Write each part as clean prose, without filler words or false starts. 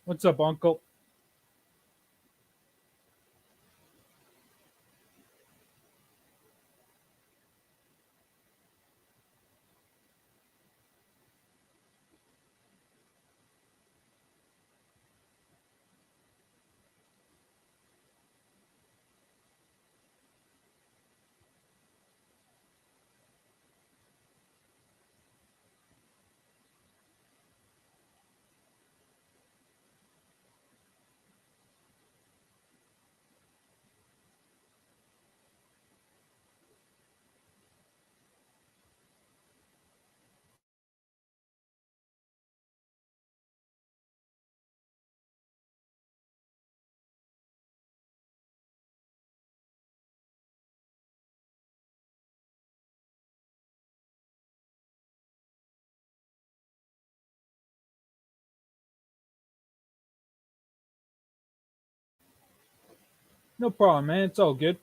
What's up, Uncle? No problem, man. It's all good.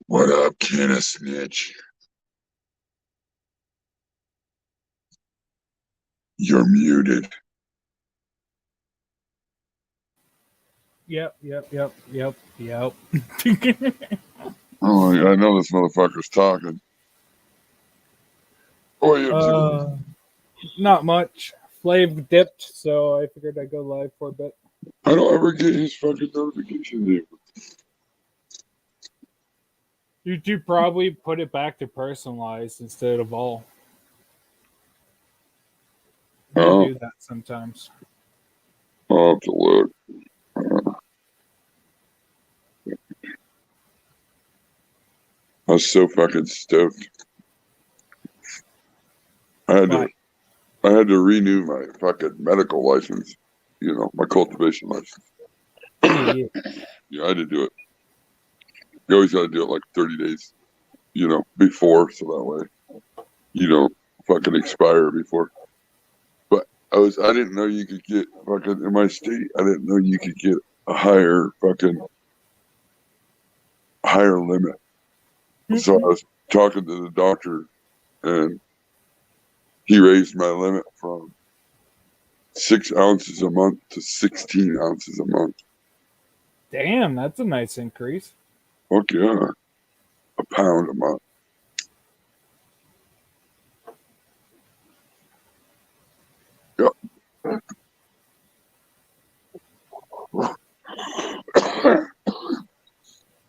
What up, can a snitch? You're muted. Yep. Oh, I know this motherfucker's talking. What are you up to? Not much. Flav dipped, so I figured I'd go live for a bit. I don't ever get his fucking notifications. YouTube probably put it back to personalized instead of all. They Oh, do that sometimes. I'll have to look. I was so fucking stoked. I had to, I had to renew my fucking medical license. You know, my cultivation license. Yeah. Yeah, I had to do it. You always got to do it like 30 days, before, so that way you don't fucking expire before. But I didn't know you could get fucking in my state. I didn't know you could get a higher limit. So I was talking to the doctor, and he raised my limit from 6 ounces a month to 16 ounces a month. Damn, that's a nice increase. Fuck yeah, a pound a month. Yep.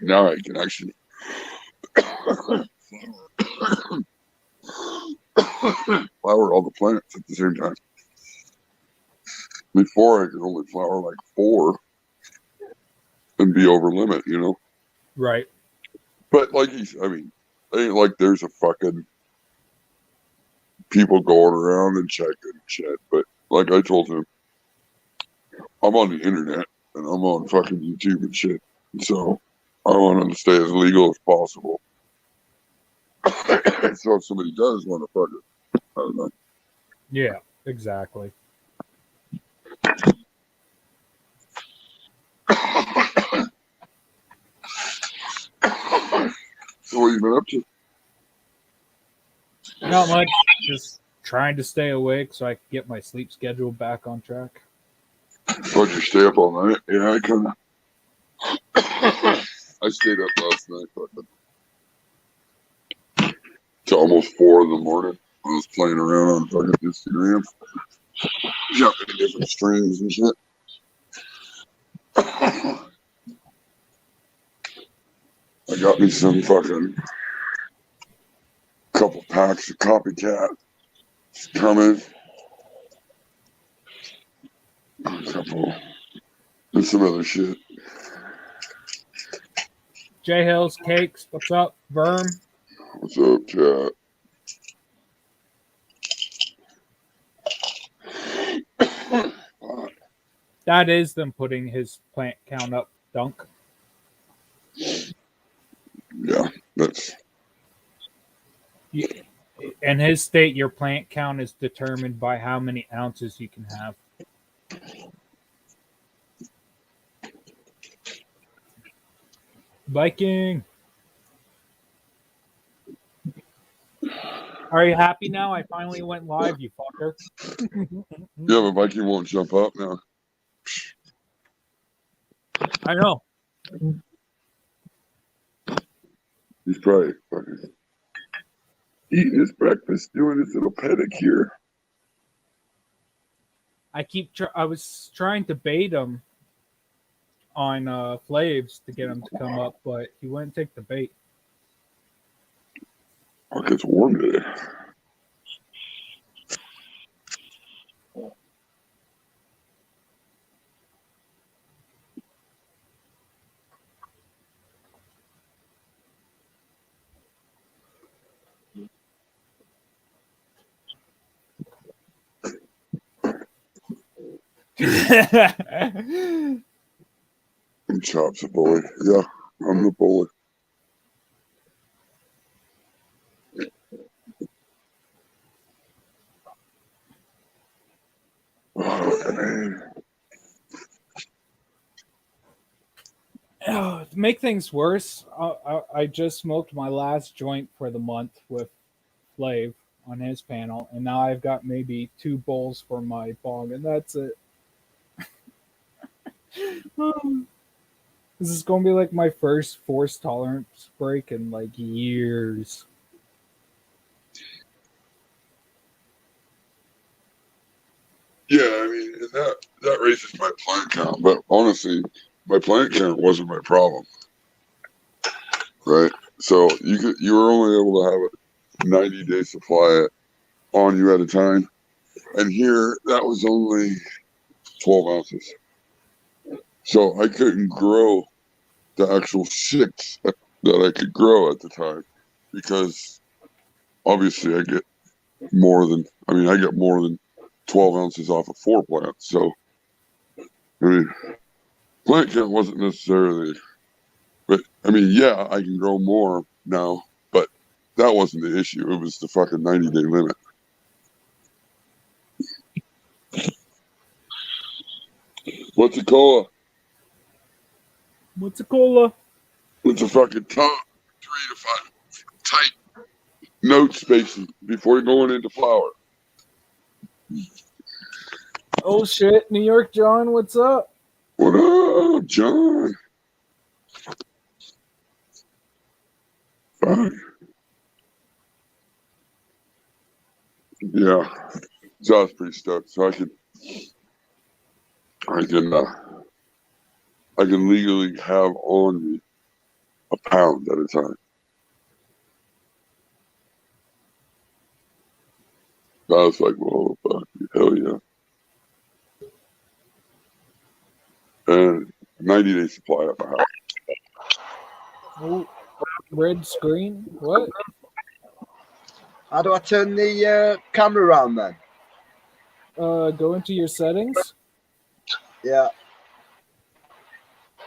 Now I can actually flower all the plants at the same time. Before I could only flower like 4 and be over limit, Right. But like it ain't like there's a fucking people going around and checking shit. But like I told him, I'm on the internet and I'm on fucking YouTube and shit. So I want them to stay as legal as possible. So if somebody does want to fuck it, I don't know. Yeah, exactly. So what you been up to? Not much. Just trying to stay awake so I can get my sleep schedule back on track. Why'd you stay up all night? Yeah, I kind of. I stayed up last night, fucking till almost 4 in the morning. I was playing around on fucking Instagram, jumping in different streams and shit. I got me some fucking couple packs of copycat coming. A couple and some other shit. J Hills Cakes, what's up? Verm? What's up, chat? That is them putting his plant count up, Dunk. Yeah, that's In his state, your plant count is determined by how many ounces you can have. Viking. Are you happy now? I finally went live, you fucker. yeah, but Viking won't jump up now. I know. He's probably fucking eating his breakfast, doing his little pedicure. I was trying to bait him on Flaves to get him to come up, but he wouldn't take the bait. Oh, it gets warm today. And Chop's a bully. Yeah, I'm the bully. To make things worse, I just smoked my last joint for the month with Flav on his panel, and now I've got maybe 2 bowls for my bong, and that's it. This is going to be like my first force tolerance break in like years. Yeah, I mean, and that raises my plant count, but honestly, my plant count wasn't my problem, right? So you were only able to have a 90-day supply on you at a time, and here that was only 12 ounces. So I couldn't grow the actual 6 that I could grow at the time because obviously I get more than 12 ounces off of 4 plants. So, I mean, plant count wasn't necessarily, but I mean, yeah, I can grow more now, but that wasn't the issue. It was the fucking 90-day limit. What's a cola? What's a cola? It's a fucking top 3 to 5 tight note spacing before you're going into flower. Oh shit, New York John, what's up? What up, John? Fuck. Yeah, so I was pretty stoked. So I can legally have on me a pound at a time. So I was like, well, fuck, hell yeah. And 90-day supply at my house. Oh, red screen? What? How do I turn the camera around then? Go into your settings. Yeah.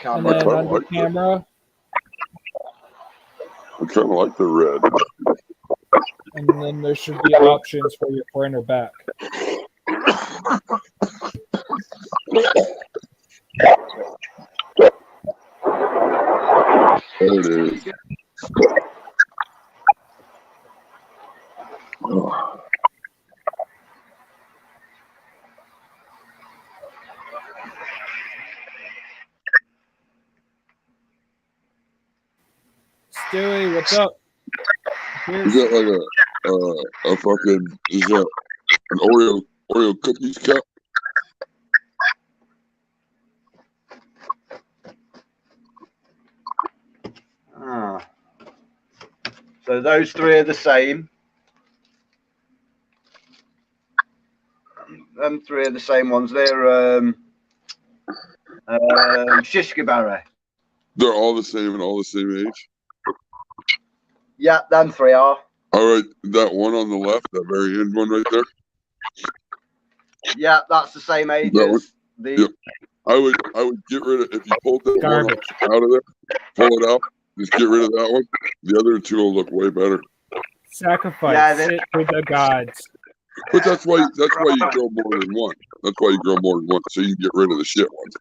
And Camera. then kinda under like that. camera, I kind of like the red. And then there should be options for your front or back. There it is. Oh. Stewie, what's up? Is that like a fucking, is that an Oreo cookies cup? Ah. So those three are the same. Them three are the same ones. They're Shishkaberry. They're all the same and all the same age. Yeah, them three are. All right, that one on the left, that very end one right there. Yeah, that's the same age That one? as the. Yep. I would get rid of, if you pulled that Garbage. one out of there, pull it out, just get rid of that one. The other two will look way better. Sacrifice it to the gods. But that's why you grow more than one. That's why you grow more than one, so you can get rid of the shit ones.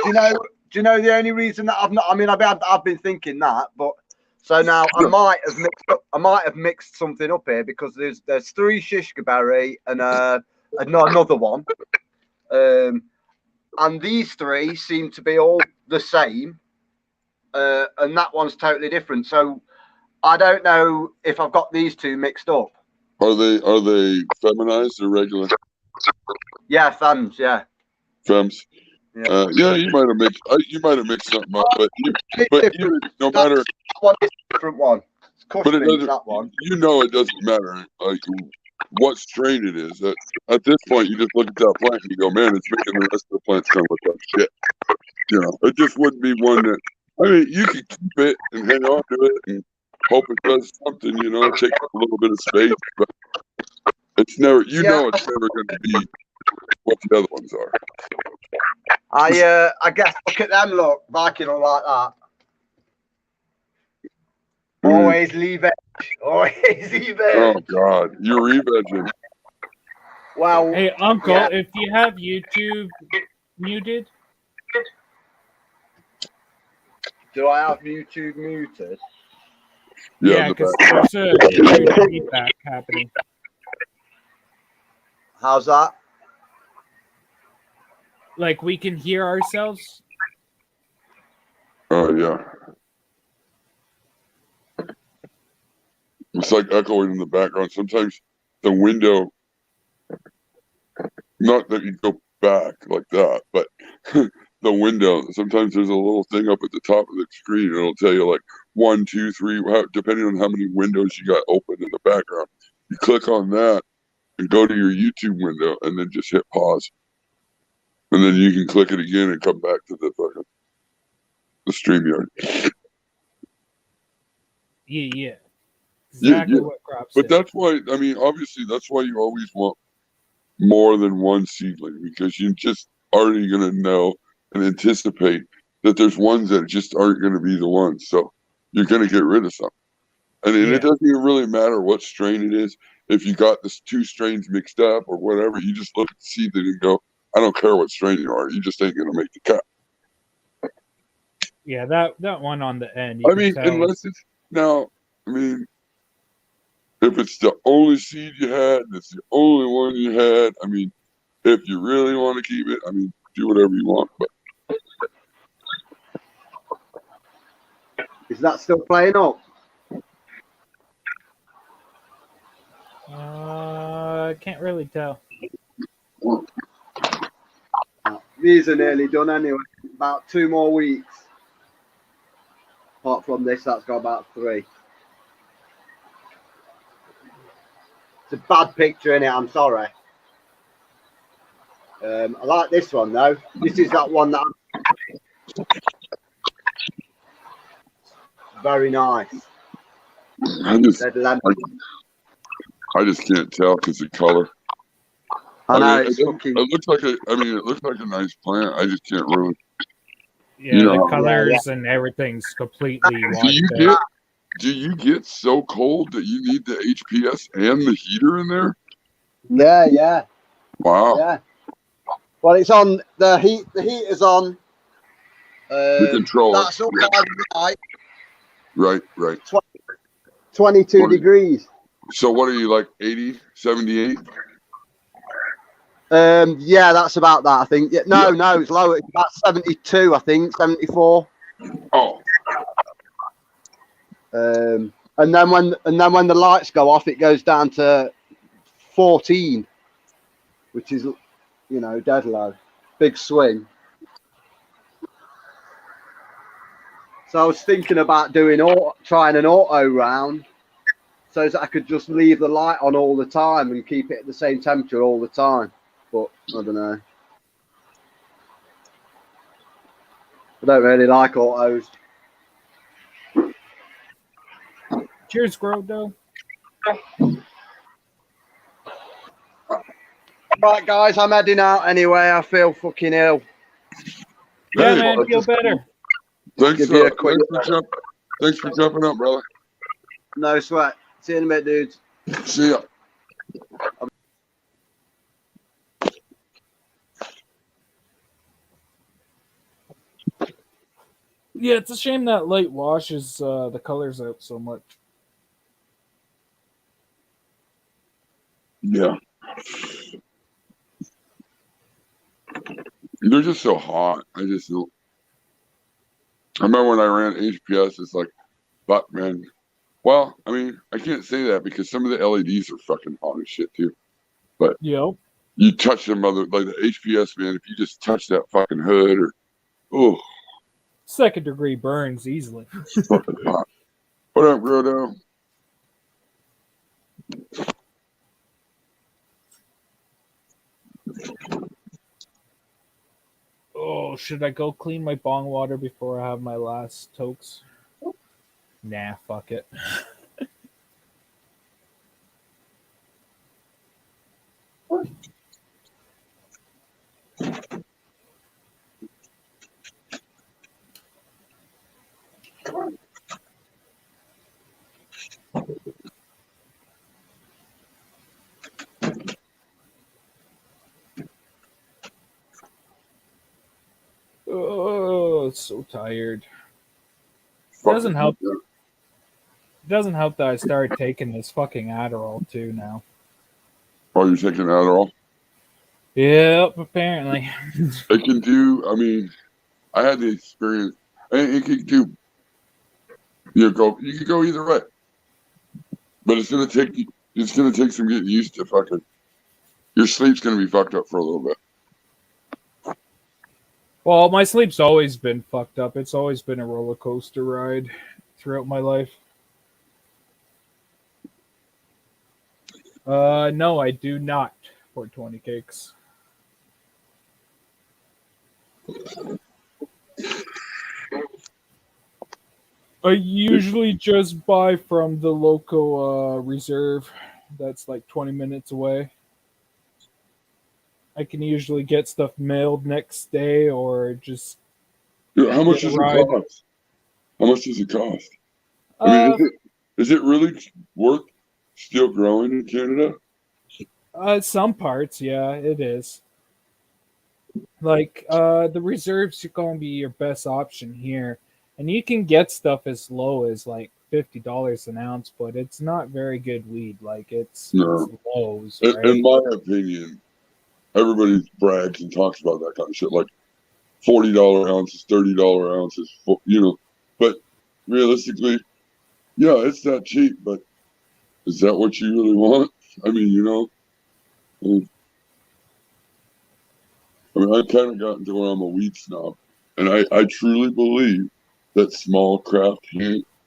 Do you know the only reason that I've not? I mean, I've been thinking that, but so now I might have mixed something up here because there's three Shishkaberry and another one, and these three seem to be all the same, and that one's totally different. So I don't know if I've got these two mixed up. Are they feminized or regular? Yeah, femmes. Yeah. Femmes. Yeah. Yeah, you might have mixed something up, but no matter. That one is a different one. It's But it doesn't. that one. You know, it doesn't matter like what strain it is. At this point, you just look at that plant and you go, "Man, it's making the rest of the plants kind of look like shit." You know, it just wouldn't be one that. I mean, you could keep it and hang on to it and hope it does something. You know, take up a little bit of space, but it's never. You know, it's never going to be what the other ones are. I guess look at them. Look, Viking are like that. Always leave it. Always leave it. Oh God, you're re-vegging. Well, Hey, Uncle, yeah. if you have YouTube muted, Do I have YouTube muted? yeah, the because back. there's a huge feedback happening. How's that? Like we can hear ourselves. Oh yeah. It's like echoing in the background. Sometimes the window, not that you go back like that, but the window, sometimes there's a little thing up at the top of the screen. And it'll tell you like 1, 2, 3, depending on how many windows you got open in the background. You click on that and go to your YouTube window and then just hit pause. And then you can click it again and come back to the StreamYard. Yeah. Exactly what Crop said. But that's why, I mean, obviously, that's why you always want more than one seedling, because you just already going to know and anticipate that there's ones that just aren't going to be the ones. So you're going to get rid of some. And it doesn't even really matter what strain it is. If you got this 2 strains mixed up or whatever, you just look at the seedling and go, I don't care what strain you are. You just ain't going to make the cut. Yeah, that one on the end. I mean, unless it's now, I mean, if it's the only seed you had, and it's the only one you had, I mean, if you really want to keep it, I mean, do whatever you want. But Is that still playing up? I can't really tell. These are nearly done anyway. About 2 more weeks. Apart from this, that's got about 3. It's a bad picture in it. I'm sorry. I like this one though. This is that one that. Very nice. I just Red lemon. I just can't tell because of color. I know mean, it's it fucking. looks like it looks like a nice plant. I just can't really. Yeah, You the know, colors and everything's completely washed Do you out. do you get so cold that you need the HPS and the heater in there? Yeah. Wow. Yeah. Well, it's on the heat. The heat is on. The controller. That's up by the Right. 22 20. degrees. So what are you, like 80, 78? Yeah, that's about that. I think. Yeah, no, it's lower. It's about 72. I think 74. Oh, And then when the lights go off, it goes down to 14, which is, dead low. Big swing. So I was thinking about trying an auto round, so that I could just leave the light on all the time and keep it at the same temperature all the time. But I don't know. I don't really like autos. Cheers, Grodo. Right, guys, I'm heading out anyway. I feel fucking ill. Yeah, hey, man, feel better. Thanks Give you a quick- thanks for jumping up, brother. No sweat. See you in a bit, dudes. See ya. Yeah, it's a shame that light washes the colors out so much. Yeah. They're just so hot. I remember when I ran HPS, it's like, fuck, man. Well, I mean, I can't say that because some of the LEDs are fucking hot as shit too. But Yep. you touch them, like the HPS, man, if you just touch that fucking hood or, Second degree burns easily. it's fucking hot. What up, Grodo? Oh, should I go clean my bong water before I have my last tokes? Nah, fuck it. Oh, so tired. Doesn't help. It doesn't help that I started taking this fucking Adderall too now. Oh, you're taking Adderall? Yep, apparently. It can do, I mean, I had the experience. It can do, you can go either way. But it's gonna take some getting used to fucking. Your sleep's gonna be fucked up for a little bit. Well, my sleep's always been fucked up. It's always been a roller coaster ride throughout my life. No, I do not. 420 cakes. I usually just buy from the local reserve that's like 20 minutes away. I can usually get stuff mailed next day or just Yeah, how much get a does it ride. cost? How much does it cost? I mean, is it really worth still growing in Canada? Some parts, yeah, it is. Like the reserves are going to be your best option here, and you can get stuff as low as like $50 an ounce, but it's not very good weed. Like it's lows, right? In my opinion, everybody brags and talks about that kind of shit, like $40 ounces, $30 ounces, But realistically, yeah, it's that cheap. But is that what you really want? I mean, I kind of gotten to where I'm a weed snob, and I truly believe that small craft,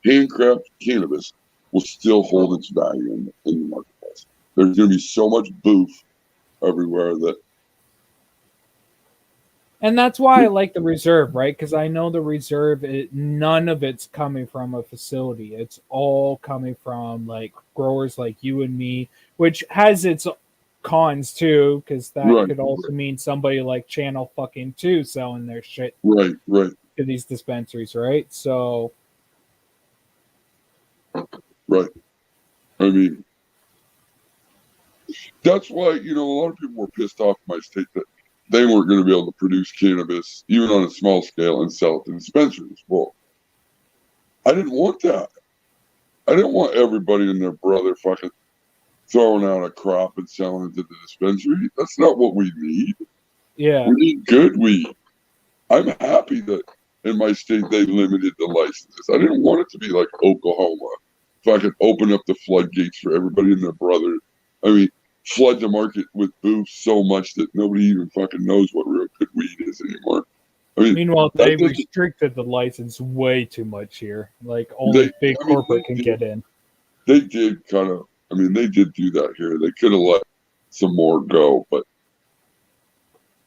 handcraft cannabis will still hold its value in the marketplace. There's going to be so much boof everywhere that. And that's why I like the reserve, right? Because I know the reserve, none of it's coming from a facility. It's all coming from like growers like you and me, which has its cons too, because that could also mean somebody like Channel fucking 2 selling their shit right to these dispensaries, right? So Right. I mean, that's why, a lot of people were pissed off in my state that they weren't going to be able to produce cannabis, even on a small scale, and sell it to dispensaries. Well, I didn't want that. I didn't want everybody and their brother fucking throwing out a crop and selling it to the dispensary. That's not what we need. Yeah. We need good weed. I'm happy that in my state they limited the licenses. I didn't want it to be like Oklahoma. If I could open up the floodgates for everybody and their brother. I mean, flood the market with booths so much that nobody even fucking knows what real good weed is anymore. I mean, Meanwhile, they restricted the license way too much here. Like only big corporate can get in. They did they did do that here. They could have let some more go, but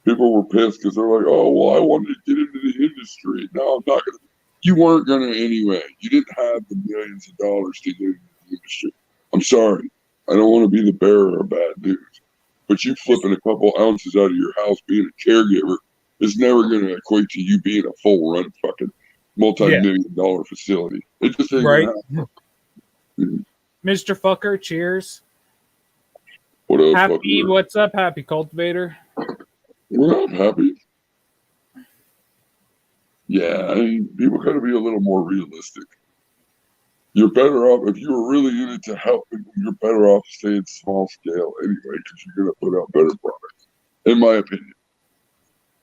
people were pissed because they're like, oh, well, I wanted to get into the industry. No, I'm not going to. You weren't going to anyway. You didn't have the millions of dollars to get into the industry. I'm sorry. I don't want to be the bearer of bad news. But you flipping a couple ounces out of your house being a caregiver is never going to equate to you being a full run fucking multi-million-dollar facility. It just ain't right. Mm-hmm. Mr. Fucker, cheers. What up, Happy, fucker? What's up, Happy Cultivator? What up, Happy? Yeah, I mean, people got to be a little more realistic. You're better off, if you were really in it to help people, you're better off staying small scale anyway, because you're going to put out better products, in my opinion.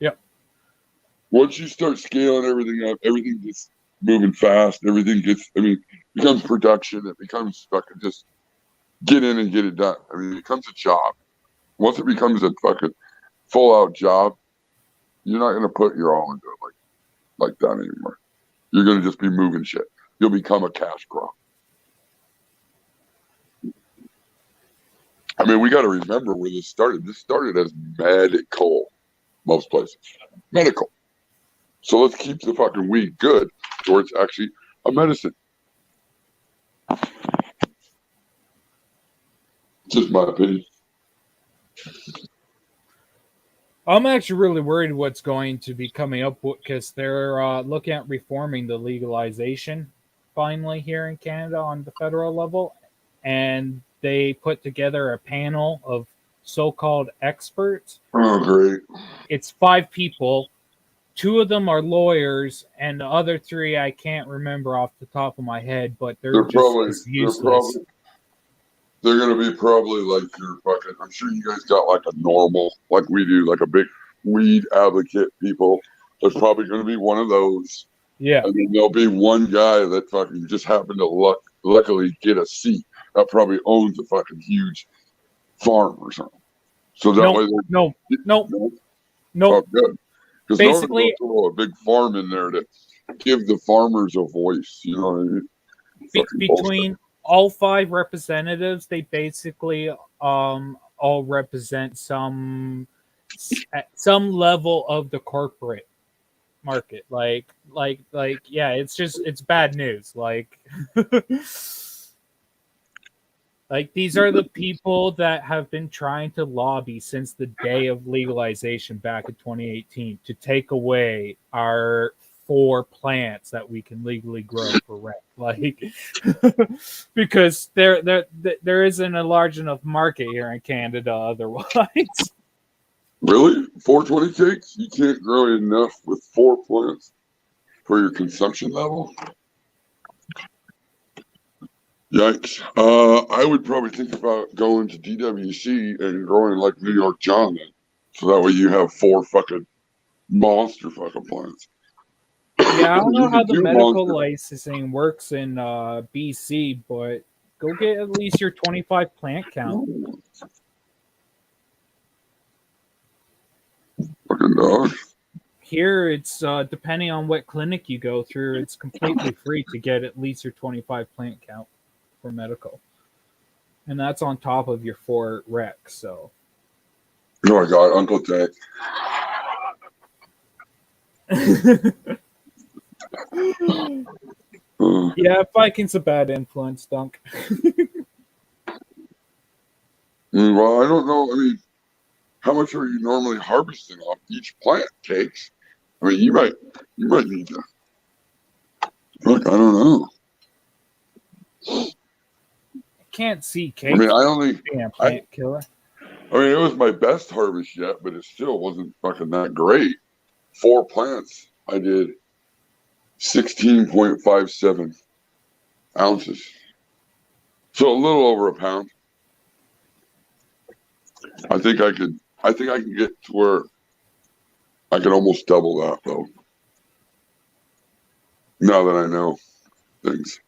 Yep. Once you start scaling everything up, everything gets moving fast, becomes production, it becomes fucking just get in and get it done. I mean, it becomes a job. Once it becomes a fucking full-out job, you're not going to put your all into it like that anymore. You're going to just be moving shit. You'll become a cash crop. I mean, we got to remember where this started. This started as medical, most places. Medical. So let's keep the fucking weed good, or it's actually a medicine. Just my opinion. I'm actually really worried what's going to be coming up because they're looking at reforming the legalization finally here in Canada on the federal level. And they put together a panel of so-called experts. Oh, great. It's 5 people. 2 of them are lawyers, and the other 3 I can't remember off the top of my head, but they're just useless. They're going to be probably like your fucking, I'm sure you guys got like a normal, like we do, like a big weed advocate people. There's probably going to be one of those. Yeah. And then there'll be one guy that fucking just happened to luckily get a seat that probably owns a fucking huge farm or something. So that way. No. Oh, good. Because basically, throw a big farm in there to give the farmers a voice. You know what I mean? Between all 5 representatives, they basically all represent some level of the corporate market. Like yeah, it's bad news. Like like these are the people that have been trying to lobby since the day of legalization back in 2018 to take away our 4 plants that we can legally grow for rent, like because there isn't a large enough market here in Canada otherwise. Really? 420 cakes? You can't grow enough with 4 plants for your consumption level? Yikes. I would probably think about going to DWC and growing like New York John then. So that way you have 4 fucking monster fucking plants. Yeah, I don't know how the medical licensing works in BC, but go get at least your 25 plant count. Fucking dog. Here, it's depending on what clinic you go through, it's completely free to get at least your 25 plant count for medical. And that's on top of your 4 recs, so. Oh my God, Uncle Ted. Yeah, Viking's a bad influence, Dunk. Well, I don't know. I mean, how much are you normally harvesting off each plant cakes? I mean, you might need to. Look, I don't know. I can't see I mean, cakes I only, being a plant killer. I mean, it was my best harvest yet, but it still wasn't fucking that great. 4 plants, I did 16.57 ounces. So a little over a pound. I think I can get to where I can almost double that though. Now that I know things.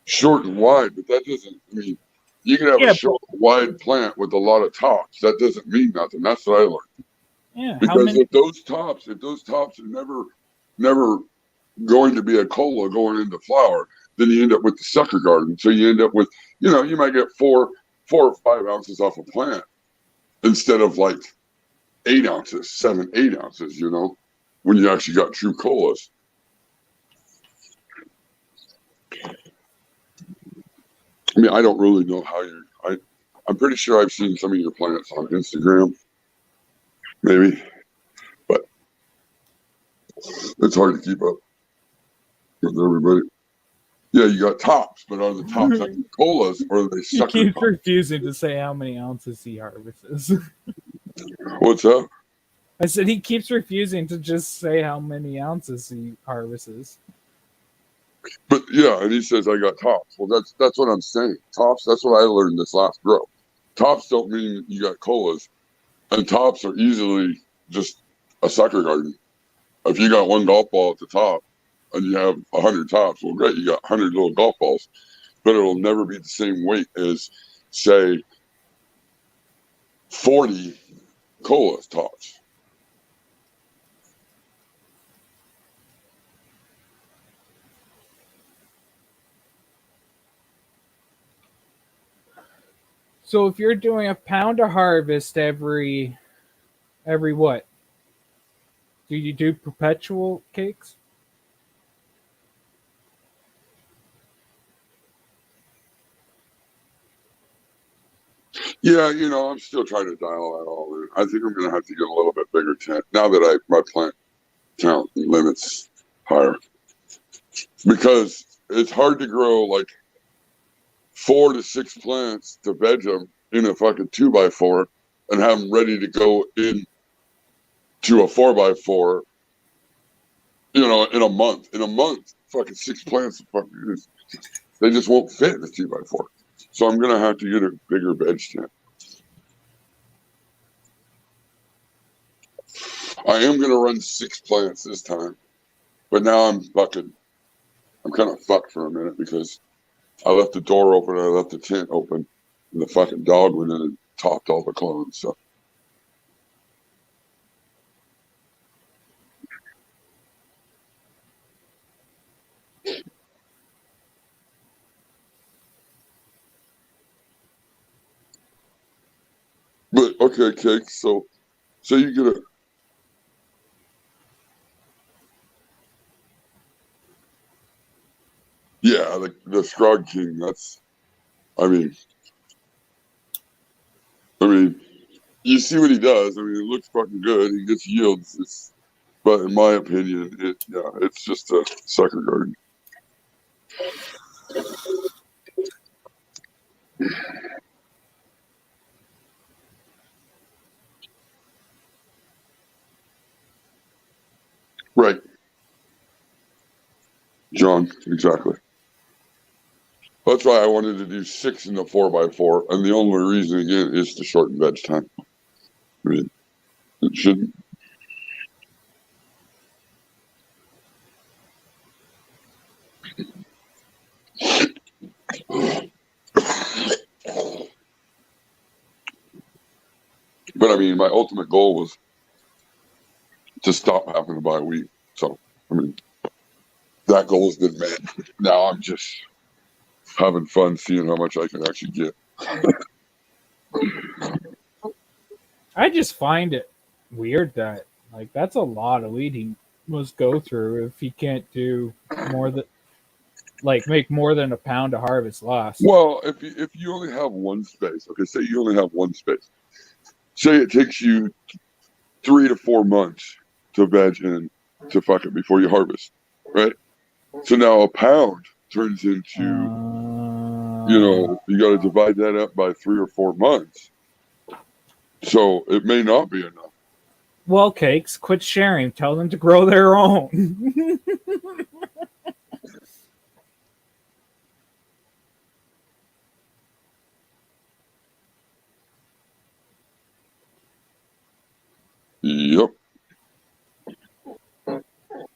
Short and wide, but that doesn't mean you can have Yeah, a short, wide plant with a lot of tops. That doesn't mean nothing. That's what I learned. Yeah, how Because many? if those tops are never going to be a cola going into flower, then you end up with the sucker garden. So you end up with, you might get 4 or 5 ounces off a plant instead of like 8 ounces, 7, 8 ounces, when you actually got true colas. I mean, I don't really know how I'm pretty sure I've seen some of your plants on Instagram, maybe, but it's hard to keep up with everybody. Yeah, you got tops, but are the tops like colas or are they He sucker keeps tops? refusing to say how many ounces he harvests. What's up? I said he keeps refusing to just say how many ounces he harvests. But yeah, and he says I got tops. Well, that's what I'm saying. Tops. That's what I learned this last grow. Tops don't mean you got colas, and tops are easily just a sucker garden. If you got one golf ball at the top, and you have 100 tops, well, great, you got 100 little golf balls, but it'll never be the same weight as, say, 40 colas tops. So if you're doing a pound of harvest every what? Do you do perpetual cakes? Yeah, I'm still trying to dial that all in. I think I'm going to have to get a little bit bigger tent now that my plant count limits higher, because it's hard to grow like 4 to 6 plants to veg them in a fucking 2x4 and have them ready to go in to a 4x4, in a month. In a month, fucking 6 plants, they just won't fit in a 2x4. So I'm going to have to get a bigger veg tent. I am going to run 6 plants this time, but now I'm kind of fucked for a minute because I left the door open, I left the tent open, and the fucking dog went in and topped all the clones. So. But okay, Cake. So you get a. Yeah, the Scrog King. That's. I mean, you see what he does. I mean, it looks fucking good. He gets yields. But in my opinion, it's just a sucker garden. Right. John, exactly. That's why I wanted to do 6 in the 4x4, and the only reason again is to shorten veg time. I mean, it shouldn't. But I mean, my ultimate goal was to stop having to buy wheat. So, I mean, that goal has been met. Now I'm just having fun seeing how much I can actually get. I just find it weird that that's a lot of weed he must go through if he can't do more than make more than a pound to harvest last. Well, if you only have one space, okay, say you only have one space. Say it takes you 3 to 4 months to veg and to fuck it before you harvest, right? So now a pound turns into, you got to divide that up by 3 or 4 months. So it may not be enough. Well, Cakes, quit sharing. Tell them to grow their own. Yep.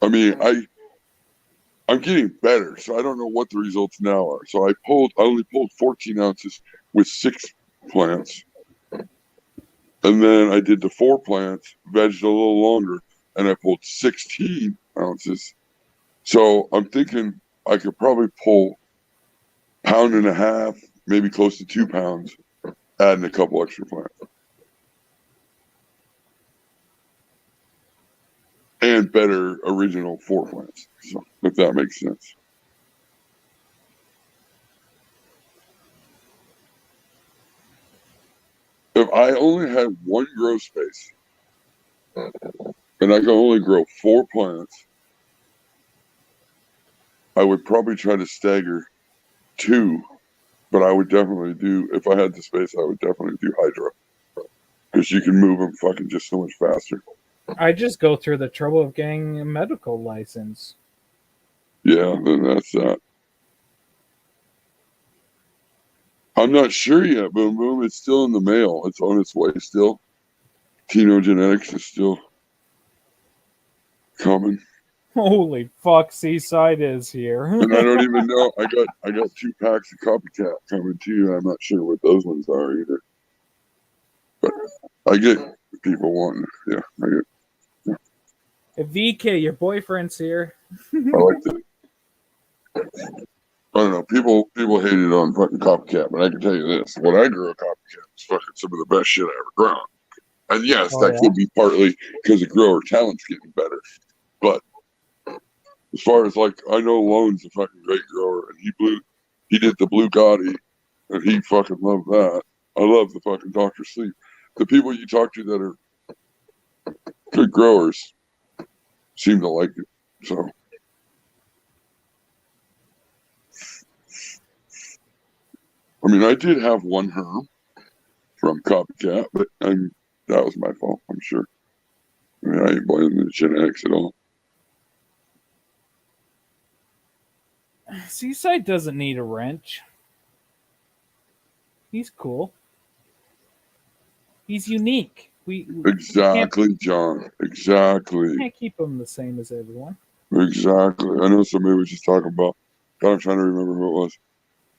I mean, I'm getting better, so I don't know what the results now are. So I only pulled 14 ounces with 6 plants. And then I did the 4 plants, vegged a little longer, and I pulled 16 ounces. So I'm thinking I could probably pull 1.5 pounds, maybe close to 2 pounds, adding a couple extra plants. And better original 4 plants, so if that makes sense. If I only had one grow space and I could only grow 4 plants, I would probably try to stagger 2, but I would definitely do, if I had the space, I would definitely do hydro. Because you can move them fucking just so much faster. I just go through the trouble of getting a medical license. Yeah, then that's that. I'm not sure yet, Boom Boom. It's still in the mail. It's on its way still. Tino Genetics is still coming. Holy fuck, Seaside is here. And I don't even know. I got 2 packs of Copycat coming too. I'm not sure what those ones are either. But I get people wanting. Yeah, I get. VK, your boyfriend's here. I like that. I don't know. People hated on fucking Copycat, but I can tell you this: when I grew a Copycat, it's fucking some of the best shit I ever grown. And yes, that could be partly because the grower talent's getting better. But as far as like, I know Lone's a fucking great grower, and he did the Blue Gotti, and he fucking loved that. I love the fucking Dr. Sleep. The people you talk to that are good growers seem to like it. So. I mean, I did have one herb from Copycat, but that was my fault, I'm sure. I mean, I ain't blaming the genetics at all. Seaside doesn't need a wrench. He's cool. He's unique. Exactly, John. Exactly. Can't keep him the same as everyone. Exactly. I know somebody was just talking about, God, I'm trying to remember who it was,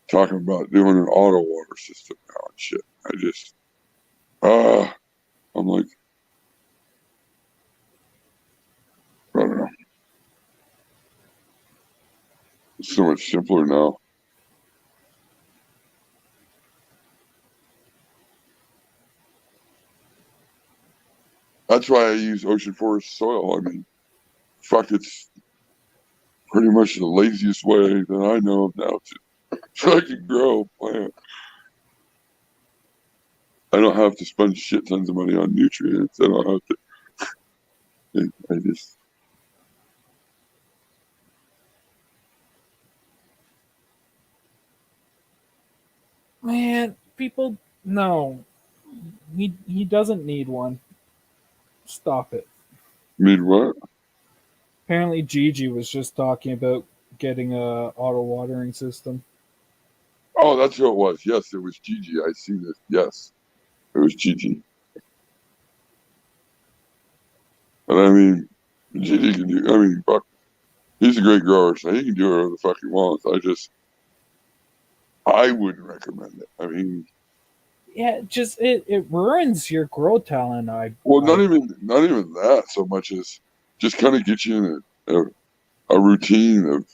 talking about doing an auto water system now and shit. I'm like, I don't know. It's so much simpler now. That's why I use ocean forest soil. I mean, fuck, it's pretty much the laziest way that I know of now to fucking grow a plant. I don't have to spend shit tons of money on nutrients. I don't have to. I just. Man, people, no. He doesn't need one. Stop it. Mean what? Apparently Gigi was just talking about getting a auto watering system. Oh, that's who it was. Yes, it was Gigi. I see this. Yes, it was Gigi. And I mean, Gigi can do. I mean, fuck, he's a great grower, so he can do whatever the fuck he wants. I wouldn't recommend it. I mean, Yeah, just it ruins your grow talent. not even that so much as just kind of get you in a routine of,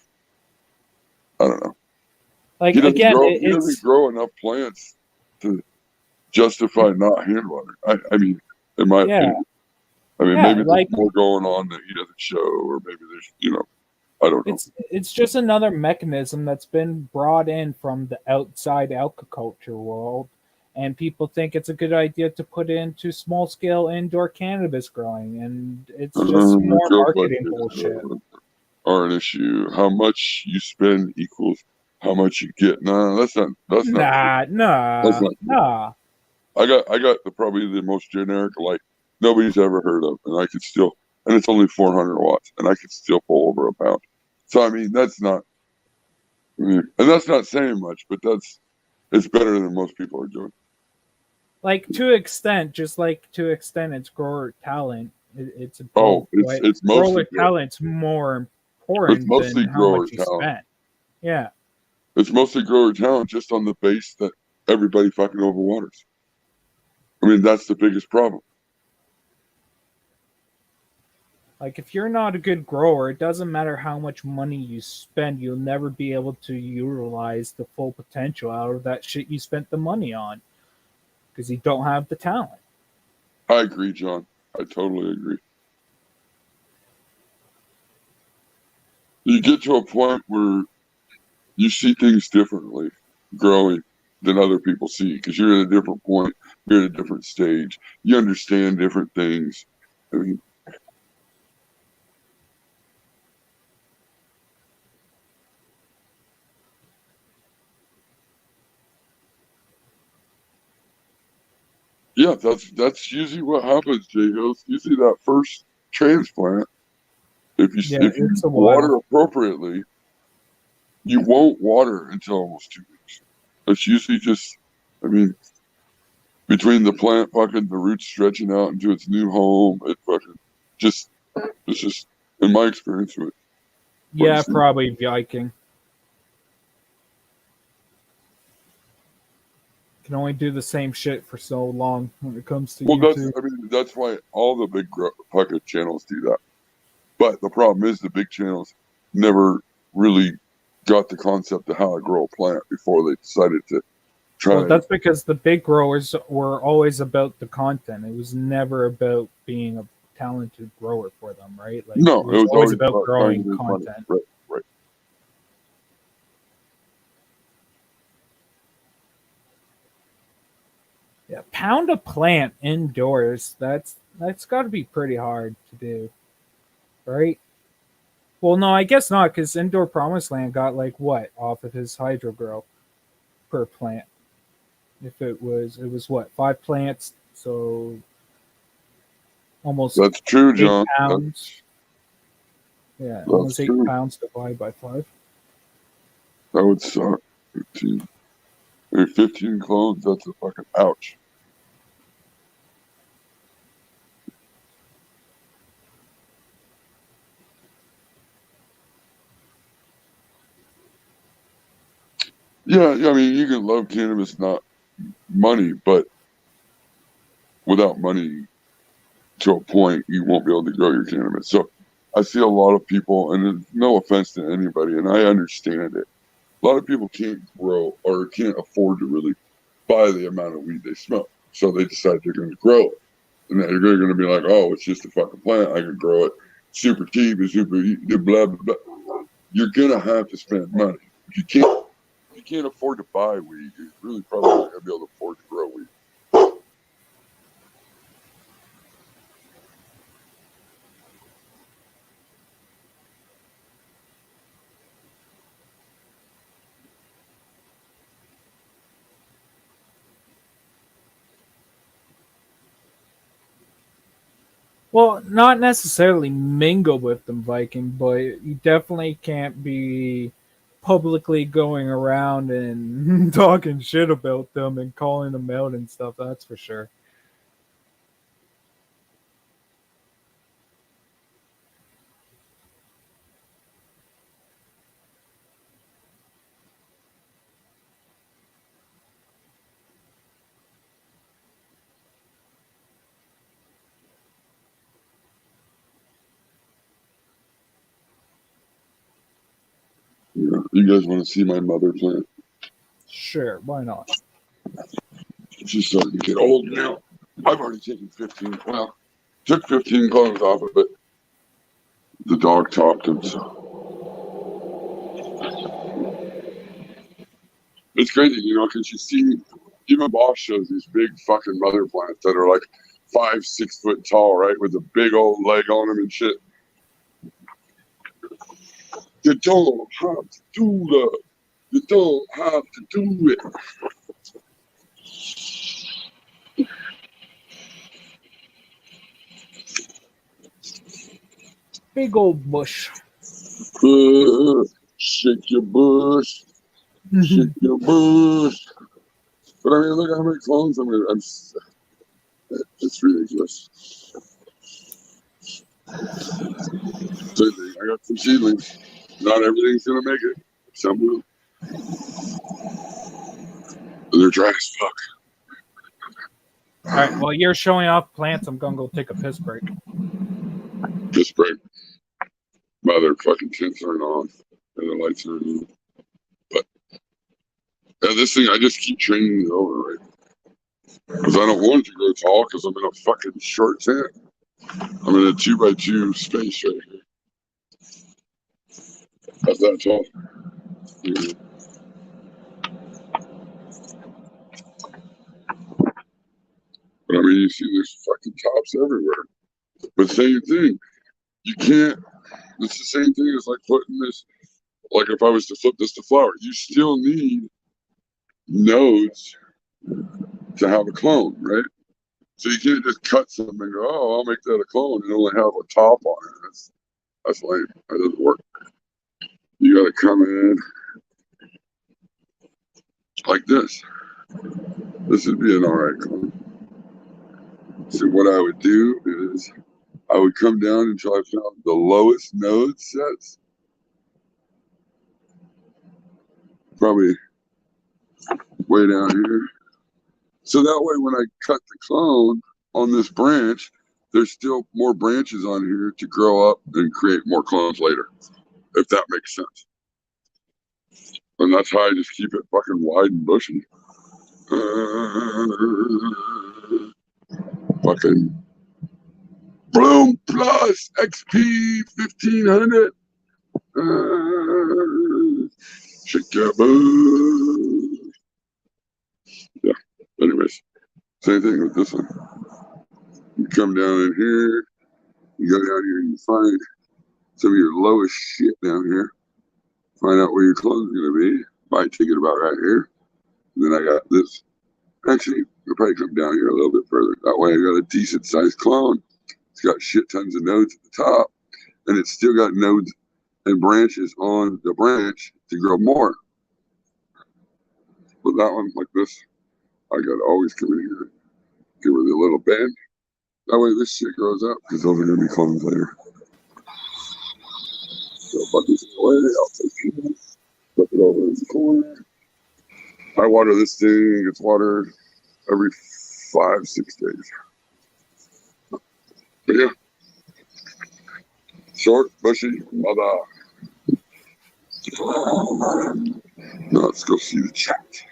I don't know. Like he doesn't it's grow enough plants to justify not hand watering. I mean, in my opinion. I mean, maybe there's more going on that he doesn't show, or maybe there's, I don't know. It's just another mechanism that's been brought in from the outside agriculture world, and people think it's a good idea to put into small scale indoor cannabis growing, and it's just more Drug marketing budgets bullshit. are an issue. How much you spend equals how much you get. No, that's not. That's not. That's not. Nah. I got probably the most generic light nobody's ever heard of, and I could still, and it's only 400 watts, and I could still pull over a pound. So I mean, that's not, and that's not saying much, but it's better than most people are doing. Like to extent, just like to extent, it's grower talent. It's It's mostly grower talent's more important mostly than how grower much you talent. spend. Yeah. It's mostly grower talent, just on the base that everybody fucking overwaters. I mean, that's the biggest problem. Like if you're not a good grower, it doesn't matter how much money you spend, you'll never be able to utilize the full potential out of that shit you spent the money on. Because you don't have the talent. I agree, John. I totally agree. You get to a point where you see things differently growing than other people see, because you're at a different point, you're at a different stage, you understand different things. I mean, yeah, that's usually what happens, Jago. Usually that first transplant, if you water appropriately, you won't water until almost 2 weeks. That's usually just, I mean, between the plant fucking the roots stretching out into its new home, it fucking it's just in my experience with it. Yeah, probably Viking. Can only do the same shit for so long when it comes to YouTube. That's why all the big fucking channels do that. But the problem is the big channels never really got the concept of how to grow a plant before they decided to try. Well, that's because the big growers were always about the content. It was never about being a talented grower for them, right? Like, no, it was always about growing content. Right. Yeah, pound a plant indoors. That's got to be pretty hard to do, right? Well, no, I guess not, because Indoor Promised Land got like what off of his hydro grow per plant. If it was what 5 plants, so almost. That's true, John. Pounds. Yeah, almost 8 pounds divided by 5. That would suck. 15 clones. That's a fucking ouch. Yeah, I mean, you can love cannabis, not money, but without money, to a point, you won't be able to grow your cannabis. So I see a lot of people, and no offense to anybody, and I understand it. A lot of people can't grow or can't afford to really buy the amount of weed they smoke. So they decide they're going to grow it. And they're going to be like, oh, it's just a fucking plant. I can grow it super cheap and super blah, blah, blah. You're going to have to spend money. If you can't afford to buy weed, you're really probably not going to be able to afford to grow weed. Well, not necessarily mingle with them, Viking, but you definitely can't be publicly going around and talking shit about them and calling them out and stuff. That's for sure. Yeah. You guys want to see my mother plant? Sure, why not? She's starting to get old now. I've already taken 15. Well, took 15 clones off of it. The dog talked him, so. It's crazy, because you see even Boss shows these big fucking mother plants that are like 5-6 foot tall, right, with a big old leg on them and shit. You don't have to do that. You don't have to do it. Big old bush. Shake your bush. Shake your bush. But I mean, look how many clones it's ridiculous. Same thing. I got some seedlings. Not everything's gonna make it. Some will. They're dry as fuck. All right. Well, you're showing off plants. I'm gonna go take a piss break. Piss break. My other fucking tents aren't on and the lights aren't on. But yeah, this thing, I just keep training it over, right? Because I don't want it to grow tall because I'm in a fucking short tent. I'm in a 2x2 space right here. That's that tall. Yeah. But I mean, you see there's fucking tops everywhere. But same thing. You can't, it's the same thing as like putting this, like if I was to flip this to flower, you still need nodes to have a clone, right? So you can't just cut something and go, oh, I'll make that a clone and only have a top on it. That's lame. That doesn't work. You gotta come in like this. This would be an alright clone. So what I would do is I would come down until I found the lowest node sets. Probably way down here. So that way when I cut the clone on this branch, there's still more branches on here to grow up and create more clones later, if that makes sense. And that's how I just keep it fucking wide and bushy. Fucking Bloom Plus XP 1500. Shake your butt. Yeah. Anyways, same thing with this one. You come down in here, you go down here and you find some of your lowest shit down here. Find out where your clone's gonna be. Might take it about right here. And then I got this. Actually, I'll probably come down here a little bit further. That way I got a decent sized clone. It's got shit tons of nodes at the top, and it's still got nodes and branches on the branch to grow more. But that one, like this, I gotta always come in here, give her the little bend. That way this shit grows up, because those are gonna be clones later. So buckets in the way, I'll take it, flip it over in the corner. I water this thing, it gets watered every 5-6 days. But yeah, short, bushy, mother. Now let's go see the chat.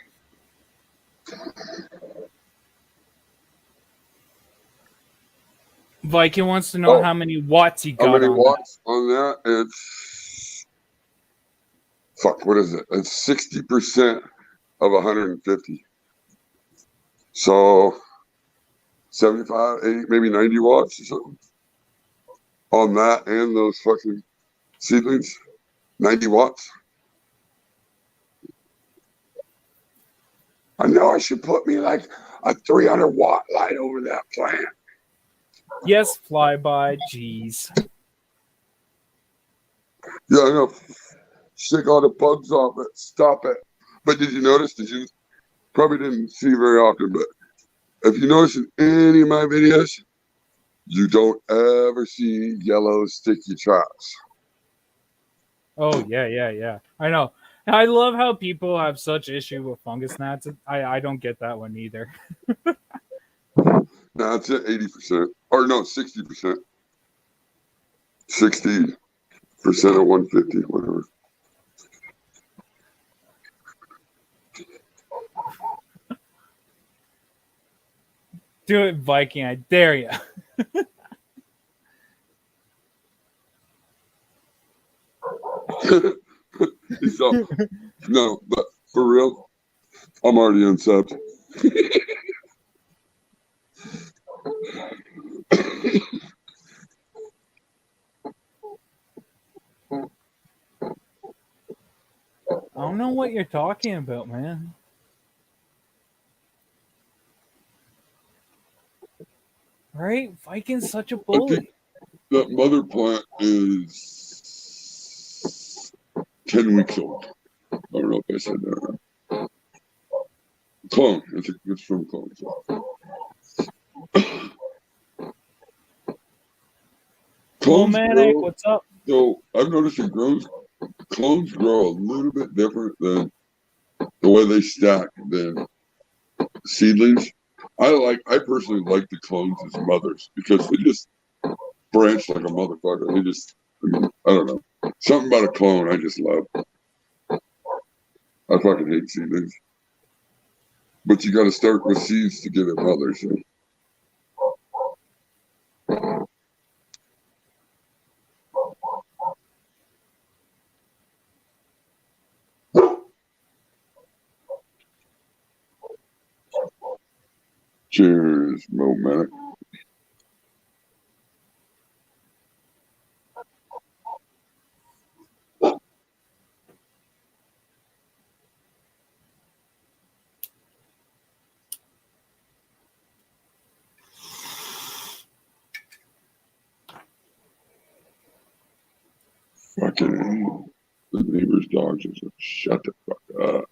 Viking wants to know how many watts he got. How many on watts on that? It's what is it? It's 60% of 150. So 75, 80, maybe 90 watts or something on that, and those fucking seedlings. 90 watts. I know I should put me like a 300 watt light over that plant. Yes, flyby. Jeez. Yeah, I know. Shake all the bugs off it. Stop it. But did you notice? You probably didn't see very often, but if you notice in any of my videos, you don't ever see yellow sticky traps. Oh yeah. I know. I love how people have such issue with fungus gnats. I don't get that one either. No, it's at 80%. Or no, 60%. 60% of 150, whatever. Do it, Viking. I dare you. So, no, but for real, I'm already unsubbed. I don't know what you're talking about, man. Right? Viking's such a bully. That mother plant is 10 weeks old. I don't know if I said that right. Clone. It's from clone. Cool, Manic, what's up? So I've noticed clones grow a little bit different than the way they stack than seedlings. I personally like the clones as mothers because they just branch like a motherfucker. I don't know. Something about a clone I just love. I fucking hate seedlings. But you gotta start with seeds to get a mother, so. Cheers, Mo Manic. Fucking the neighbor's dogs just shut the fuck up.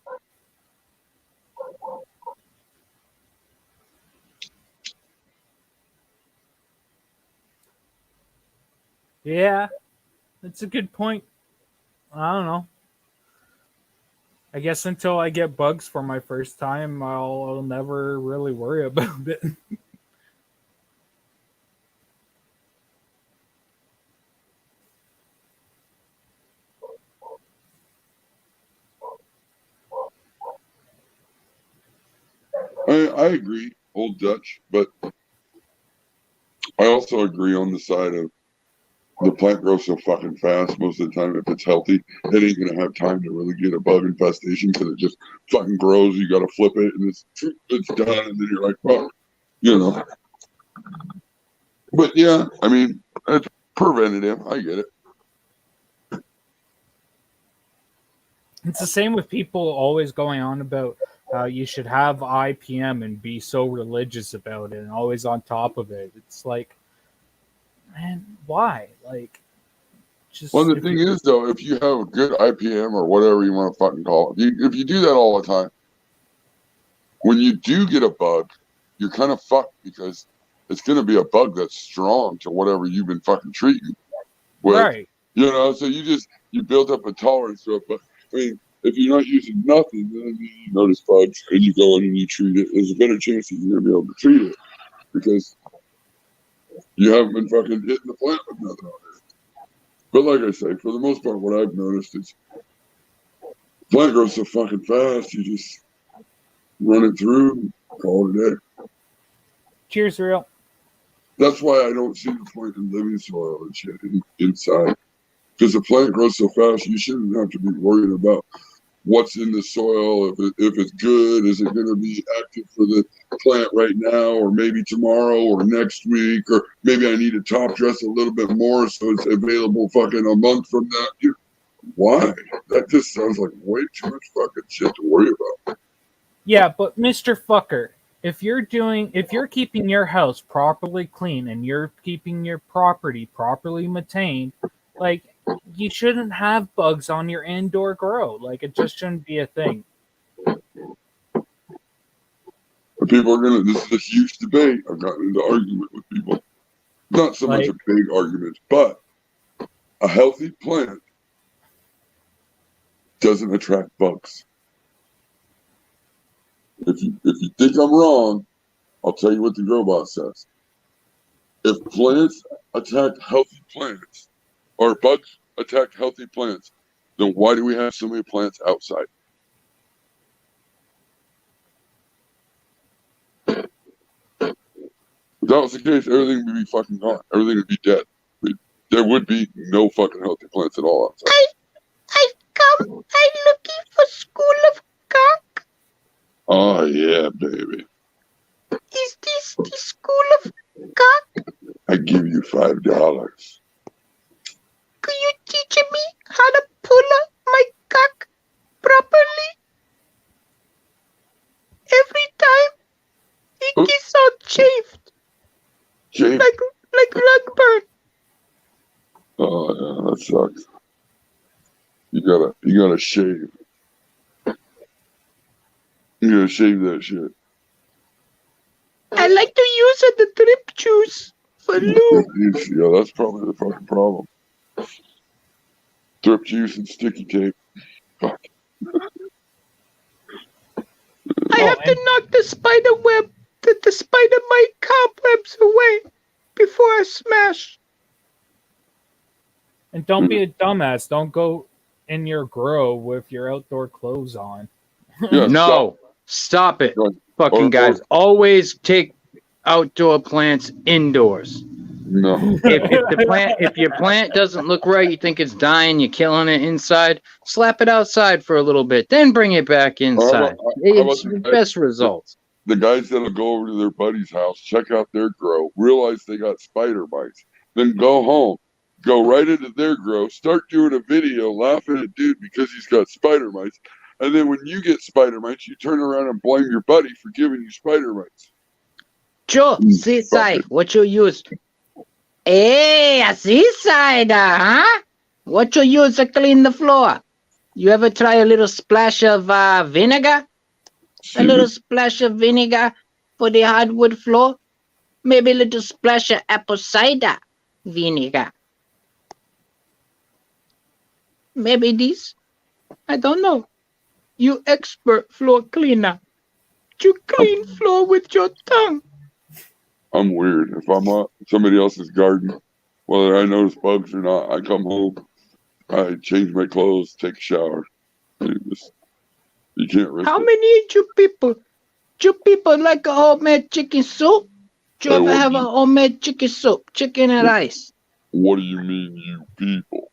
Yeah, that's a good point. I don't know. I guess until I get bugs for my first time, I'll never really worry about it. I agree, old Dutch, but I also agree on the side of the plant grows so fucking fast most of the time. If it's healthy, it ain't gonna have time to really get a bug infestation because it just fucking grows. You gotta flip it and it's done, and then you're like, fuck, you know. But yeah, I mean, it's preventative. I get it. It's the same with people always going on about how you should have IPM and be so religious about it and always on top of it. It's like, man, why? Like, just Well, the thing is, though, if you have a good IPM or whatever you want to fucking call it, if you do that all the time, when you do get a bug, you're kind of fucked because it's going to be a bug that's strong to whatever you've been fucking treating with. Right. You know, so you build up a tolerance to it. But I mean, if you're not using nothing, then you notice bugs and you go in and you treat it. There's a better chance that you're going to be able to treat it because you haven't been fucking hitting the plant with nothing on it. But like I say, for the most part, what I've noticed is plant grows so fucking fast, you just run it through, call it a day. Cheers, real. That's why I don't see the point in living soil and shit inside. Because the plant grows so fast, you shouldn't have to be worried about what's in the soil, if it's good, is it going to be active for the plant right now, or maybe tomorrow, or next week, or maybe I need to top dress a little bit more so it's available fucking a month from now. Why? That just sounds like way too much fucking shit to worry about. Yeah, but Mr. Fucker, if you're keeping your house properly clean and you're keeping your property properly maintained, like, you shouldn't have bugs on your indoor grow. Like, it just shouldn't be a thing. But people are this is a huge debate. I've gotten into argument with people. Not so much a big argument, but a healthy plant doesn't attract bugs. If you think I'm wrong, I'll tell you what the GrowBot says. If plants attack healthy plants, or bugs attack healthy plants, then why do we have so many plants outside? If that was the case, everything would be fucking gone. Everything would be dead. There would be no fucking healthy plants at all outside. I'm looking for School of Cock. Oh yeah, baby. Is this the school of cock? I give you $5. Could you teach me how to pull up my cock properly? Every time it Huh? gets all chafed, Shave. like rug burn. Oh yeah, that sucks. You gotta shave. You gotta shave that shit. I like to use the drip juice for lube. Yeah, that's probably the fucking problem. Drip juice and sticky tape. Fuck. I have to knock the spider web, the spider mite cobwebs away before I smash. And don't be a dumbass. Don't go in your grow with your outdoor clothes on. Yeah, No, stop it, Right. fucking Or- guys. Always take outdoor plants indoors. No. If your plant doesn't look right, you think it's dying, you're killing it inside, slap it outside for a little bit, then bring it back inside. how about It's the the guy- best results. The guys that'll go over to their buddy's house, check out their grow, realize they got spider bites, then go home, go right into their grow, start doing a video laughing at dude because he's got spider mites, and then when you get spider mites, you turn around and blame your buddy for giving you spider mites. Joe, seaside, what you use? Hey, a seaside, huh? What you use to clean the floor? You ever try a little splash of vinegar? A little splash of vinegar for the hardwood floor? Maybe a little splash of apple cider vinegar. Maybe this? I don't know. You expert floor cleaner. You clean floor with your tongue. I'm weird. If I'm at somebody else's garden, whether I notice bugs or not, I come home, I change my clothes, take a shower. You can't risk How it. many you people like a homemade chicken soup? Do you Hey, ever what have do a you- homemade chicken soup? Chicken and rice? What do you mean, you people?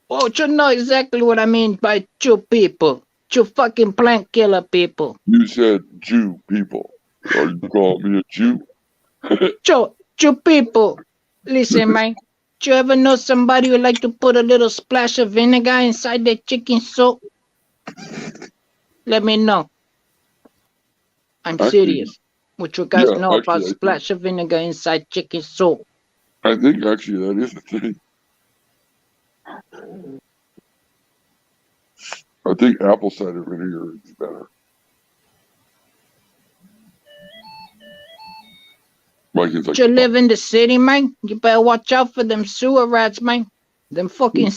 Oh, you know exactly what I mean by you people. You fucking plant killer people. You said Jew people. Are you calling me a Jew? You people. Listen, man. Do you ever know somebody who like to put a little splash of vinegar inside their chicken soup? Let me know. I'm Actually, serious. What you guys yeah, know actually, about I think- splash of vinegar inside chicken soup? I think actually that is a thing. I think apple cider vinegar is better. Like it's like You live in the city, man. You better watch out for them sewer rats, man. Them fucking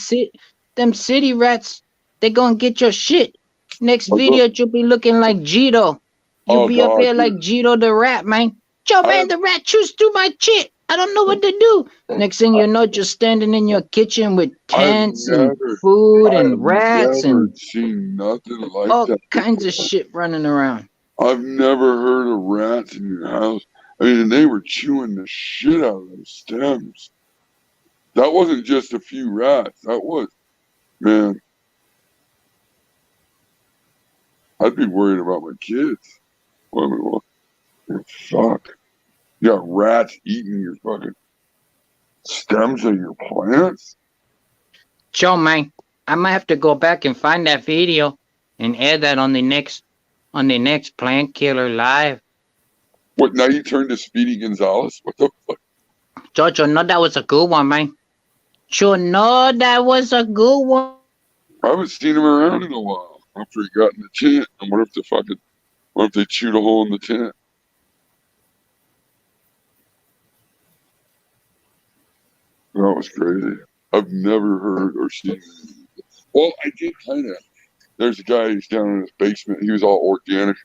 them city rats. They gonna get your shit. Next What's video, you'll be looking like Jito. You'll Oh, be up God, here dude. like Jito the rat, man. Yo, man, the rat chews through my shit. I don't know what to do. Next thing you know, you're standing in your kitchen with tents and food I and have rats never and seen nothing like all that. kinds of shit running around. I've never heard of rats in your house. I mean, they were chewing the shit out of those stems. That wasn't just a few rats. That was, man. I'd be worried about my kids. I mean, well, fuck. You got rats eating your fucking stems of your plants? Joe, man, I might have to go back and find that video and add that on the next Plant Killer Live. What, now you turned to Speedy Gonzalez? What the fuck? Jojo, know that was a good one, man. Sure, know that was a good one. I haven't seen him around in a while after he got in the tent. And what if they chewed a hole in the tent? That was crazy. I've never heard or seen. Well, I did kind of. There's a guy who's down in his basement. He was all organic.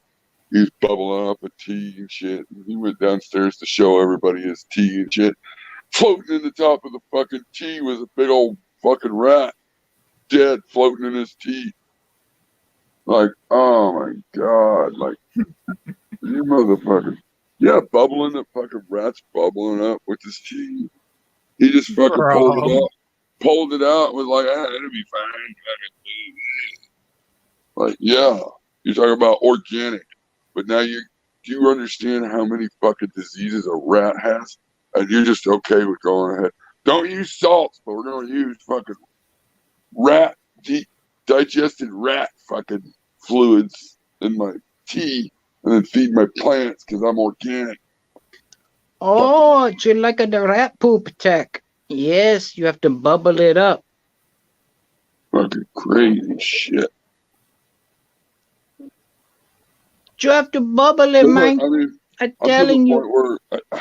He was bubbling up a tea and shit. And he went downstairs to show everybody his tea and shit. Floating in the top of the fucking tea was a big old fucking rat. Dead, floating in his tea. Like, oh my god. Like, you motherfucker. Yeah, bubbling. The fucking rat's bubbling up with his tea. He just fucking pulled it out, was like, it'll be fine. Like, yeah, you're talking about organic, but now do you understand how many fucking diseases a rat has? And you're just okay with going ahead. Don't use salts, but we're going to use fucking rat, digested rat fucking fluids in my tea and then feed my plants because I'm organic. Oh, you like the rat poop tech? Yes, you have to bubble it up. Fucking crazy shit. You have to bubble it, I man. mean, I'm I'm to telling the you. point where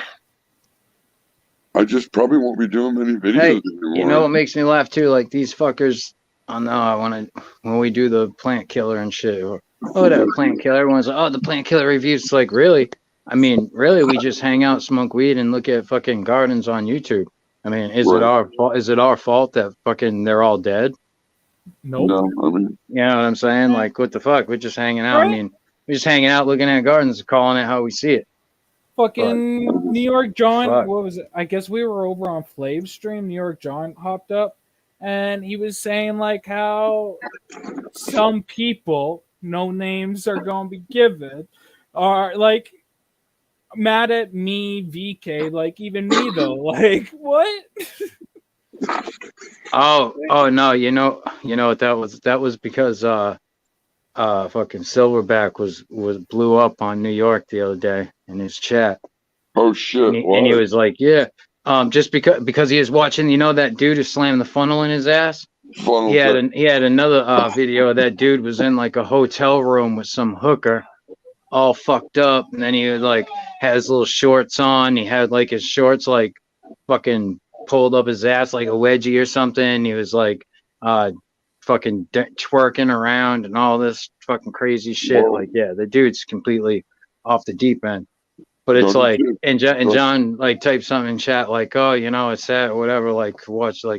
I just probably won't be doing many videos Hey, anymore. you know what makes me laugh too? Like these fuckers. Oh no, I want to when we do the plant killer and shit. Or, oh, that plant killer. Everyone's like, oh, the plant killer reviews. It's like, really? I mean, really? We just hang out, smoke weed, and look at fucking gardens on YouTube. I mean, is it Right. our fault? Is it our fault that fucking they're all dead? Nope. No, I mean, You know what I'm saying? Like, what the fuck? We're just hanging out. I Right. mean, we're just hanging out, looking at gardens, calling it how we see it. Fucking New York John, Fuck. what was it? I guess we were over on Flav's stream. New York John hopped up and he was saying like how some people, no names are going to be given, are like mad at me, VK, like even me though. Like, what? Oh no, you know what that was? That was because fucking Silverback was blew up on New York the other day in his chat. oh shit. And he was like, yeah, just because he was watching, you know, that dude who slammed the funnel in his ass. Funnel He had tech. he had another video of that dude was in like a hotel room with some hooker, all fucked up, and then he was like had his little shorts on. He had like his shorts like fucking pulled up his ass like a wedgie or something. He was like fucking twerking around and all this fucking crazy shit. Whoa. Like, yeah, the dude's completely off the deep end. But it's No, like, dude. and John like typed something in chat like, oh, you know, it's sad or whatever. Like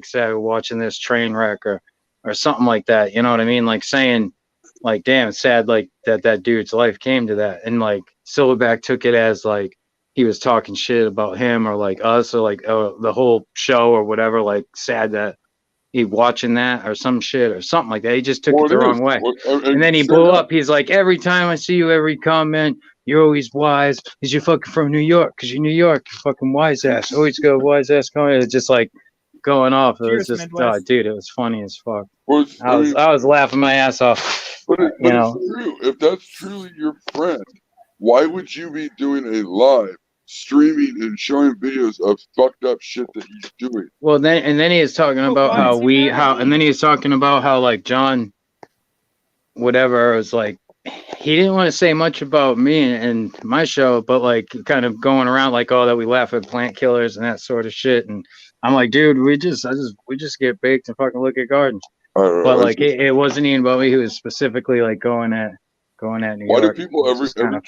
sad watching this train wreck or something like that. You know what I mean? Like saying, like, damn, it's sad like that dude's life came to that. And like Silverback took it as like he was talking shit about him or like us or like the whole show or whatever. Like sad that he watching that or some shit or something like that. He just took it the wrong way. And then he blew up. He's like, every time I see you, every comment, you're always wise because you're fucking from New York. Because you're New York, you fucking wise ass. Always go wise ass comment. It's just like going off. It was Cheers, just, Midwest. dude, it was funny as fuck. I was laughing my ass off. But you know. it's true. If that's truly your friend, why would you be doing a live streaming and showing videos of fucked up shit that he's doing? Well, then he was talking about and then he was talking about how like John, whatever, was like, he didn't want to say much about me and my show, but like kind of going around like, oh, that we laugh at plant killers and that sort of shit. And I'm like, dude, we just get baked and fucking look at gardens. I don't know. But like, it wasn't even about me. He was specifically like going at New Why York. do people every time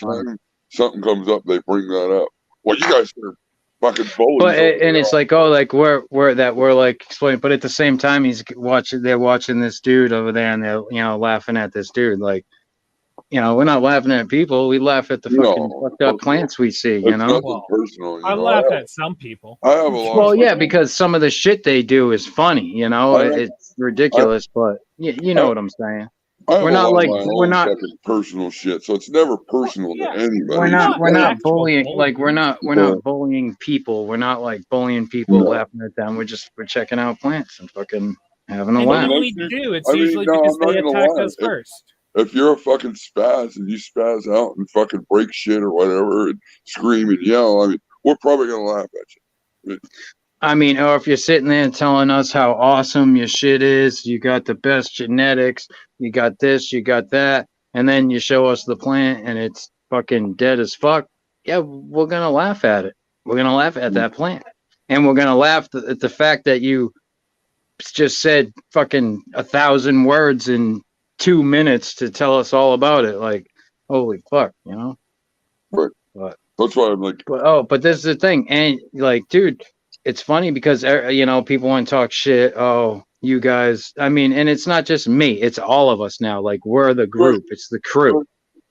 something comes up, they bring that up? Well, you guys are fucking bullies. But and it's like, oh, like we're like explaining, but at the same time, they're watching this dude over there, and they're laughing at this dude. Like, we're not laughing at people. We laugh at the fucking fucked up plants we see. It's nothing personal. I laugh at some people. I have a lot. Well, yeah, because some of the shit they do is funny. It's ridiculous, but you know what I'm saying. We're not personal shit, so it's never personal to anybody. We're not bullying. Like we're not bullying people. We're not like bullying people, laughing at them. We're checking out plants and fucking having a laugh. When we do, it's usually because they attacked us first. If you're a fucking spaz and you spaz out and fucking break shit or whatever and scream and yell, I mean, we're probably gonna laugh at you. I mean, or if you're sitting there telling us how awesome your shit is, you got the best genetics, you got this, you got that, and then you show us the plant and it's fucking dead as fuck, yeah, we're going to laugh at it. We're going to laugh at that plant. And we're going to laugh at the fact that you just said fucking 1,000 words in 2 minutes to tell us all about it. Like, holy fuck, Right. But that's why I'm like, but this is the thing. And like, dude, it's funny because people want to talk shit. Oh, you guys. I mean, and it's not just me. It's all of us now. Like we're the group. It's the crew.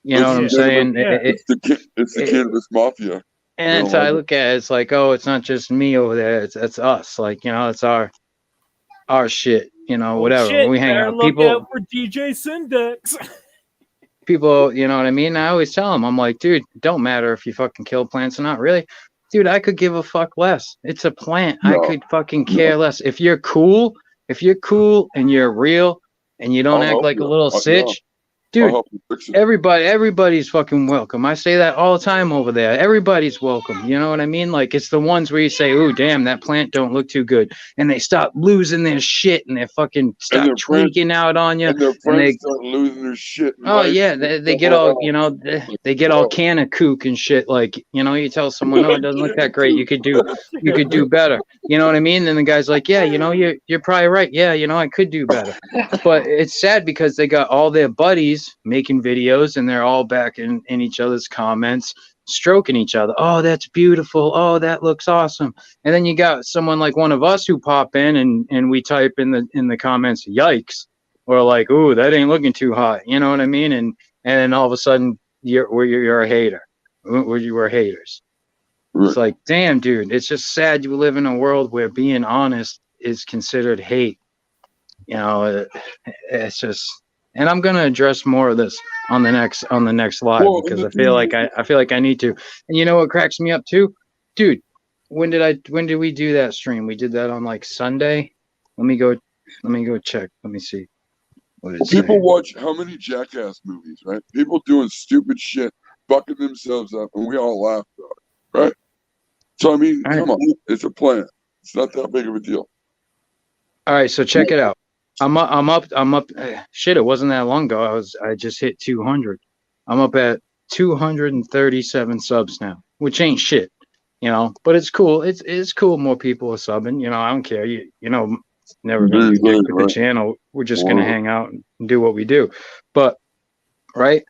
You know what I'm saying? It's the cannabis mafia. And so I look at it, it's like, oh, it's not just me over there. It's us. Like it's our shit. Whatever. Shit, we hang out. Look out for DJ Syndex. people, you know what I mean? I always tell them, I'm like, dude, it don't matter if you fucking kill plants or not, really. Dude, I could give a fuck less. It's a plant. I No. could fucking care less. If you're cool and you're real and you don't I'll act help like a you. little No. sitch, I'll dude, help you fix it. everybody's fucking welcome. I say that all the time over there. Everybody's welcome. You know what I mean? Like, it's the ones where you say, "Ooh, damn, that plant don't look too good," and they stop losing their shit and they fucking stop their friends- tweaking out on you. And their and friends they- start losing their shit. in Oh life. yeah, they get all, you know, they get all can of kook and shit. Like, you know, you tell someone, "No, it doesn't look that great. You could do better." You know what I mean? And the guy's like, "Yeah, you know, you're probably right. Yeah, you know, I could do better." But it's sad because they got all their buddies making videos and they're all back in each other's comments, stroking each other. "Oh, that's beautiful. Oh, that looks awesome." And then you got someone like one of us who pop in and we type in the comments, "Yikes," or like, "Ooh, that ain't looking too hot." You know what I mean? And then all of a sudden you're a hater. We're haters. Right. It's like, damn, dude, it's just sad you live in a world where being honest is considered hate. You know, it's just, and I'm gonna address more of this on the next live Well, because and I feel like I need to. And you know what cracks me up too, dude? When did we do that stream? We did that on like Sunday. Let me go check. Let me see. What did it say? People watch how many Jackass movies, right? People doing stupid shit, fucking themselves up, and we all laugh about it, right? So I mean, All right. come on, it's a plant. It's not that big of a deal. All right, so check it out. I'm up. Shit, it wasn't that long ago. I just hit 200. I'm up at 237 subs now, which ain't shit, you know. But it's cool. It's cool. More people are subbing. You know, I don't care. You know, it's never gonna be big with the channel. We're just gonna hang out and do what we do. But right.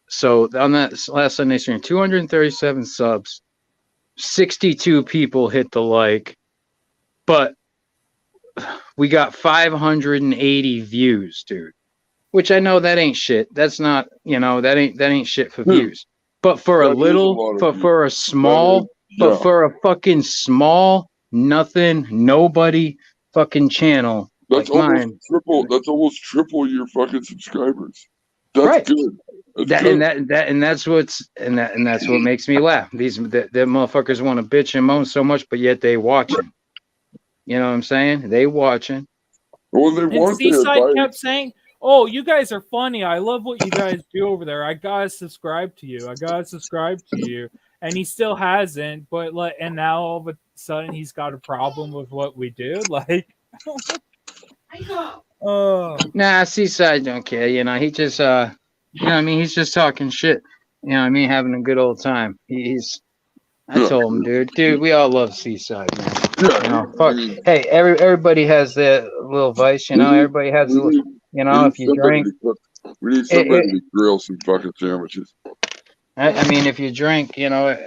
So on that last Sunday stream, 237 subs, 62 people hit the like, but we got 580 views, dude. Which I know that ain't shit. That's not, you know, that ain't shit for views. But for That is a lot of views. for a small, Yeah. for a fucking small, nothing, nobody fucking channel That's like almost mine. triple. That's almost triple your fucking subscribers. That's Right. good. That's That good. and that's what makes me laugh. These the motherfuckers want to bitch and moan so much, but yet they watching. You know what I'm saying? They watching. Well, they And want their Seaside advice. kept saying, "Oh, you guys are funny. I love what you guys do over there. I gotta subscribe to you. I gotta subscribe to you." And he still hasn't. But like, and now all of a sudden he's got a problem with what we do. Like, oh, Nah, Seaside don't care. You know, he just you know what I mean, he's just talking shit. You know what I mean, having a good old time. I told him, dude, we all love Seaside, man. Yeah, You know, fuck. Hey, everybody has their little vice, you know. Everybody has, we need- you know, if you drink. We need somebody to grill some fucking sandwiches. I mean, if you drink, you know,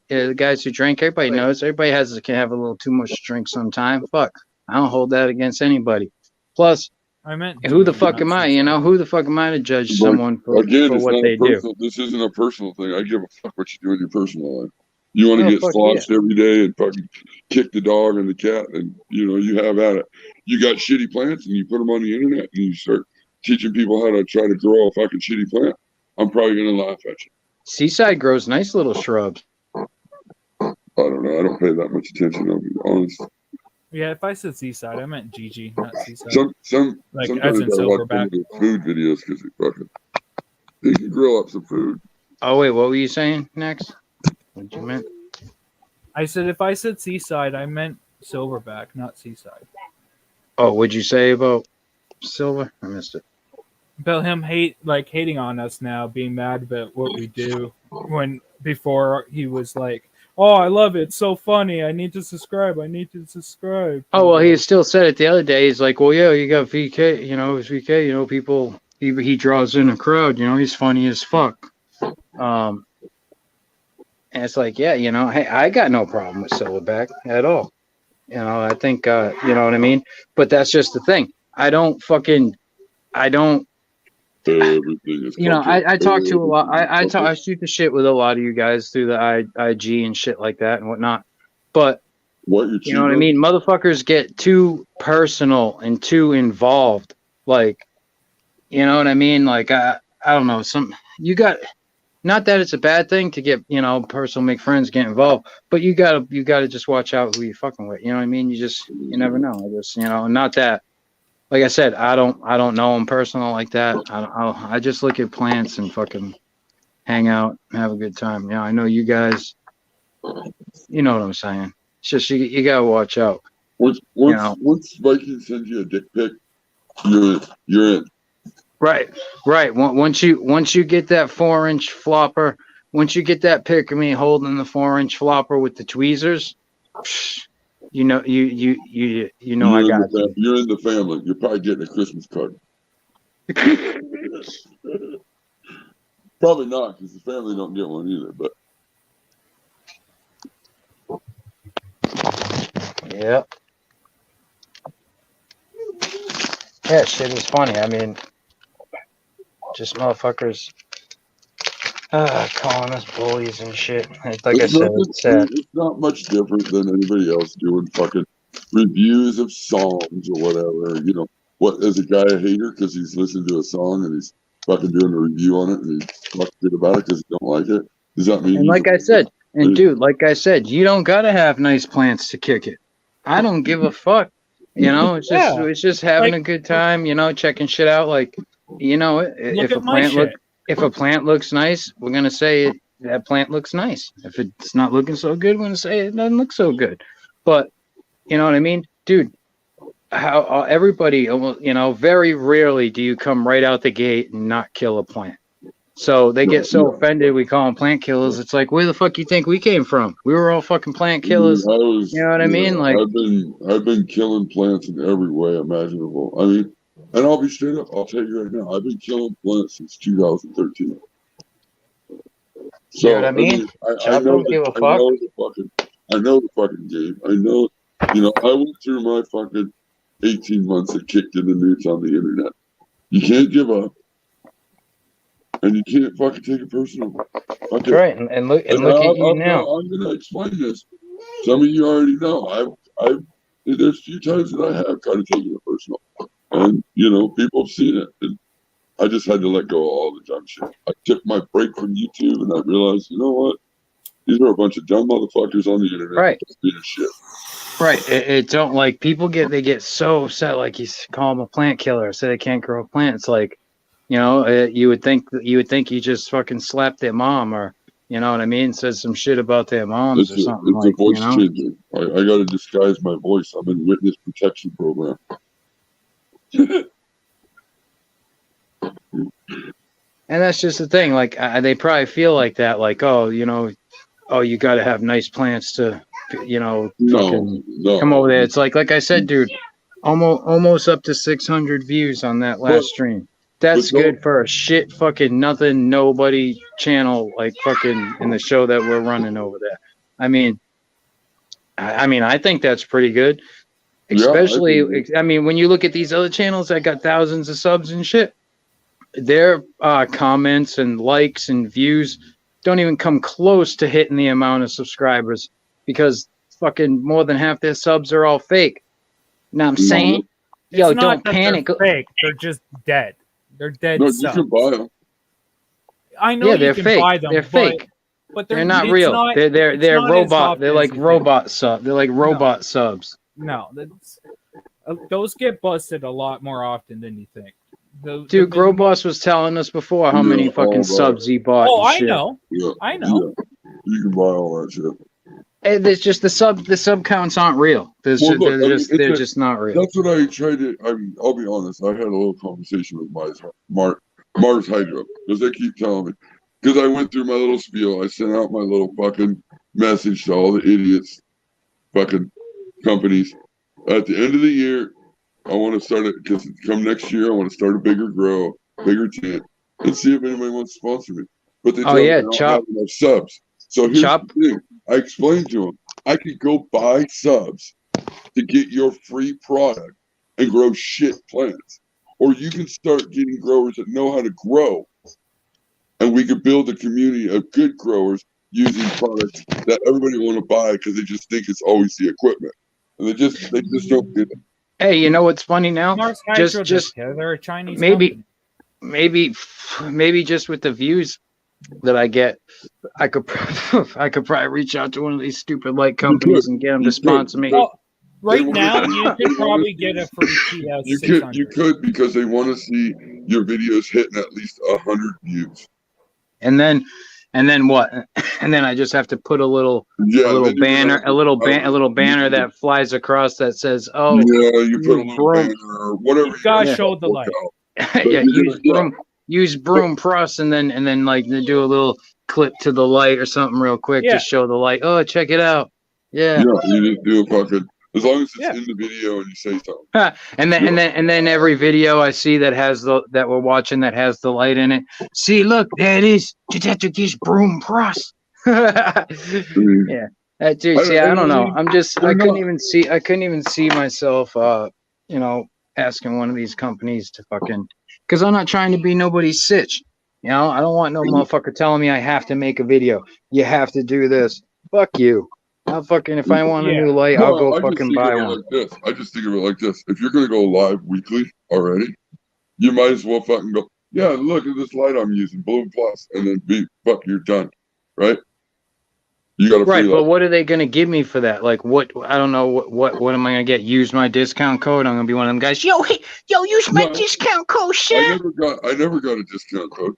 the guys who drink, everybody knows. Everybody can have a little too much drink sometime. Fuck, I don't hold that against anybody. Plus, I meant who the fuck am I? You know, who the fuck am I to judge someone for Again, it's what not they a do? personal. This isn't a personal thing. I give a fuck what you do in your personal life. You want to Oh, get fuck sloshed every day and fucking kick the dog and the cat, and you know you have at it. You got shitty plants, and you put them on the internet, and you start teaching people how to try to grow a fucking shitty plant. I'm probably gonna laugh at you. Seaside grows nice little shrubs. I don't know. I don't pay that much attention. I'll be honest. yeah. If I said Seaside, I meant Gigi, not Seaside. Some Like, sometimes as in I watch some Silverback. of the food videos because he can grill up some food. Oh wait, what were you saying next? What you meant? I said if I said Seaside, I meant Silverback, not Seaside. Oh, what'd you say about Silver? I missed it. About him hating on us now, being mad about what we do. When before he was like, "Oh, I love it. It's so funny. I need to subscribe. I need to subscribe." Oh well, he still said it the other day. He's like, "Well, yeah, you got VK. You know, it's VK. You know, people. He draws in a crowd. You know, he's funny as fuck." And it's like, yeah, you know, hey, I got no problem with Silverback at all. You know, I think, you know what I mean? But that's just the thing. I don't, Everything is you know, I talk to a lot. I talk. I shoot the shit with a lot of you guys through the IG and shit like that and whatnot. But What you're you know what I mean? Motherfuckers get too personal and too involved. Like, you know what I mean? Like, I don't know, you got, not that it's a bad thing to get, personal, make friends, get involved, but you gotta just watch out who you fucking with. You know what I mean? You never know. I just, not that, like I said, I don't know them personal like that. I just look at plants and fucking hang out, and have a good time. I know you guys, you know what I'm saying. It's just, you gotta watch out. Once Viking sends you a dick pic, you're in. Right. Once you get that 4-inch flopper, once you get that pic of me holding the 4-inch flopper with the tweezers, you know I got you. You're in the family. You're probably getting a Christmas card. Probably not, because the family don't get one either. But yep. Yeah, shit is funny. I mean, just motherfuckers calling us bullies and shit. Like I said, it's sad. It's not much different than anybody else doing fucking reviews of songs or whatever. What is a guy a hater because he's listening to a song and he's fucking doing a review on it and he's fucking good about it because he don't like it? Does that mean? And like I said, you don't gotta have nice plants to kick it. I don't give a fuck. It's just having a good time. Checking shit out. Like, if a plant looks nice, we're gonna say that plant looks nice. If it's not looking so good, we're gonna say it doesn't look so good. But you know what I mean, dude? How everybody, very rarely do you come right out the gate and not kill a plant. So they get so offended. We call them plant killers. It's like, where the fuck you think we came from? We were all fucking plant killers. You know what I mean? Like, I've been killing plants in every way imaginable. I mean, and I'll be straight up. I'll tell you right now. I've been killing plants since 2013. So you know what I mean? I know the fucking game. I know. I went through my fucking 18 months of kicking the newts on the internet. You can't give up. And you can't fucking take it personal. That's right. And look at you now. I'm gonna explain this. Some of you already know. There's a few times that I have kind of taken it personal, and people have seen it. And I just had to let go of all the dumb shit. I took my break from YouTube, and I realized, you know what? These are a bunch of dumb motherfuckers on the internet. Right. Being shit. Right. It don't, like, people get so upset, like you call them a plant killer, say they can't grow a plant. It's like, you would think you just fucking slapped their mom, or you know what I mean, said some shit about their moms or something. It's a voice changer. I got to disguise my voice. I'm in witness protection program. And that's just the thing. Like, they probably feel like that. Like, you got to have nice plants to, come over there. It's like I said, dude, almost up to 600 views on that last stream. That's good for a shit fucking nothing nobody channel, like fucking in the show that we're running over there. I mean, I think that's pretty good. Especially, when you look at these other channels that got thousands of subs and shit, their comments and likes and views don't even come close to hitting the amount of subscribers, because fucking more than half their subs are all fake. You know what I'm saying? Yo, don't panic. They're fake. They're just dead. They're dead. No, you can buy them. I know they're you can fake. buy them. They're fake. But they're not real. They're robot. They're like robot subs. They're like robot subs. No, those get busted a lot more often than you think. Dude, Growboss was telling us before how many fucking subs he bought. Oh, I know. Yeah, I know. Yeah. You can buy all that shit. And there's just the sub counts aren't real. They're just not real. That's what I tried to. I'll be honest. I had a little conversation with Mars Hydro, because they keep telling me. Because I went through my little spiel. I sent out my little fucking message to all the idiots, fucking companies. At the end of the year, I want to start it, because come next year, I want to start a bigger grow, bigger tent, and see if anybody wants to sponsor me. But they tell me I don't have enough subs. So here's the thing. I explained to them, I could go buy subs to get your free product and grow shit plants. Or you can start getting growers that know how to grow, and we could build a community of good growers using products that everybody want to buy because they just think it's always the equipment. And they just don't get it. Hey, you know what's funny now? Mars Hydro, they're a Chinese maybe company. maybe just with the views that I get, I could probably reach out to one of these stupid light companies and get them to sponsor me. Well, right They now, wanna- you could probably get a free TS You 600. could because they want to see your videos hitting at least 100 views. And then what? And then I just have to put a little Yeah, little then you're gonna banner, have to- a little banner that flies across that says, "Oh, yeah, you put a use little broom." banner or whatever. You gotta Yeah. show the light. Yeah, use Yeah. broom, use broom plus, and then like they do a little clip to the light or something real quick Yeah. to show the light. Oh, check it out. Yeah, Yeah. you just do a fucking as long as it's Yeah. in the video and you say something. And then every video I see that has that we're watching that has the light in it. See, look, there it is. Detective Geese broom plus. I mean, Dude, see, I don't know. I'm just We're I couldn't not- even see myself asking one of these companies to fucking, because I'm not trying to be nobody's sitch. You know, I don't want no motherfucker telling me I have to make a video. You have to do this. Fuck you. I'll fucking, if I want a Yeah. new light, I'll No, go I just fucking think buy of it one. like this. I just think of it like this. If you're gonna go live weekly already, you might as well fucking go. Yeah, look at this light I'm using, Bloom Plus, and then you're done, right? You got a free Right, but light. what are they gonna give me for that? Like, what? I don't know. What am I gonna get? Use my discount code. I'm gonna be one of them guys. Yo, use my No. discount code, I shit. never got a discount code.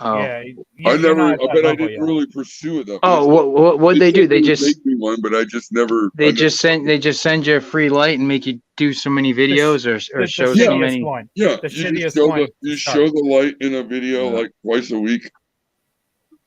Oh, Yeah, I you're never, not at that but I level didn't yet. really pursue it. That oh, much. what they do? said They would just make me one, but I just never. they I just send you a free light and make you do so many videos or The show Yeah. so shittiest many. one. Yeah, The you shittiest just show one the to you start. show the light in a video Yeah. like twice a week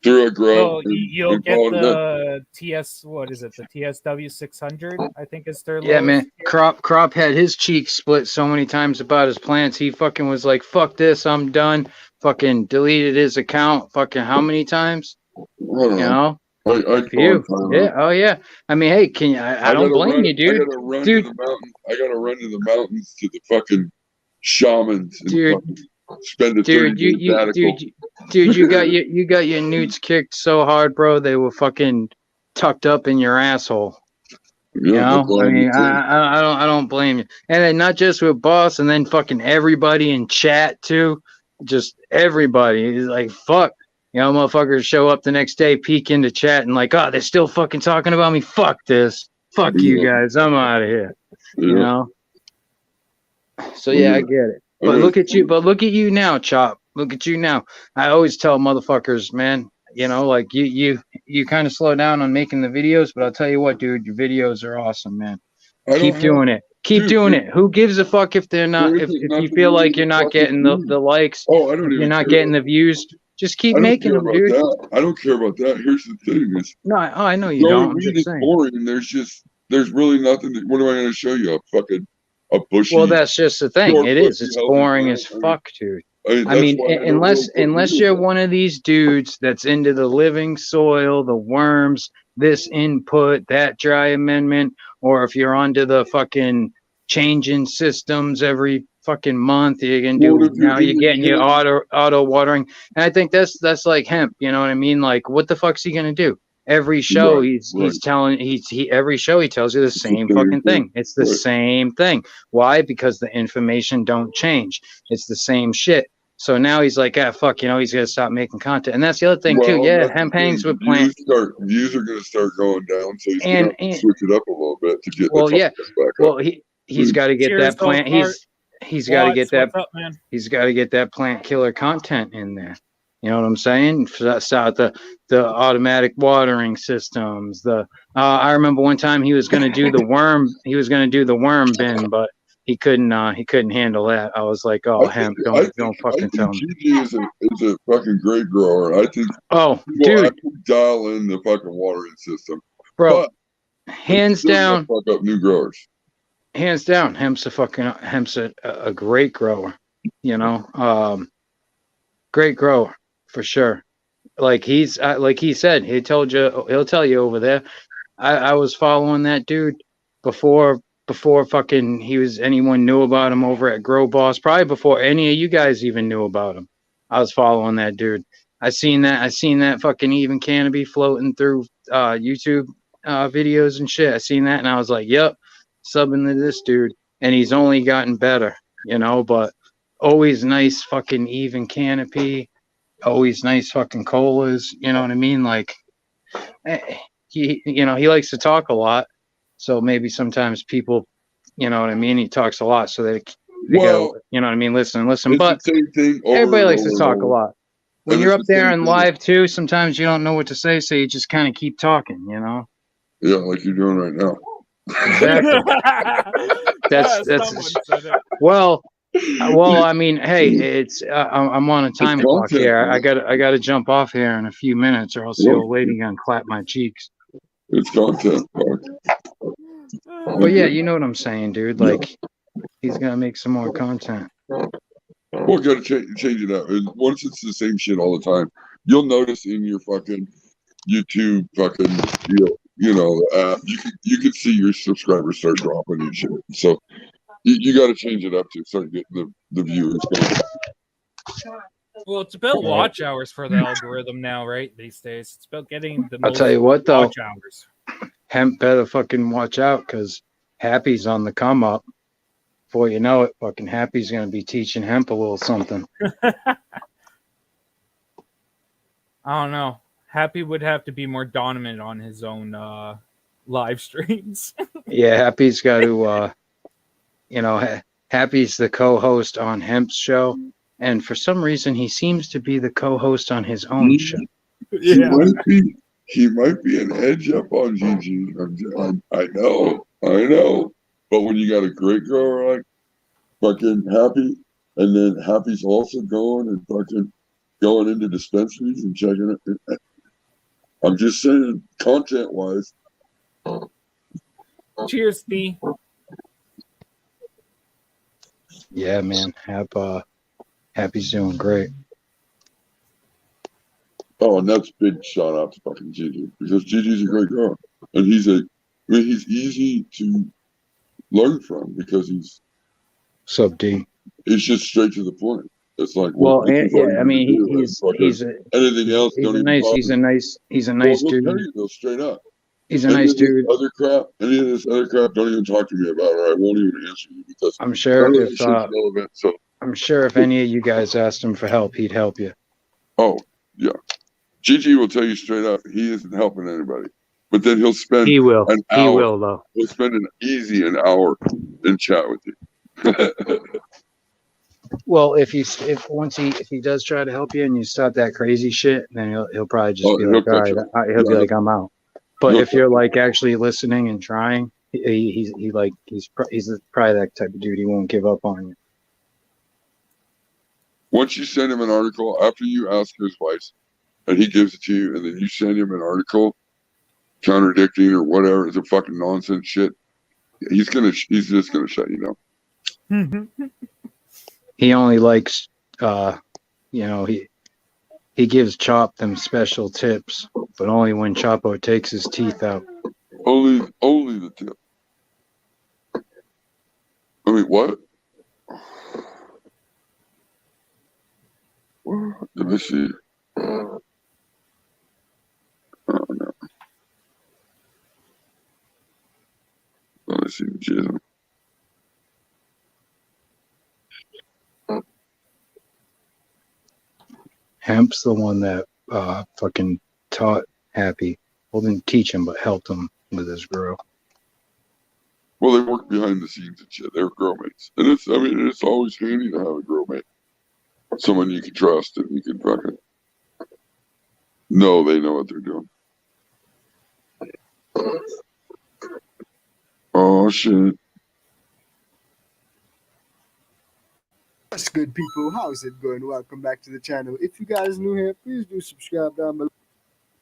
through a grow. So and- you'll and get call it a day. the TS. What is it? The TSW 600. I think is their. Yeah, man. lowest. Crop had his cheeks split so many times about his plants. He fucking was like, "Fuck this, I'm done." Fucking deleted his account. Fucking how many times? I don't You know. know. I You. call time Yeah. out. Oh yeah. I mean, hey, can you? I don't gotta blame run- you, dude. I gotta run Dude. to the mountain. I gotta run to the mountains to the fucking shamans and Dude. fucking spend a 30 Dude, day sabbatical. you got your newts kicked so hard, bro. They were fucking tucked up in your asshole. You Yeah, that's know, all I I'm mean, saying. I don't blame you. And then not just with boss, and then fucking everybody in chat too. Just everybody is like, fuck. You know, motherfuckers show up the next day, peek into chat, and like, oh, they're still fucking talking about me. Fuck this. Fuck you Yeah. guys. I'm out of here. You Yeah. know. So yeah, I get it. But Okay. look at you. But look at you now, Chop. Look at you now. I always tell motherfuckers, man. You know, like you kind of slow down on making the videos, but I'll tell you what, dude, your videos are awesome, man. I Keep don't doing it. Keep Dude, doing it. Who gives a fuck if they're not? there If isn't you nothing feel like really you're not fucking getting do. the likes, Oh, I don't if even you're not care getting about- the views, just keep I don't making care them, about dude. that. I don't care about that. Here's the thing: is I know you growing don't. I'm weed just is saying. boring. There's really nothing. What am I going to show you? A bushy. Well, that's just the thing. short, It is. bushy, It's healthy boring plant. as fuck, dude. I that's mean, why I don't unless really put weed you're in. one of these dudes that's into the living soil, the worms, this input, that dry amendment, or if you're onto the fucking changing systems every fucking month, you can do Well, if you're now. You're into getting your hemp- auto watering, and I think that's like hemp. You know what I mean? Like, what the fuck's he gonna do? Every show Right, he's right. telling every show he tells you the same same fucking thing. thing. It's the Right. same thing. Why? Because the information don't change. It's the same shit. So now he's like, ah, fuck, you know, he's gonna stop making content, and that's the other thing too. Well, Yeah, that's the hemp thing. hangs with plants. Views are going to start going down, so he's going And- to have and- to switch it up a little bit to get Well, the yeah. followers back up. Well, he's got to get Cheers, that plant. Goldbart. He's got to get Watts, that. what's up, man? He's got to get that plant killer content in there. You know what I'm saying? Start the automatic watering systems. I remember one time he was going to do the worm. He was going to do the worm bin, but he couldn't handle that. I was like, oh, hemp, don't fucking tell me. GG is a fucking great grower. I think Oh, people dude, actually dial in the fucking watering system. bro, But hands still gonna down. fuck up new growers. Hands down, hemp's a great grower. You know, great grower for sure. Like like he said, he'll tell you over there. I was following that dude before fucking anyone knew about him over at Grow Boss. Probably before any of you guys even knew about him. I was following that dude. I seen that fucking even canopy floating through YouTube videos and shit. I seen that and I was like, yep, subbing to this dude. And he's only gotten better, you know, but always nice fucking even canopy, always nice fucking colas. You know what I mean? Like, he likes to talk a lot, so maybe sometimes people, you know what I mean. He talks a lot, so they Well, go, you know what I mean. Listen. it's But the same thing. Over everybody and likes to over and talk a over. lot. When And you're it's up the there same and thing. live too, sometimes you don't know what to say, so you just kind of keep talking. You know. Yeah, like you're doing right now. Exactly. That's Someone said it. well. I mean, hey, it's I'm on a time clock content, here. man. I got to jump off here in a few minutes, or else the Yeah. old lady gonna clap my cheeks. It's content, Mark. But yeah, you know what I'm saying, dude. Like, he's gonna make some more content. Well, gotta change it up. And once it's the same shit all the time, you'll notice in your fucking YouTube fucking app, you can see your subscribers start dropping and shit. So you got to change it up to start getting the viewers going. Well, it's about watch hours for the algorithm now, right? These days, it's about getting the I'll most tell you what, though, watch hours. Hemp better fucking watch out, because Happy's on the come up. Before you know it, fucking Happy's gonna be teaching Hemp a little something. I don't know. Happy would have to be more dominant on his own live streams. Yeah, Happy's got to, Happy's the co-host on Hemp's show, and for some reason, he seems to be the co-host on his own show. He might be an edge up on Gigi. I know. But when you got a great grower like fucking Happy, and then Happy's also going and fucking going into dispensaries and checking it. I'm just saying, content wise. Cheers, Steve. Yeah, man. Happy's doing great. Oh, and that's big shout out to fucking Gigi, because Gigi's a great girl, and he's easy to learn from because he's just straight to the point. It's like, I mean, he's anything else. He's a nice He'll dude. tell you though, straight up. He's a nice dude. Any of this other crap, don't even talk to me about it. Or I won't even answer you, because I'm sure none of that shit's relevant. So I'm sure if any of you guys asked him for help, he'd help you. Oh yeah, Gigi will tell you straight up he isn't helping anybody. But then he'll spend He will. an He hour. will though. He'll spend an hour in chat with you. Well, if he does try to help you and you stop that crazy shit, then he'll probably just be like, all right, he'll be like, I'm out. But if you're like actually listening and trying, he's probably that type of dude. He won't give up on you. Once you send him an article, after you ask his advice, and he gives it to you, and then you send him an article contradicting or whatever, it's a fucking nonsense shit. He's just gonna shut you down. He only likes, he gives Chop them special tips, but only when Chapo takes his teeth out. Only the tip. I mean, what? Let me see. Oh, no. Let me see the jism. Hemp's the one that fucking taught Happy. Well, didn't teach him, but helped him with his grow. Well, they work behind the scenes and shit. They're grow mates. And it's always handy to have a grow mate. Someone you can trust and you can fucking know they know what they're doing. Oh, shit. What's good, people? How's it going? Welcome back to the channel. If you guys new here, please do subscribe down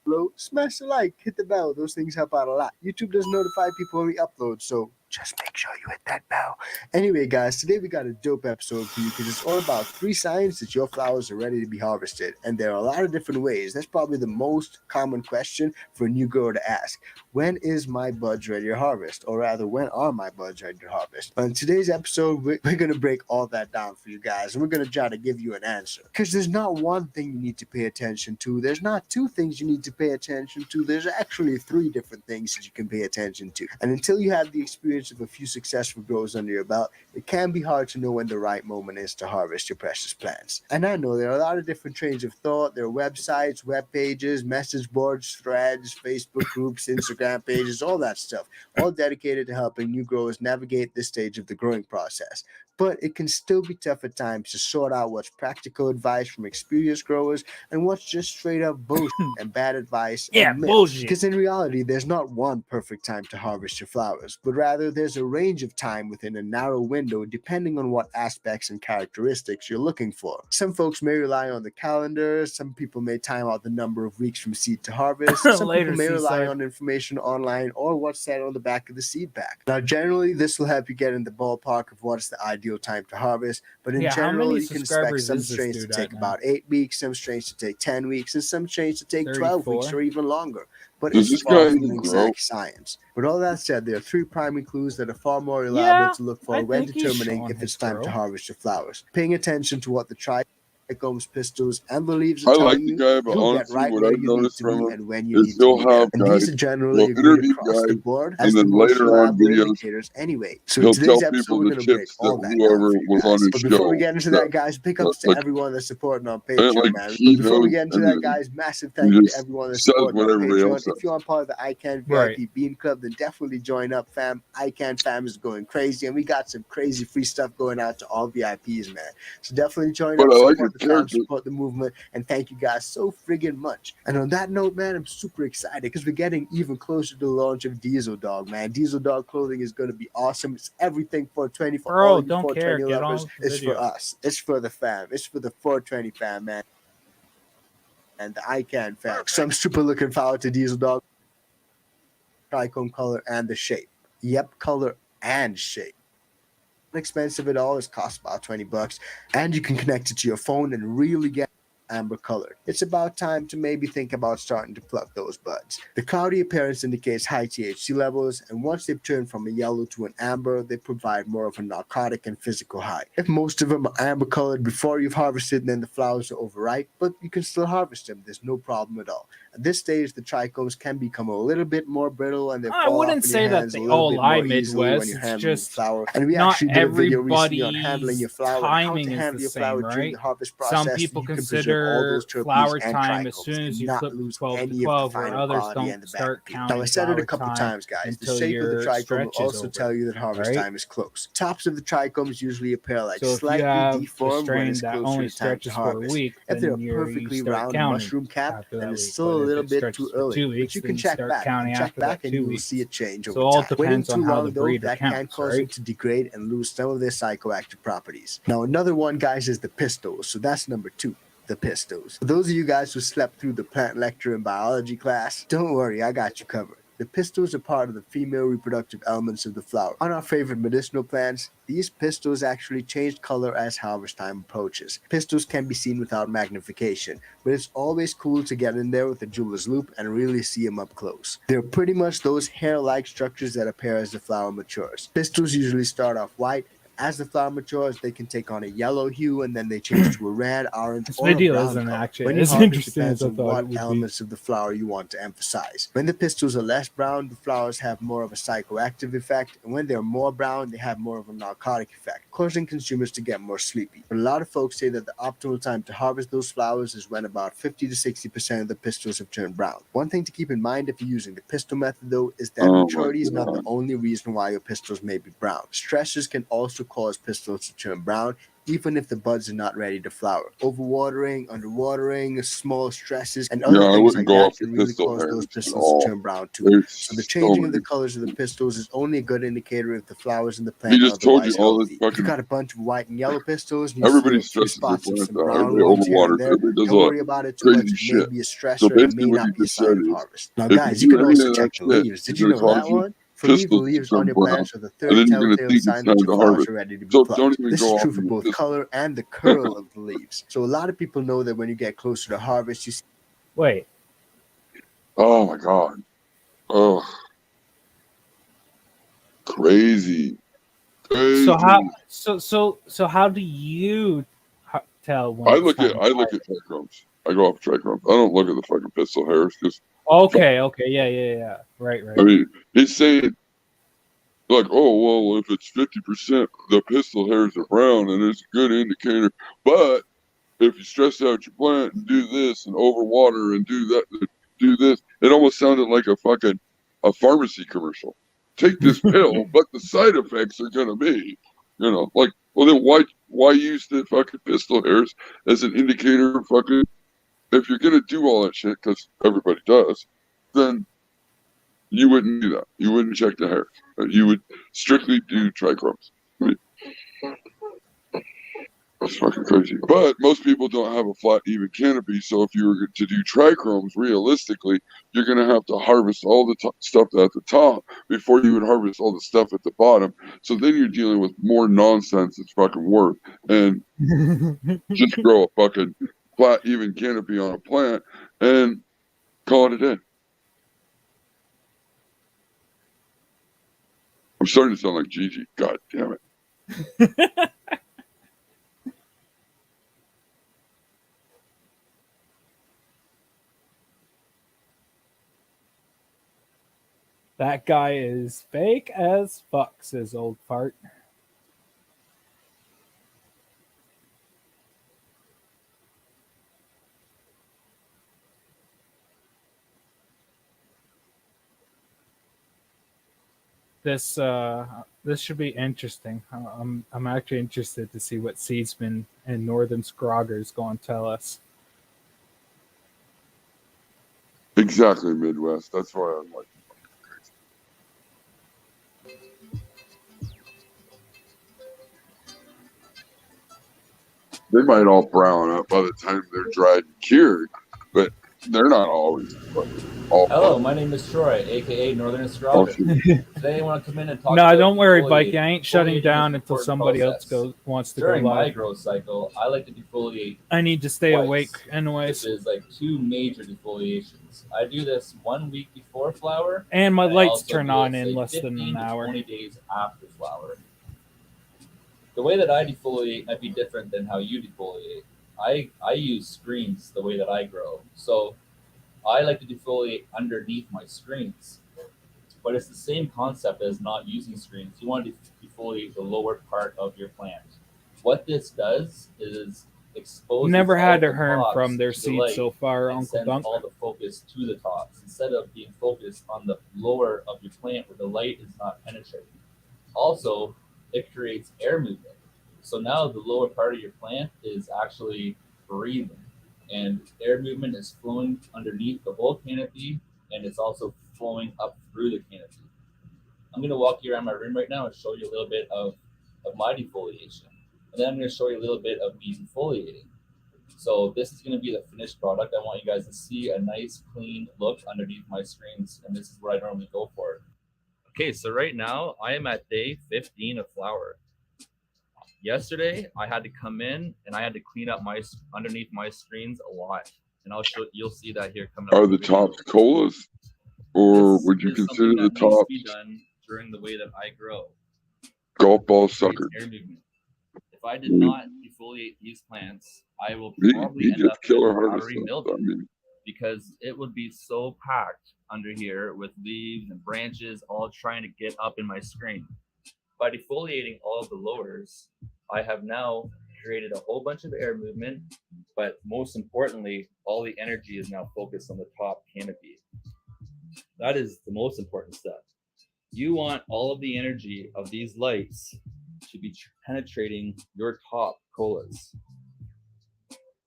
below. Smash the like, hit the bell. Those things help out a lot. YouTube does notify people when we upload, so just make sure you hit that bell. Anyway, guys, today we got a dope episode for you because it's all about 3 signs that your flowers are ready to be harvested. And there are a lot of different ways. That's probably the most common question for a new grower to ask. when is my buds ready to harvest? Or rather, when are my buds ready to harvest? On today's episode, we're going to break all that down for you guys, and we're going to try to give you an answer. Because there's not one thing you need to pay attention to. There's not two things you need to pay attention to. There's actually three different things that you can pay attention to. And until you have the experience of a few successful grows under your belt, it can be hard to know when the right moment is to harvest your precious plants. And I know there are a lot of different trains of thought. There are websites, web pages, message boards, threads, Facebook groups, Instagram pages, all that stuff, all dedicated to helping new growers navigate this stage of the growing process. But it can still be tough at times to sort out what's practical advice from experienced growers and what's just straight up bullshit and bad advice. Yeah, bullshit. Because in reality, there's not one perfect time to harvest your flowers, but rather there's a range of time within a narrow window depending on what aspects and characteristics you're looking for. Some folks may rely on the calendar, some people may time out the number of weeks from seed to harvest, some Later, people may rely Seaside. on information online or what's said on the back of the seed pack. Now, generally, this will help you get in the ballpark of what's the ideal time to harvest, but in Yeah, how general, many you can expect subscribers some is this strains to dude take at now? about 8 weeks, some strains to take 10 weeks, and some strains to take 12 weeks 34? or even longer. But Does it's this far guy from an even grow? exact science. With all that said, there are three primary clues that are far more reliable Yeah, to look for I when think he's determining showing if it's his time to grow. harvest your flowers. Paying attention to what the trichomes, pistils, and the leaves I are like telling the you, guy, but you'll get honestly, right what where I've you need noticed to from be him and when you is need to he'll be there. have And these guys, are generally he'll agreed interview across the guys, board and as the then most later on reliable videos, indicators anyway. So in he'll today's tell episode, people we're the going to break tips all that that down whoever for you was on guys. his But before we show, get into that, that, guys, big ups to like, everyone that's supporting on and Patreon, like man. he But before we knows get into that, everything. guys, massive He thank you to just everyone that's says supporting what on everybody Patreon. else If says. you're on part of the ICANN Right. VIP Bean Club, then definitely join up, fam. ICANN fam is going crazy, and we got some crazy free stuff going out to all VIPs, man. So definitely join But up, I like his support the fam, character. support the movement, and thank you guys so friggin' much. And on that note, man, I'm super excited because we're getting even closer to the launch of Diesel Dog, man. Diesel Dog clothing is going to be awesome. It's everything 420 for Bro, all you don't 420 care. Get on lovers. with the It's for video. us. It's for the fam. It's for the 420 fam, man. And the ICANN fam. So I'm super looking forward to Diesel Dog. Trichome color and the shape. Yep, color and shape. Expensive at all. It costs about $20, and you can connect it to your phone and really get amber colored. It's about time to maybe think about starting to pluck those buds. The cloudy appearance indicates high THC levels, and once they've turned from a yellow to an amber, they provide more of a narcotic and physical high. If most of them are amber colored before you've harvested, then the flowers are overripe, but you can still harvest them. There's no problem at all. At this stage, the trichomes can become a little bit more brittle, and they I fall wouldn't off in say your that hands they a little all bit lie more easily when Midwest. you're It's handling the just flower. And we not actually did a video recently on everybody's handling your flower and how to timing is handle the your flower same, during right? the harvest process. Some so people you can preserve all consider those terpenes flower and time as trichomes soon and as you not flip to lose 12 to any of the 12, where final others quality and don't the start benefit. Now, I counting said it a flower couple time times, guys. The until shape of the your trichome will stretch is also tell over, you that harvest right? time is close. Tops of the trichomes usually appear like So if you slightly have a deformed when strain it's that closer only to time to stretches for a harvest. week, If they're then you perfectly start round counting mushroom cap, after then that it's week. still a But if little it bit stretches too for early. 2 But weeks, you then can you check start back counting and check after that back, and 2 you will weeks. see a change So over it all time. Waiting depends on too how long the though, breeder that can counts, cause them right? to degrade and lose some of their psychoactive properties. Now, another one, guys, is the pistils. So that's number 2. The pistils. For those of you guys who slept through the plant lecture in biology class, don't worry, I got you covered. The pistils are part of the female reproductive elements of the flower. On our favorite medicinal plants, these pistils actually change color as harvest time approaches. Pistils can be seen without magnification, but it's always cool to get in there with a jeweler's loupe and really see them up close. They're pretty much those hair-like structures that appear as the flower matures. Pistils usually start off white. As the flower matures, they can take on a yellow hue, and then they change to a red, orange, This or a video brown isn't color. actually When you as harvest, interesting depends as I on thought what it would be. elements of the flower you want to emphasize. When the pistils are less brown, the flowers have more of a psychoactive effect, and when they're more brown, they have more of a narcotic effect, causing consumers to get more sleepy. But a lot of folks say that the optimal time to harvest those flowers is when about 50 to 60% of the pistils have turned brown. One thing to keep in mind if you're using the pistil method, though, is that Oh maturity is my not the god. only reason why your pistils may be brown. Stressors can also cause pistils to turn brown, even if the buds are not ready to flower. Overwatering, underwatering, small stresses, and other Yeah, I things wouldn't like go that off the can really pistol cause those hairs at pistils to all. turn brown too. There's So the so changing of the many. colors of the pistils is only a good indicator if the flowers in the He plant are just told you otherwise all this healthy. If you've fucking. got a bunch of white and yellow pistils and you see Everybody a few stresses their spots of plants some out. brown Everybody ones here and overwaters. there, Everybody does don't a worry about it too crazy much. It may shit. be a stressor So and it basically, may what you not be a just said sign of is, harvest. Now, if you guys, you do can any also of that check the shit, leaves. Did it's you gonna know cause that you one? For leaf, the pistils to leaves on turn your brown, plants are the and third then you're gonna telltale think it's sign time that your to flowers harvest. are ready to be So plucked. don't even This go is off true of for your both pistol. color and the curl of the leaves. So a lot of people know that when you get closer to harvest, you see Wait, Oh my god. Oh. crazy. Crazy. So how do you tell when I it's look time at to trichromes. I go off trichromes. I don't look at the fucking pistol hairs because Okay, yeah. Right. I mean it's saying like, oh well, if it's 50%, the pistol hairs are brown, and it's a good indicator. But if you stress out your plant and do this and overwater and do that, do this, it almost sounded like a pharmacy commercial. Take this pill, but the side effects are gonna be, like, well then why use the fucking pistol hairs as an indicator of fucking if you're gonna do all that shit, because everybody does, then you wouldn't do that. You wouldn't check the hairs. You would strictly do trichromes. I mean, that's fucking crazy. But most people don't have a flat, even canopy. So if you were to do trichromes, realistically, you're going to have to harvest all the stuff at the top before you would harvest all the stuff at the bottom. So then you're dealing with more nonsense it's fucking worth. And just grow a fucking flat, even canopy on a plant and call it a day. I'm starting to sound like Gigi. God damn it. That guy is fake as fuck, says old fart. This should be interesting. I'm actually interested to see what Seedsman and Northern Scrogger is going to tell us. Exactly, Midwest. That's why I'm like. They might all brown up by the time they're dried and cured, but they're not always all. Hello, my name is Troy, aka Northern Scrogger. Today I want to come in and talk. No, don't worry, Bike. I ain't shutting down until somebody else wants to During go my live. growth cycle, I like to defoliate. I need to stay twice, awake anyways. Which is like 2 major defoliations. I do this 1 week before flower, And my I lights also turn do on it, in say, less than 15 an to hour. 20 days after flower. The way that I defoliate might be different than how you defoliate. I use screens the way that I grow. So I like to defoliate underneath my screens. But it's the same concept as not using screens. You want to defoliate the lower part of your plant. What this does is expose. Never had to the hear tops from their to the seed light so far, and Uncle send Dunk. all the focus to the tops instead of being focused on the lower of your plant where the light is not penetrating. Also, it creates air movement. So now the lower part of your plant is actually breathing, and air movement is flowing underneath the whole canopy, and it's also flowing up through the canopy. I'm going to walk you around my room right now and show you a little bit of my defoliation. And then I'm going to show you a little bit of me defoliating. So this is going to be the finished product. I want you guys to see a nice clean look underneath my screens, and this is what I normally go for. Okay, so right now I am at day 15 of flower. Yesterday I had to come in and I had to clean up my underneath my screens a lot, and you'll see that here coming up. Are the tops colas, or would you consider the tops be done during the way that I grow? Golf ball suckers. Air movement. If I did not defoliate these plants, I will probably He end gets up killer with harvest powdery stuff. mildew I mean, because it would be so packed under here with leaves and branches all trying to get up in my screen. By defoliating all of the lowers, I have now created a whole bunch of air movement, but most importantly, all the energy is now focused on the top canopy. That is the most important step. You want all of the energy of these lights to be penetrating your top colas.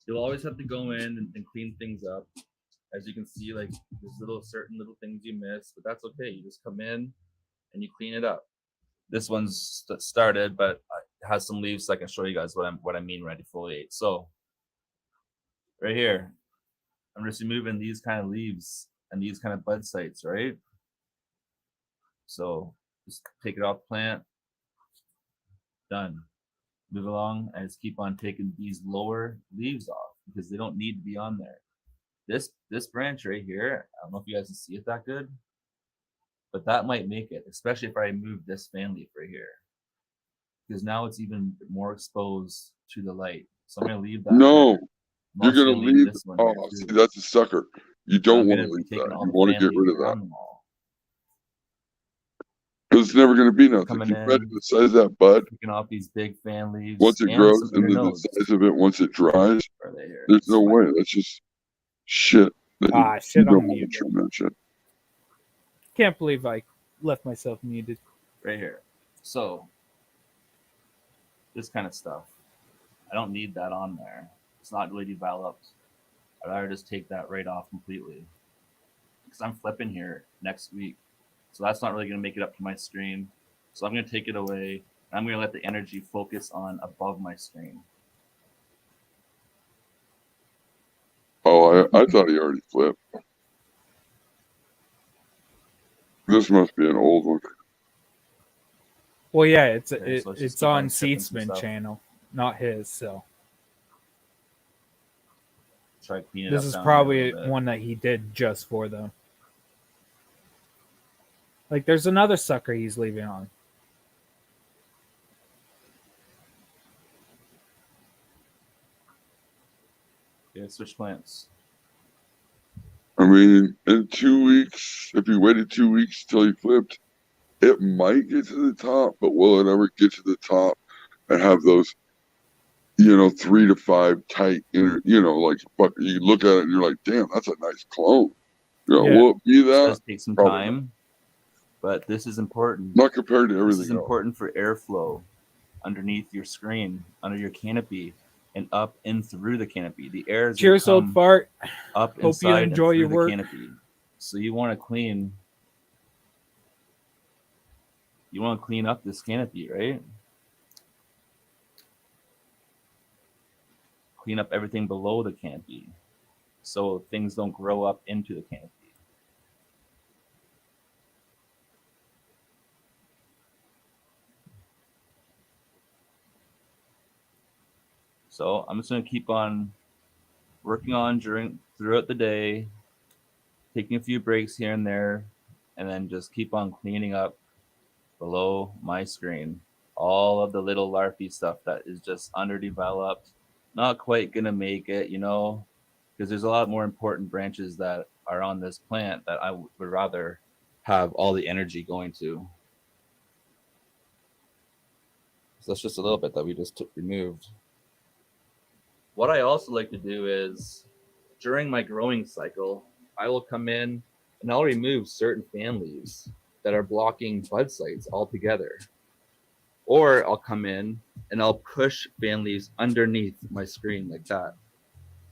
You'll always have to go in and clean things up. As you can see, like there's certain little things you miss, but that's okay. You just come in and you clean it up. This one's started, but it has some leaves, so I can show you guys what I mean when I defoliate. So right here, I'm just removing these kind of leaves and these kind of bud sites, right? So just take it off the plant. Done. Move along and just keep on taking these lower leaves off because they don't need to be on there. This branch right here, I don't know if you guys can see it that good. But that might make it, especially if I move this fan leaf right here, because now it's even more exposed to the light. So I'm gonna leave that. No, there. I'm you're also gonna leave leave. this one Oh, here, see, too. that's a sucker. You And don't I'm want gonna to be leave taking that. all You the want to fan get rid leaves of that on the wall. because it's never gonna be nothing. Coming You in, imagine the size of that bud picking off these big fan leaves once it and grows, some and inner then the nodes. size of it once it dries. Are they here? There's It's no fine. way. That's just shit. That you Shit don't on want to mute. trim that shit. Can't believe I left myself muted. Right here. So this kind of stuff, I don't need that on there. It's not really developed. I'd rather just take that right off completely because I'm flipping here next week, so that's not really going to make it up to my screen. So I'm going to take it away. And I'm going to let the energy focus on above my screen. Oh, I thought he already flipped. This must be an old one. Well, yeah, it's Okay, so let's just it's keep on on shipping some Seatsman stuff. channel, not his. So Try to clean it this up is down here a probably little bit. one that he did just for them. Like, there's another sucker he's leaving on. Okay, switch plants. I mean, in 2 weeks, if you waited 2 weeks till he flipped, it might get to the top, but will it ever get to the top and have those, 3 to 5 tight inner, like, fuck, you look at it and you're like, damn, that's a nice clone. Yeah. Will it be It that? does take some Probably time, but this is important. Not compared to This everything is else. important for airflow underneath your screen, under your canopy, and up and through the canopy. The air is Cheers, gonna old come fart. up Hope you inside enjoy and your through work. the canopy. So you want to clean. You want to clean up this canopy, right? Clean up everything below the canopy, so things don't grow up into the canopy. So I'm just gonna keep on working on throughout the day, taking a few breaks here and there, and then just keep on cleaning up below my screen all of the little larvae stuff that is just underdeveloped, not quite gonna make it, because there's a lot more important branches that are on this plant that I would rather have all the energy going to. So that's just a little bit that we just removed. What I also like to do is during my growing cycle, I will come in and I'll remove certain fan leaves that are blocking bud sites altogether. Or I'll come in and I'll push fan leaves underneath my screen like that,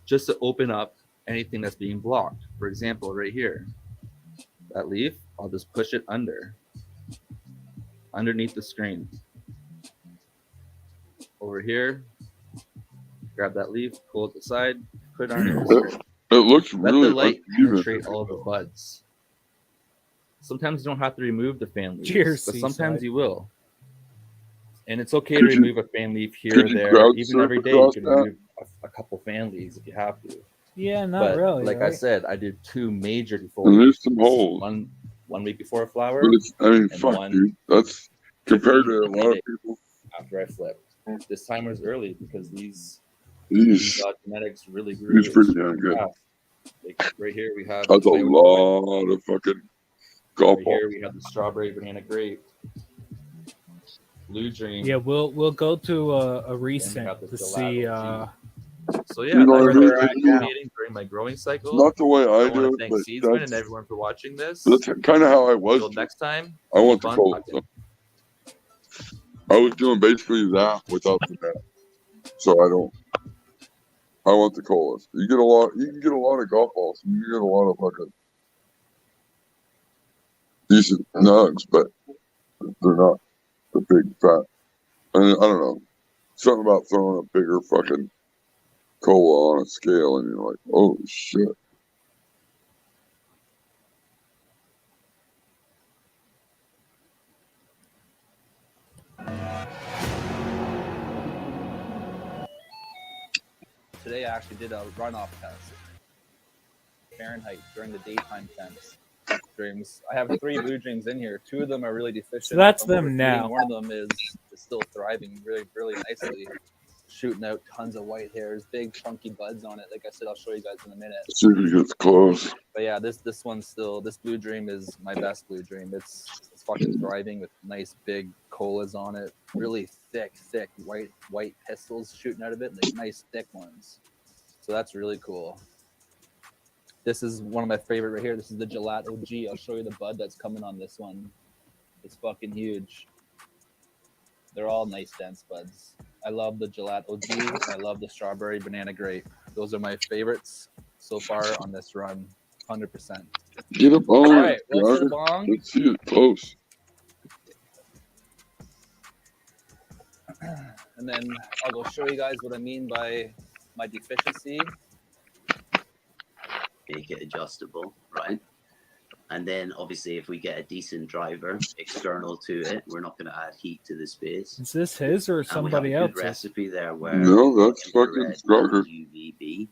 just to open up anything that's being blocked. For example, right here, that leaf, I'll just push it underneath the screen. Over here, grab that leaf, pull it aside, put it underneath the screen. It looks Let really the light uneven. penetrate all the buds. Sometimes you don't have to remove the fan leaves, Cheers, but sometimes Seaside. you will. And it's okay Could to you- remove a fan leaf here could or you there. crowd Even surf every day, you across can that? remove a couple fan leaves if you have to. Yeah, not But really. like I right? said, I did 2 major And defoliations. there's some holes. One week before a flower, But and fuck, one dude. That's compared 15 to a lot of people. after I flipped. This time was early because these Jeez, genetics really grew. he's pretty damn good. fast. Like right here we have That's a Coyote lot of fucking golf Right balls. here we have the strawberry banana grape, blue dream. Yeah, we'll go to a and we recent have the to gelato see. too. So yeah, You know that's what I mean? what I'm communicating during my growing cycle. Not the way I I want do to it, thank but Seedsman and that's everyone for watching this. kind of how I was. Until doing. next time, I want the keep on cold. talking. I was doing basically that without the net, so I don't. I want the colas. You get a lot. You can get a lot of golf balls. You can get a lot of fucking decent nugs, but they're not the big fat. I don't know. Something about throwing a bigger fucking cola on a scale, and you're like, oh shit. Today I actually did a runoff test, Fahrenheit, during the daytime temps. dreams. I have 3 blue dreams in here. 2 of them are really deficient. So that's I'm them overfeeding. now. One of them is still thriving really, really nicely, shooting out tons of white hairs, big chunky buds on it. Like I said, I'll show you guys in a minute. See if he gets close. But yeah, this one's still, this blue dream is my best blue dream. It's fucking thriving with nice big colas on it, really thick white pistils shooting out of it, like nice thick ones. So that's really cool. This is one of my favorite right here. This is the Gelato OG. I'll show you the bud that's coming on this one. It's fucking huge. They're all nice dense buds. I love the Gelato OG. And I love the strawberry banana grape. Those are my favorites so far on this run. 100%. Get up on All it, right, let's hit a Roger. bong. Let's see it close. And then I'll go show you guys what I mean by my deficiency. Make it adjustable, right? And then obviously if we get a decent driver external to it, we're not going to add heat to the space. Is this his or And somebody we have a good else's? recipe there where No, that's fucking infrared Strucker. and UVB.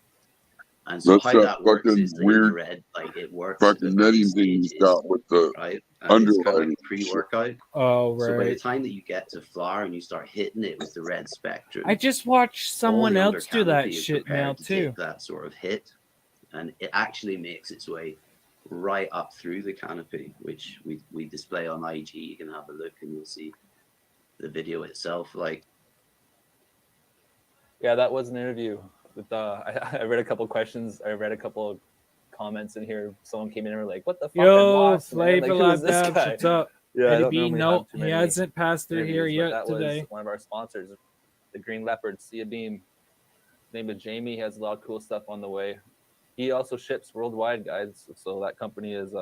And so That's how that that works fucking is the weird infrared, like it works fucking at netting different thing he's stages, got with the right? And it's kind of underlining. like pre-workout. Oh, So by the right. time that you get to flower and you start hitting it with the red spectrum, I just watched all someone the else do that undercanopy is shit prepared now to too. take that sort of hit, and it actually makes its way right up through the canopy, which we display on IG. You can have a look and you'll see the video itself. Like, Yeah, that was an interview with I read a couple questions. I read a couple of comments in here. Someone came in and were like, "What the fuck?" I'm Yo, lost, man. Flavor Like, who Lab is this Dabs, guy?" what's up? Yeah, I Eddie don't B, normally no, have too he many hasn't passed through here interviews, but yet that today. was one of our sponsors, the Green Leopard. See a beam. His name is Jamie. He has a lot of cool stuff on the way. He also ships worldwide, guys. So that company is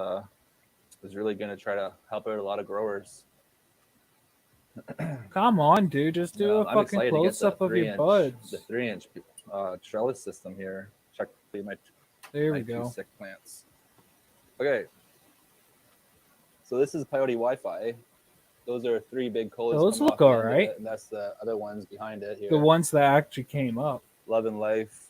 really going to try to help out a lot of growers. Come on, dude, just do a I'm fucking excited to get close up the of your 3-inch buds. The 3-inch trellis system here. Check my There we my 2 go. sick plants. Okay. So this is Peyote Wi-Fi. Those are 3 big colas. Those coming look off the end of alright. it, and that's the other ones behind it here. The ones that actually came up. Love and Life.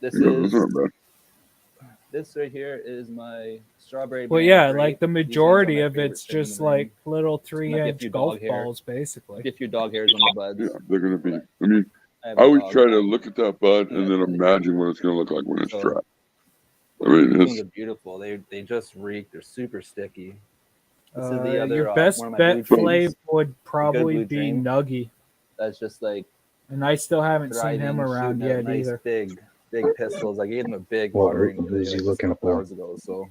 This Yeah, that's is not bad. this right here is my strawberry. Well, banana yeah, grape. like the These ones are majority my of favorite it's thing in just the ring. like little Might be a 3-inch few golf dog hair. balls, basically. Get a few dog hairs on the buds. Yeah, they're gonna be. I mean, have I a always dog. try to look at that bud and Yeah, then really. imagine what it's gonna look like when it's So- dry. I mean, These ones it's are beautiful. They just reek. They're super sticky. This is Uh, the other, your best one of my bet, blue Flav, dreams. would probably blue be dream. Nuggy. That's just like And I still haven't seen him thriving, around shooting out yet nice either. big pistols. I gave him a big What- watering. what today, is he like, looking just a couple for? hours ago, so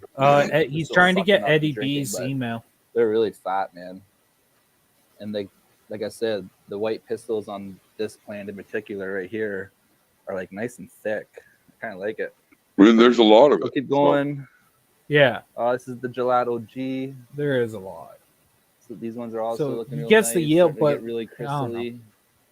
He's still trying to sucking get up Eddie drinking, B's but email. they're really fat, man. And like I said, the white pistils on this plant in particular right here are like nice and thick. I kind of like it. I mean, there's a lot of So it. keep going. Yeah, This is the Gelato G. there is a lot. So these ones are also So looking he real gets nice. the yield, Starting to get but really I don't know. crystally.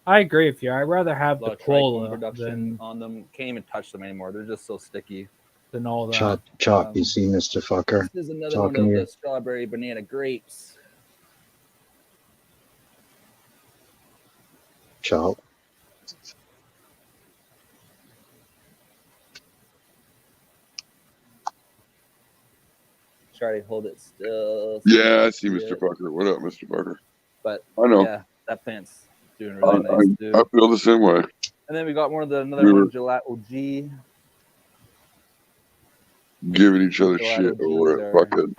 I agree with you. I'd rather have A lot the of trichome cola production on them. Can't even touch them anymore. They're just so sticky. than all that. Chop, you see, Mr. Fucker. This is another Talking one of here. the strawberry banana grapes. Chop. Try to hold it still. Yeah, I see Yeah. Mr. Parker. What up, Mr. Parker? But I know. yeah, that plant's doing really I, nice too. I feel the same way. And then we got another We were- one, Gelato G. Giving each other Gelato shit Gs over are it. Fucking,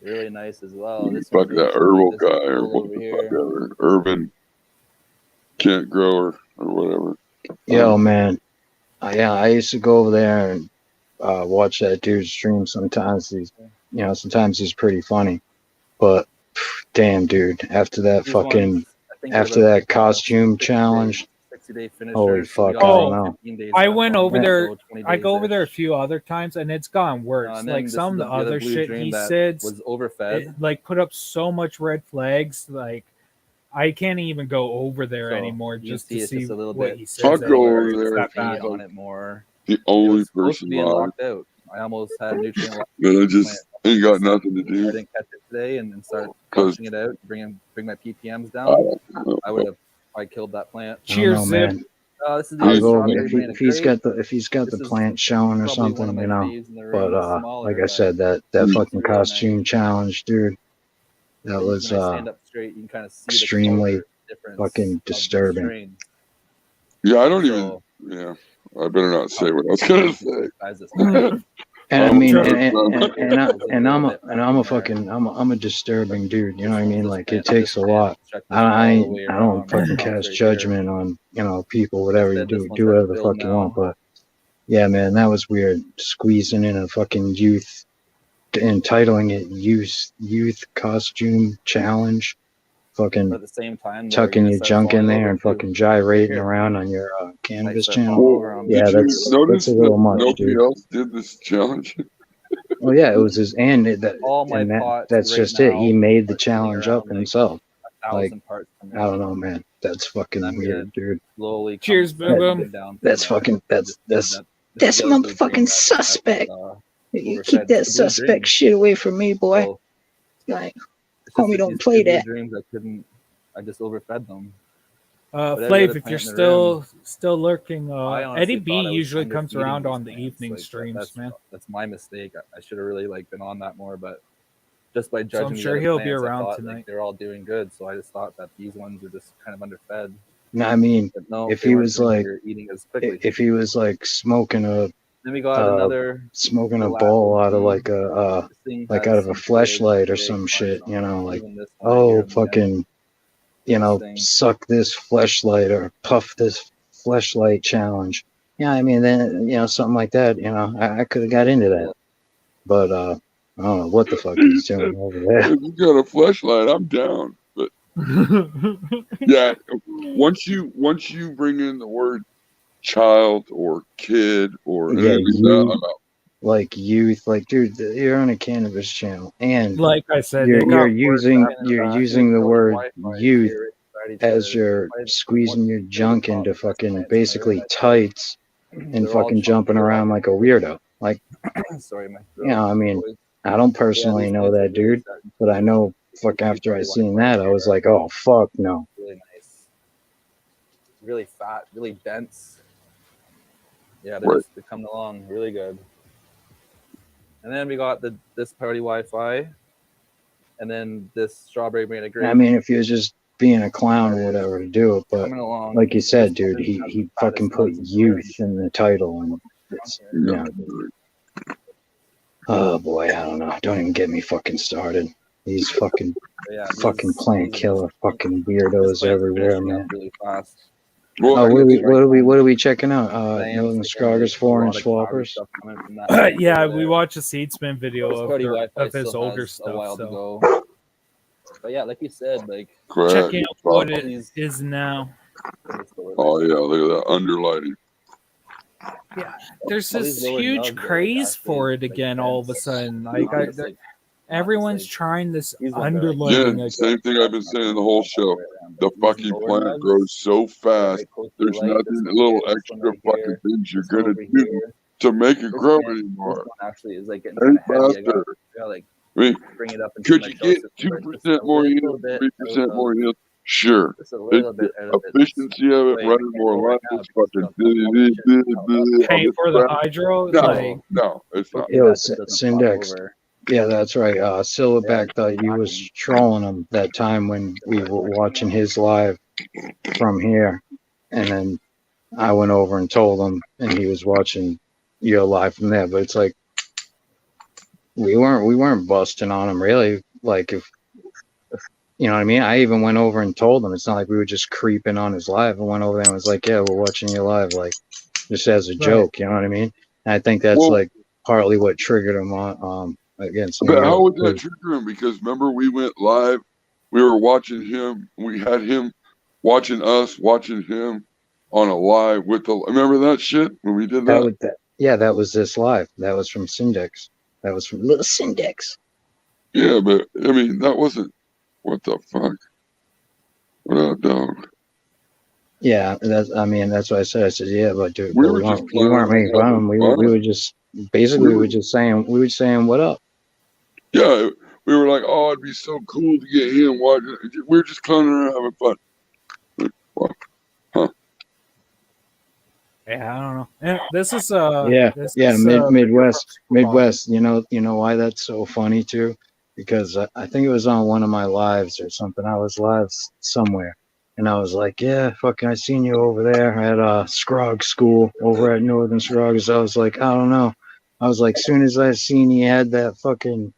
Really nice as well. This fuck one's really that showing herbal this guy or little what over the here. fuck ever. Urban Kent Grower or whatever. Yo, man. Yeah, I used to go over there and watch that dude stream. Sometimes he's pretty funny. But damn, dude, after that These fucking ones, I think they're after about, that costume 60 day challenge, 60-day finishers. holy We fuck, got I Oh, don't know. 15 days I left went on over them, there- so 20 I go over there a days-ish. few other times and it's gotten worse. And then Like this some is of the other blue shit dream he that said, was overfed. it, like put up so much red flags. Like I can't even go over there So, anymore you just see to it's see just a little what bit- he says. I'll go anymore. over It's there that if he's bad. on it more. The It only was supposed to person be live. locked out. I almost had nutrient lock. But I just ain't got nothing to I do. didn't catch it today and then start 'Cause- pushing it out, bring my PPMs I down. don't know. I would have probably killed that plant. I don't Cheers, know, Zip. man. This is the I'll go over strawberry if, banana if he's grape. got the This is plant showing or probably one of something, my you know. faves in the But room. Smaller, like I but said, that Mm. fucking really costume nice. challenge, dude, that When was I stand up straight, you can kind of see extremely the color difference fucking of the disturbing. strain. Yeah, I don't even. So Yeah, I better not say what I was gonna say. guys this time. And I I'm mean, just- I'm a disturbing dude. You know what I mean? Like it This takes a fan lot. checked this I all the way don't around, fucking stops cast right judgment on people, whatever you Said this do, one's do at whatever the build fuck you want. now. But yeah, man, that was weird. Squeezing in a fucking youth, entitling it youth costume challenge. Fucking But at the same time, though, tucking you're your gonna start junk in falling there over and too. fucking gyrating Here. around on your Might cannabis start channel. falling over on me. Yeah, Did you that's notice a little that much, nobody dude. else did this challenge? Well, yeah, it was his All my pots that's right just it. He now made the are sitting challenge up around, like, himself. 1,000 parts per I don't million. know, man. That's fucking And I'm weird, dude. Slowly. Cheers, come Boom Boom. down from That's there. fucking This That's is the other big motherfucking dream suspect. You overfed. keep It's that the blue suspect dreams. shit away from me, boy. So Like, it's just homie, that don't these play two blue that. dreams I just overfed them. But every Flav, other if you're plant in the still lurking, I honestly Eddie B thought I was usually comes underfeeding around these on the plants. evening Like, streams, man. That's my mistake. I should have really been on that more, but just by So judging I'm the sure other he'll be plants, I around thought, tonight. they're all doing good. So I just thought that these ones are just kind of underfed. No, I mean, But no, if they he weren't was doing like, good, eating as quickly. if he was like smoking a Then we got another ball out of like This thing like has out of a some fleshlight or big some flesh shit, on you it. know, like, Even this one right here oh, on the end. fucking, thing. suck this fleshlight or puff this fleshlight challenge. Yeah, I mean, then, something like that, I could have got into that. But, I don't know what the fuck he's doing over there. If you got a flashlight, I'm down. But yeah, once you bring in the word child or kid or Yeah, anything like that, I'm out. like youth, like, dude, you're on a cannabis channel, and Like I said, you're they got using the word Wi-Fi youth here inside each as other. you're Why is- squeezing what's your the junk top into of this fucking plant basically there? tights and They're all fucking jumping chunky around rock. like a weirdo. Like, Sorry, my I mean, I don't personally know that dude, but I know after I seen that, I was like, oh fuck no. Really nice, really fat, really dense. Yeah, they're coming along really good. And then we got this party Wi-Fi, and then this strawberry banana grape. I mean, if he was just being a clown or whatever to do it, but coming along. like you said, dude, he fucking put youth in the title, and it's, oh boy, I don't know. Don't even get me fucking started. These fucking plant killer fucking weirdos everywhere, man. Really fast. Oh, what are we checking out? Northern Scroggers 4-inch floppers. Yeah, we watched a Seedsman video Party of his still older has a stuff. while to So go. But yeah, like you said, like checking out what it is now. Oh yeah, look at that underlighting. Yeah, there's All this these lower huge nubs are, like, craze actually, for it like, again. All of a dense. sudden, Not like just, like, everyone's trying this these ones are, like, underlighting. Yeah, same thing I've been saying the whole show. The fucking plant grows so fast. There's nothing, little extra fucking things you're gonna do to make it grow anymore. This one actually is like getting Ain't kind of heavy. faster. I gotta like I mean, bring it up. And could you get 2% more yield, 3% more yield? Sure. Just a little bit out of it. Efficiency of it, running more lines, fucking Paying for the hydro, no, it's not. Yo, Syndex. Yeah, that's right. Silverback thought you was trolling him that time when we were watching his live from here, and then I went over and told him, and he was watching your live from there. But it's like we weren't busting on him really. Like if you know what I mean. I even went over and told him. It's not like we were just creeping on his live. I went over there and was like, "Yeah, we're watching your live," like just as a joke. You know what I mean? And I think that's like partly what triggered him on against me. But how would that trigger him? Because remember, we went live. We were watching him. We had him watching us, watching him on a live with the. Remember that shit when we did that? Yeah, that was this live. That was from Syndex. That was from Little Syndex. Yeah, but I mean, that wasn't. What the fuck? What up, dog? Yeah, that's what I said. I said, yeah, but dude, we weren't making fun of him. We were just basically we were saying what up. Yeah, we were like, oh, it'd be so cool to get him watching. We were just clowning around having fun. Huh. Yeah, I don't know. This is Yeah, this yeah, is video from Midwest, Super Bowl. Midwest. You know why that's so funny too? Because I think it was on one of my lives or something. I was live somewhere, and I was like, "Yeah, fucking, I seen you over there at Scrog School over at Northern Scroggs." I was like, "I don't know." I was like, soon as I seen he had that fucking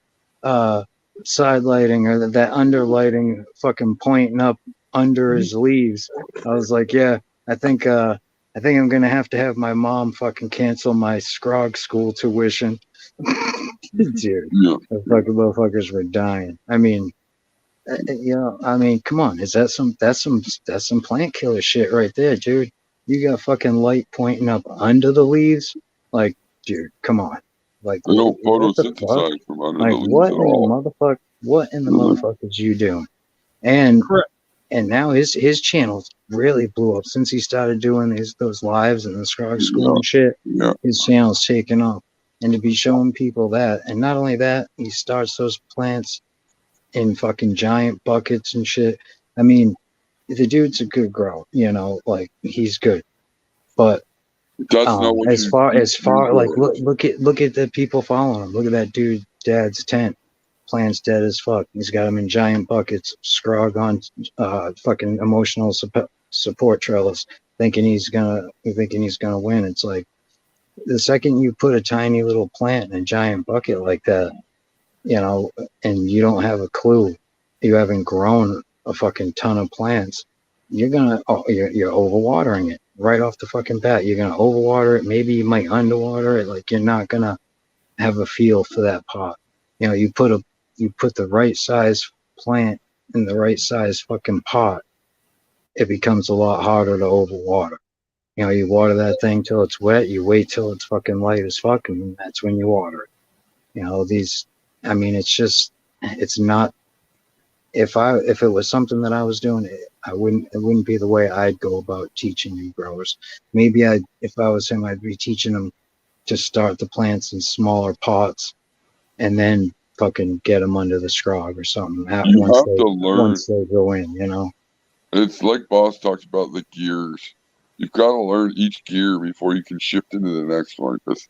uh side lighting or that under lighting fucking pointing up under his leaves, I was like, "Yeah, I think uh." I think I'm gonna have to have my mom fucking cancel my Scrog school tuition. Dude, Yeah. the fucking motherfuckers were dying. I mean, you know, I mean, come on, is that that's some plant killer shit right there, dude? You got fucking light pointing up under the leaves, like, dude, come on, like, They don't what the fuck? photosynthesize from under the Like, leaves at all. what in the Mhm. motherfuckers you doing? And Correct. and now his channel's really blew up since he started doing those lives and the Scrog School and shit. Yeah. His channel's taken off, and to be showing people that, and not only that, he starts those plants in fucking giant buckets and shit. I mean, the dude's a good grower, you know, like he's good, but That's not what as you far like grow. look at the people following him. Look at that dude, dad's tent. Plant's dead as fuck. He's got them in giant buckets, scrog on fucking emotional support trellis, thinking he's gonna win. It's like the second you put a tiny little plant in a giant bucket like that, you know, and you don't have a clue, you haven't grown a fucking ton of plants, you're overwatering it right off the fucking bat. You're gonna overwater it. Maybe you might underwater it. Like you're not gonna have a feel for that pot. You know, you put the right size plant in the right size fucking pot, it becomes a lot harder to overwater. You know, you water that thing till it's wet, you wait till it's fucking light as fuck, and that's when you water it. You know, I mean, it's not, if it was something that I was doing, it wouldn't be the way I'd go about teaching new growers. Maybe if I was him, I'd be teaching them to start the plants in smaller pots and then fucking get them under the scrog or something You have to learn. once they go in, you know. It's like Boss talks about the gears. You've got to learn each gear before you can shift into the next one. Because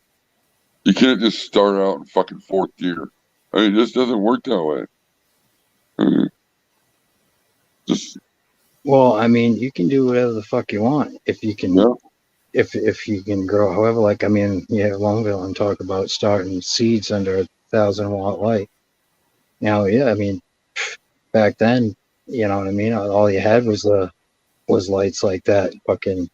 you can't just start out in fucking fourth gear. I mean, it just doesn't work that way. I mean, Well, I mean, you can do whatever the fuck you want if you can. Yeah. If you can grow, however, like I mean, yeah, Longville and talk about starting seeds under 1,000-watt light. Now, yeah, I mean, back then, you know what I mean. All you had was lights like that, fucking.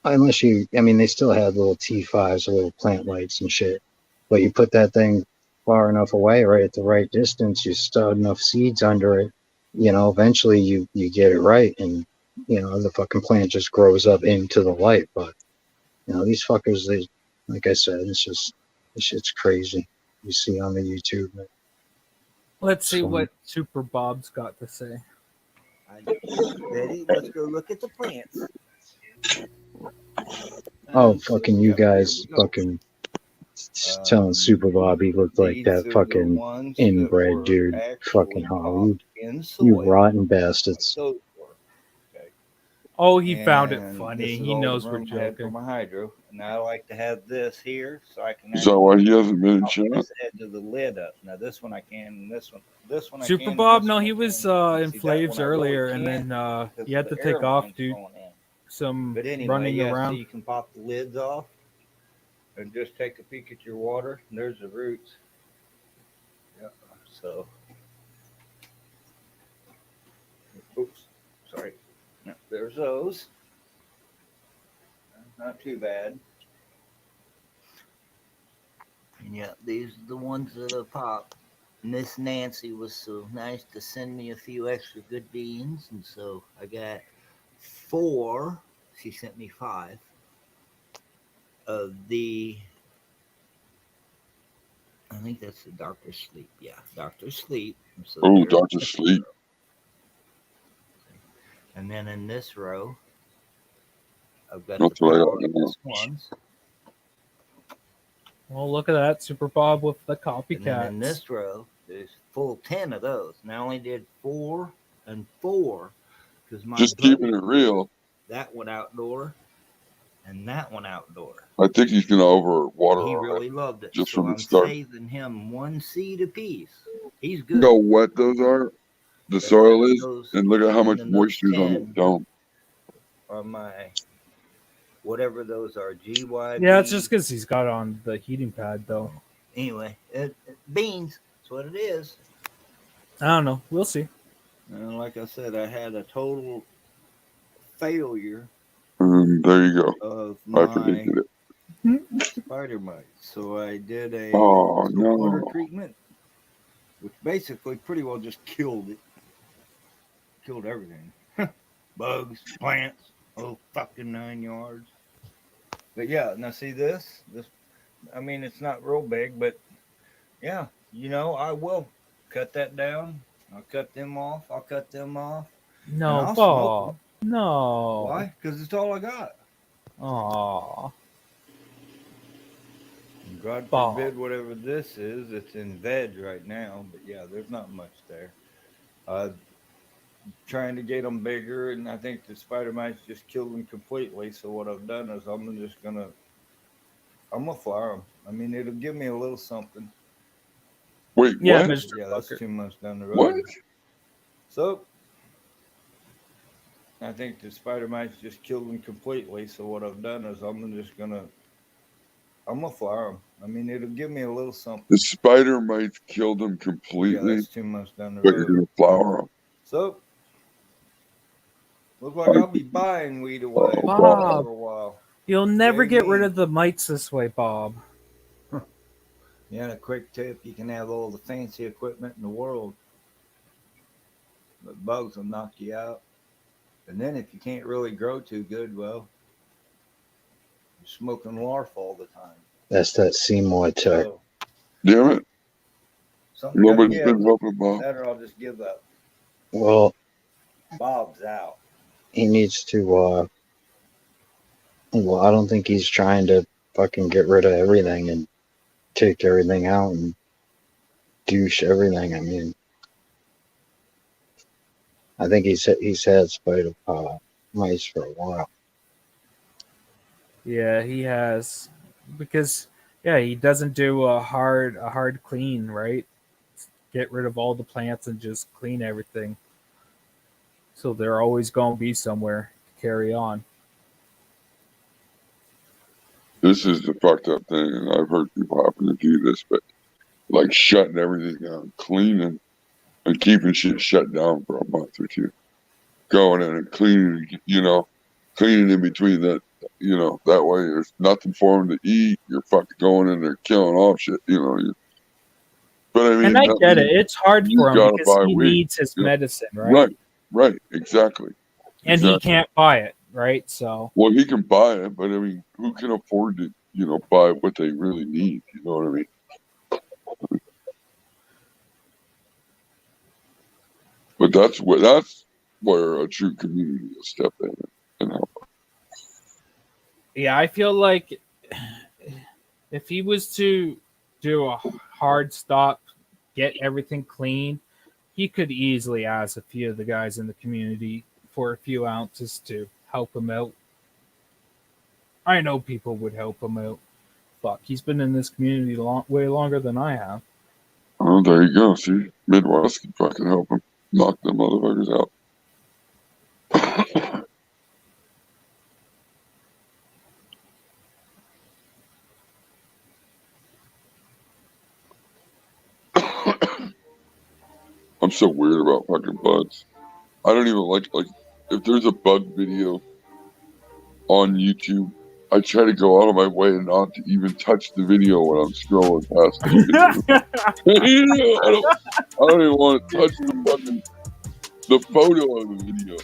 Unless I mean, they still had little T5s, little plant lights and shit. But you put that thing far enough away, right at the right distance, you start enough seeds under it, you know, eventually you get it right, and you know the fucking plant just grows up into the light. But you know these fuckers, they, like I said, this shit's crazy. You see on the YouTube. Let's see So- what Super Bob's got to say. Ready? Let's go look at the plants. Oh, fucking you guys, fucking telling Super Bob he looked like that fucking inbred dude. Fucking how you rotten bastards. Oh, he found it And funny. this is He all the knows we're room I had for joking. my hydro, and I like to have this here so I can. is that why he hasn't been in pop chat? this edge of the lid up. Now this one I can, and this one I Super can. and Bob, this no, one he I was can. in See, that Flaves one I really earlier, and can't then because he had the to take air off line's due going in. some But anyway, running yeah, so around. you can pop the lids off and just take a peek at your water. And there's the roots. Yeah. So, oops, sorry. Yeah, there's those. Not too bad. And yeah, these are the ones that have popped. Miss Nancy was so nice to send me a few extra good beans, and so I got 4. She sent me 5 of the. I think that's the Doctor Sleep. Yeah, Doctor Sleep. And so Oh, there's Dr. this Sleep. row. And then in this row, I've got That's the what I got Florida now. ones. Well, look at that, Super Bob with the And then in copycats. this row, there's full 10 of those. And I only did 4 and 4 because my Just buddy keeping it real. that one outdoor, and that one outdoor. I think he's gonna overwater He on really it loved it. just So from I'm the start. saving him 1 seed apiece. He's You good. know how wet those are, the The soil rest of is, those, and look at how and much then those moisture is on the 10 dome. are my whatever those are, GYB. Yeah, it's just because he's got on the heating pad, though. Anyway, beans. That's what it is. I don't know. We'll see. And like I said, I had a total failure And there you go. of I my predicted it. spider mites. So I did a Oh, soap water no. treatment, which basically pretty well just killed it. Killed everything. Bugs, plants, oh fucking 9 yards. But yeah, now see this? I mean, it's not real big, but yeah, I will cut that down. I'll cut them off. I'll cut them off. and No, I'll smoke Bob. them. No. Why? Because it's all I got. Aw. And God Bob. forbid whatever this is. It's in veg right now, but yeah, there's not much there. Trying to get them bigger, and I think the spider mites just killed them completely. So what I've done is I'm gonna flower them. I mean, it'll give me a little something. Wait, Yeah, what? Mr. Yeah, that's Fucker. 2 months down the road. What? So I think the spider mites just killed them completely. So what I've done is I'm gonna flower them. I mean, it'll give me a little something. The spider mites killed him Yeah, completely, that's 2 months down the but you're road. gonna flower them. So looks like I'll be buying weed away Bob. for a while. You'll never get rid Jamie. of the mites this way, Bob. Yeah, and a quick tip: you can have all the fancy equipment in the world, but bugs will knock you out. And then if you can't really grow too good, well, you're smoking larf all the time. That's that Seymour tech. So Damn it. something gotta Nobody's give. been helping Bob. That or I'll just give up. Well, Bob's out. he needs to. Well, I don't think he's trying to fucking get rid of everything and take everything out and douche everything. I mean, I think he's had spider mice for a while. Yeah, he has. Because he doesn't do a hard clean, right? Get rid of all the plants and just clean everything. So they're always going to be somewhere to carry on. This is the fucked up thing, and I've heard people happen to do this, but like shutting everything down, cleaning, and keeping shit shut down for a month or two. Going in and cleaning, cleaning in between that, that way there's nothing for them to eat. You're fucking going in there killing off shit, But I mean, And I get it. It's hard you for him gotta because buy he weed, needs his yeah. medicine, right? Right, exactly. And he can't buy it, right? So Well, he can buy it, but I mean, who can afford to, buy what they really need? You know what I mean? But that's where a true community will step in and help. yeah, I feel like if he was to do a hard stop, get everything clean, he could easily ask a few of the guys in the community for a few ounces to help him out. I know people would help him out. Fuck, he's been in this community way longer than I have. Oh, there you go. See, Midwest can fucking help him knock them motherfuckers out. I'm so weird about fucking bugs. I don't even like if there's a bug video on YouTube, I try to go out of my way not to even touch the video when I'm scrolling past the video. I don't even want to touch the photo of the video.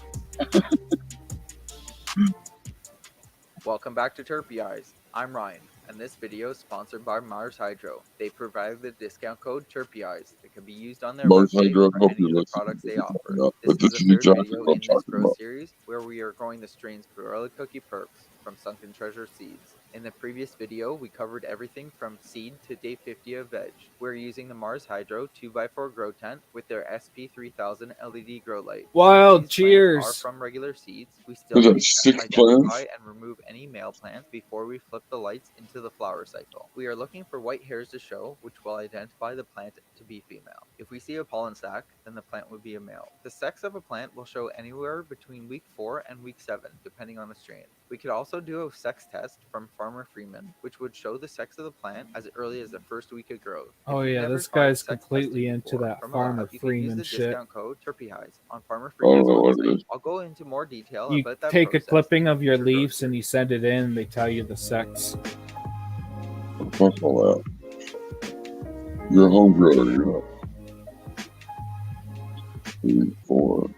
Welcome back to Terpy Eyes. I'm Ryan. and this video is sponsored by Mars Hydro. They provide the discount code TERPEEYES that can be used on their Mars website Hydro, for hope any you of the listen products to they this offer. coming up, This but this is is the third exactly video what I'm in this talking grow about. series where we are growing the strains Gorilla Cookie Perks from Sunken Treasure Seeds. In the previous video, we covered everything from seed to day 50 of veg. We're using the Mars Hydro 2x4 grow tent with their SP3000 LED grow light. Wild Since these plants are cheers. from regular seeds, we still Is that need to 6 identify plants? and remove any male plants before we flip the lights into the flower cycle. We are looking for white hairs to show, which will identify the plant to be female. If we see a pollen sac, then the plant would be a male. The sex of a plant will show anywhere between week 4 and week 7, depending on the strain. We could also do a sex test from Farmer Freeman, which would show the sex of the plant as early as the first week of growth. Oh If you've yeah, never this tried guy's sex completely testing into before that from a Farmer lab, you can use Freeman the shit. discount code TERPEEYES on Farmer I don't Freeman's know what it website. is. I'll go into more detail You about that take a process clipping in of your future grow leaves and you send it in, and they tell you the sex. Fuck all that. You're a home grower, you're not. 3, 4,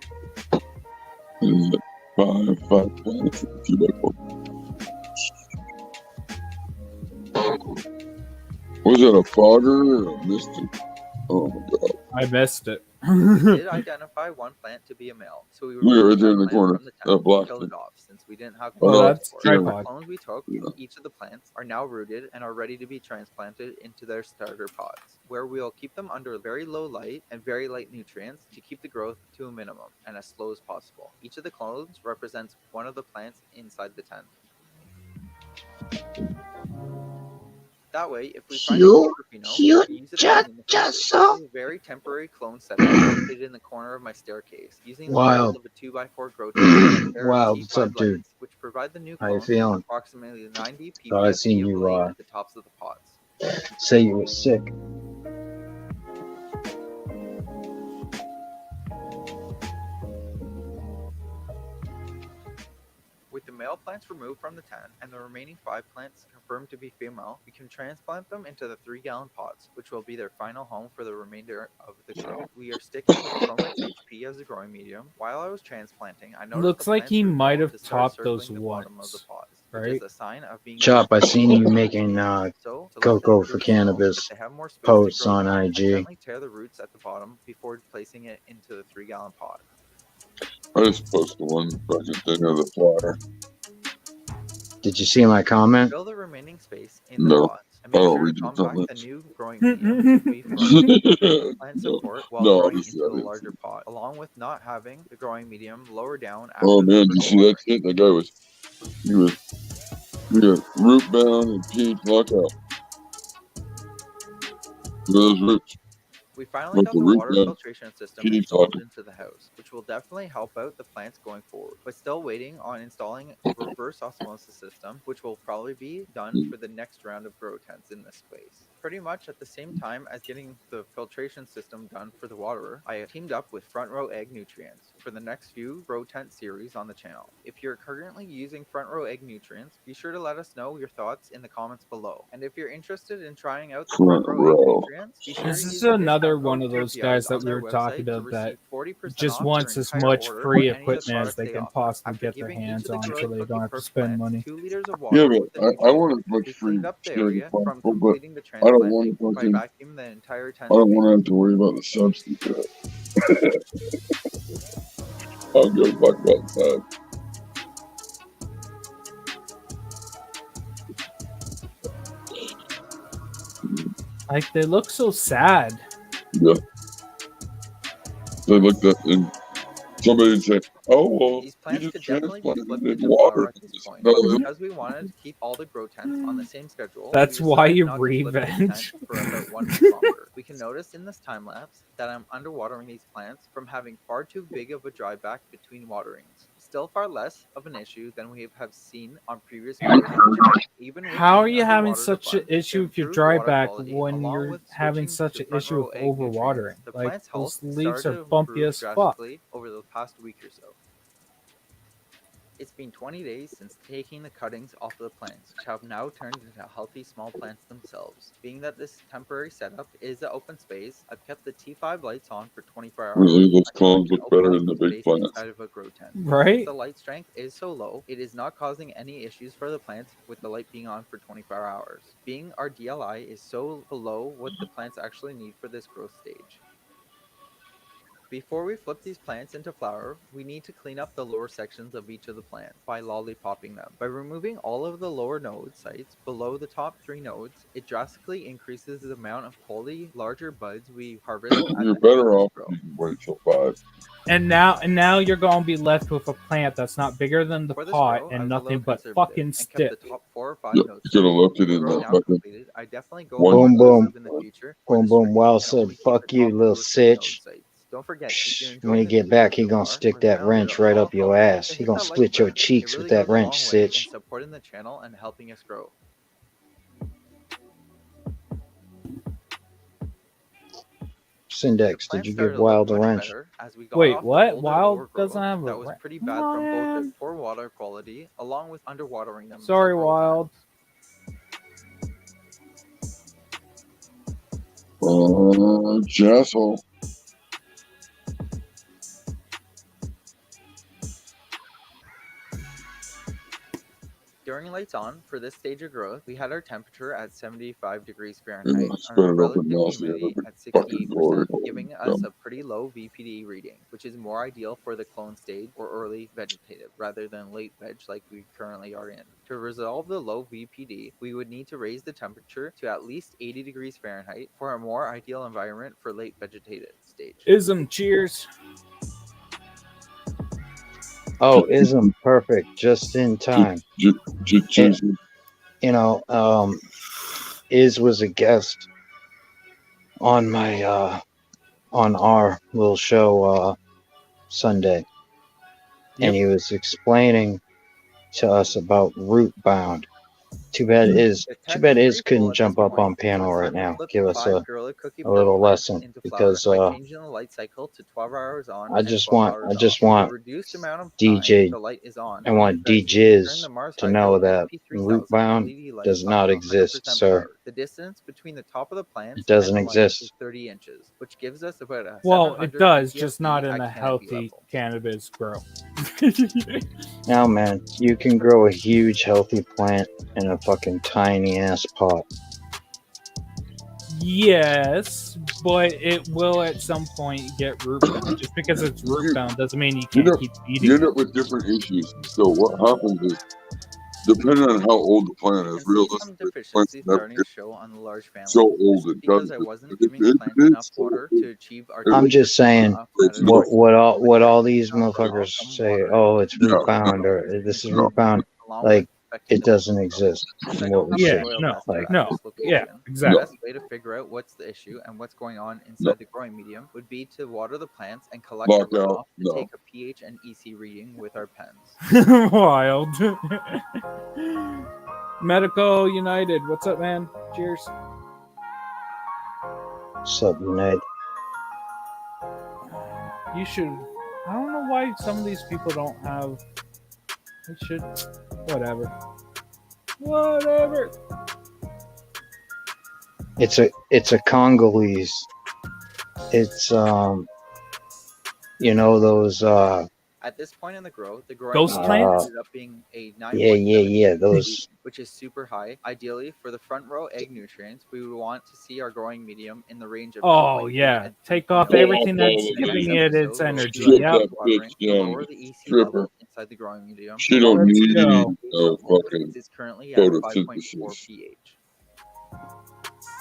5 plants, 2x4. Was that a fogger or a mystic? Oh my god. I missed it. We did identify one plant to be a male, so we Look at it right removed there that in the plant corner. from the That tent black and killed thing. it off since we didn't have Oh, clones that's for it. The tripod. clones we took from each of the plants are now rooted and are ready to be transplanted into their starter pods, where we'll keep them under very low light and very light nutrients to keep the growth to a minimum and as slow as possible. Each of the clones represents one of the plants inside the tent. That way, if we find a You, Portofino, you we can use it as an just imitation. so. This is a very temporary clone setup located in the corner of my staircase, using the walls Wild. of a 2x4 grow tent and a pair of Wild. T5 What's up, dude? lights, which provide the new How you clones with feeling? approximately 90 Thought I ppfc seen of you light at the tops of the pods. say you were sick. With the male plants removed from the tent and the remaining 5 plants confirmed to be female, we can transplant them into the 3-gallon pots, which will be their final home for the remainder of the grow. We are sticking with Chromax HP as the growing medium. While I was transplanting, I noticed Looks the like plants he grew might tall have to start topped those circling the bottom of the once, pods, which right? is a sign of being Chop, I seen you making so to let cocoa the for roots grow, cannabis if they have more space to posts grow on down, I IG. gently tear the roots at the bottom before placing it into the 3-gallon pot. I just posted one fucking thing of the flyer. Did you see my comment? Fill the remaining space in the No, pots and I make don't sure to read your compact the comments. new growing medium to be firm plant no, support while no, growing obviously into I the didn't. larger pot, along with not having the growing medium lower down Oh after the man, did you first see that watering. shit? That guy was, he was root bound and peach lockout. Those roots. We finally Like got the the root water bound filtration system peach installed lockout. into the house, which will definitely help out the plants going forward, but still waiting on installing a reverse osmosis system, which will probably be done for the next round of grow tents in this space. Pretty much at the same time as getting the filtration system done for the waterer, I teamed up with Front Row Egg Nutrients for the next few grow tent series on the channel. If you're currently using Front Row Egg Nutrients, be sure to let us know your thoughts in the comments below. And if you're interested in trying out the Front Front Row Egg row. Nutrients, be sure This to is use the another discount one code of those TERPEEYES guys that on we their were talking website to about that receive 40% just off wants their as entire much order free of any of the equipment as products they they can offer. possibly After get their giving each hands of the on, Gorilla so they Cookie don't have to Perk spend plants money. 2 liters of Yeah, water but with the I nutrients, want as much we free cleaned up the shit as area from possible, but completing the I don't want transplanting to by fucking, vacuuming the entire I tent don't space. want to have to worry about the substance of it. I'll go fuck outside. Like they look so sad. Yeah. They looked at and somebody would say, "Oh well, These you plants just could definitely be transplanted flipped it in into water." flower at this point, No, but because we wanted to keep all the grow tents on the same schedule, That's we why decided you not to flip this tent revenge. for about 1 week longer. We can notice in this time lapse that I'm underwatering these plants from having far too big of a dry back between waterings. Still far less of an issue than we have seen on previous videos on the channel. Even with How are being you having underwatered a such an bunch, the issue with your improved dry water back quality, when along you're with having switching such to an Front issue Row with Egg overwatering? Nutrients, the Like plant's those health leaves started are to bumpy improve as fuck. drastically over the past week or so. It's been 20 days since taking the cuttings off of the plants, which have now turned into healthy small plants themselves. Being that this temporary setup is an open space, I've kept the T5 lights on for 24 hours. Really, those I columns can look open better up than the the big space plants. inside of a grow tent. Right? Since the light strength is so low, it is not causing any issues for the plants with the light being on for 24 hours. Being our DLI is so below what the plants actually need for this growth stage. Before we flip these plants into flower, we need to clean up the lower sections of each of the plants by lollipopping them. By removing all of the lower node sites below the top 3 nodes, it drastically increases the amount of quality larger buds we harvest at You're the end better of off this if grow. you can wait till 5. And now you're gonna be left with a plant that's not bigger than the For this pot grow, I and was a nothing little but conservative fucking and stick. kept the top 4 or 5 Yeah, nodes. you could have left it in Grow that now fucking completed, I definitely go one. more Boom, boom. aggressive in the future for Boom, the boom. strength Well and said. only keep Fuck the you, top 2 little or 3 node sitch. sites. Don't forget, if you're When enjoying he the get video back, he so gonna far, stick or that found wrench it right all up your helpful, ass. then He hit gonna that like split your button. It cheeks really with that goes a long wrench, way in sitch. supporting the channel and helping us grow. Syndex, did Plants you started give to look Wild a much wrench? better as we got Wait, off the what? older Wild lower doesn't growth have a that was wrench? pretty bad from both their Man. poor water quality along with underwatering them Sorry, several Wild. Jassel. During lights on, for this stage of growth, we had our temperature at 75 degrees Yeah, Fahrenheit spin and it our up and relative mouse it humidity every at fucking glory 68%, hole. giving us a pretty low VPD reading, which is more ideal for the clone stage or early vegetative rather than late veg like we currently are in. To resolve the low VPD, we would need to raise the temperature to at least 80 degrees Fahrenheit for a more ideal environment for late vegetative stage. Ism, cheers. Oh, ism perfect, just in time. Cheers. You know, Iz was a guest on my on our little show Sunday, and he was explaining to us about root bound. Too bad Iz The tech is pretty couldn't cool at jump this up on point, so panel it's right time to now. flip Give the us 5 a Gorilla Cookie little plants lesson into flower because by changing the light cycle to 12 hours on I and just 12 want hours off. want The reduced amount of time DJ the light is on I want affects when we turn DJs the Mars to Hydro know that SP3000 root bound LED light does up not to exist, 100% sir. power. The distance between the top of the plants It doesn't and the light exist. is 30 inches, which gives us about a Well, it 700 does, just PTFE not in at a canopy healthy level. cannabis grow. Now, man, you can grow a huge, healthy plant in a fucking tiny ass pot. Yes, but it will at some point get root bound. Just because it's root bound doesn't mean you can't keep You eating end it. up with different issues. So what happens is, depending on how old the plant is, Some realistically, the plant's deficiencies never starting to show on the large family. so old This is it because doesn't. I wasn't If giving it the plants enough is, water to achieve our I'm just saying It's what all these Now, motherfuckers some say. water Oh, it's root No, bound or this is no. root bound. along with Like affecting it the doesn't exist. Since I From don't what we have a see. soil no, tester at no, this yeah, location, exactly. the best way to figure out what's the issue and what's going on inside the growing medium would be to water the plants and collect the Lockout, runoff to no. take a pH and EC reading with our pens. Wild. Medical United, what's up, man? Cheers. Sup, United? You should. I don't know why some of these people don't have. They should. Whatever. Whatever. It's a Congolese. It's you know those At this point in the grow, the growing Ghost medium plants? ended up being a yeah, 9.7, those. which is super high. Ideally, for the front row egg nutrients, we would want to see our growing medium in the range of Oh 2.8 yeah. and Take off 3.0. everything that's Oh, giving Next it its episode, we'll energy. do a Yep. heavy watering to down. lower the EC Stripper. level inside the growing medium. She to don't lower Let's the go. need no fucking since it's currently at 5.4 photosynthesis. pH.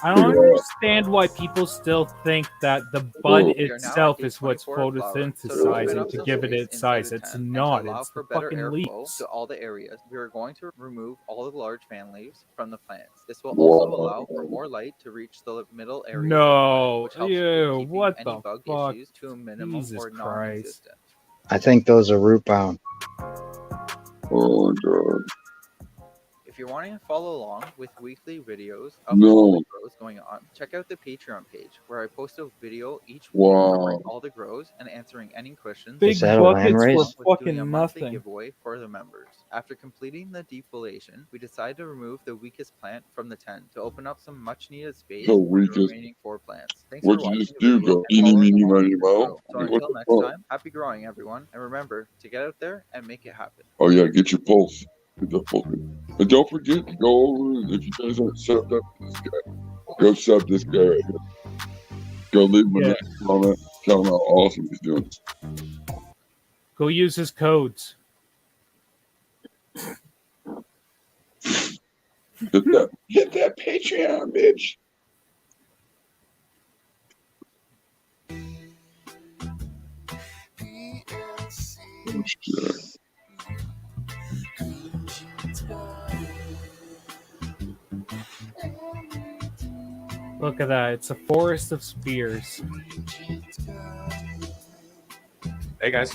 I don't understand why people still think that the bud Oh. We are now at itself day is what's 24 of flower, so to open photosynthesizing up to some give it space its inside size. the It's tent and to not. allow It's for the better fucking airflow leaves. to all the areas, we are going to remove all the large fan leaves from the plants. This will also allow for more light to reach the middle areas of the plant, No. which helps with Ew. keeping What any the bug fuck? issues to a minimum Jesus or Christ. non-existent. I think those are root bound. Oh god. If If you're wanting to follow along with weekly videos of No. all the grows going on, check out the Patreon page where I post a video each week covering Wow. all the grows and answering any questions. Big Is that a land buckets race? for With doing a fucking monthly nothing. giveaway for the members. After completing the defoliation, we decided to remove the weakest plant from the tent to open up some much needed space The for the weakest. remaining 4 plants. Thanks What'd for you watching just the do? video Go and eeny, following meeny, along miny, with moe? Grow. So What until the next fuck? time, happy growing everyone, and remember to get out there and make it happen. Oh yeah, get your pulse. Get the pulse. And don't forget to go over and if you guys aren't subbed up to this guy, go sub this guy right here. Go leave him a Yeah. nice comment. Tell him how awesome he's doing. Go use his codes. Hit that Patreon, bitch. Oh, shit. Look at that. It's a forest of spears. Hey guys,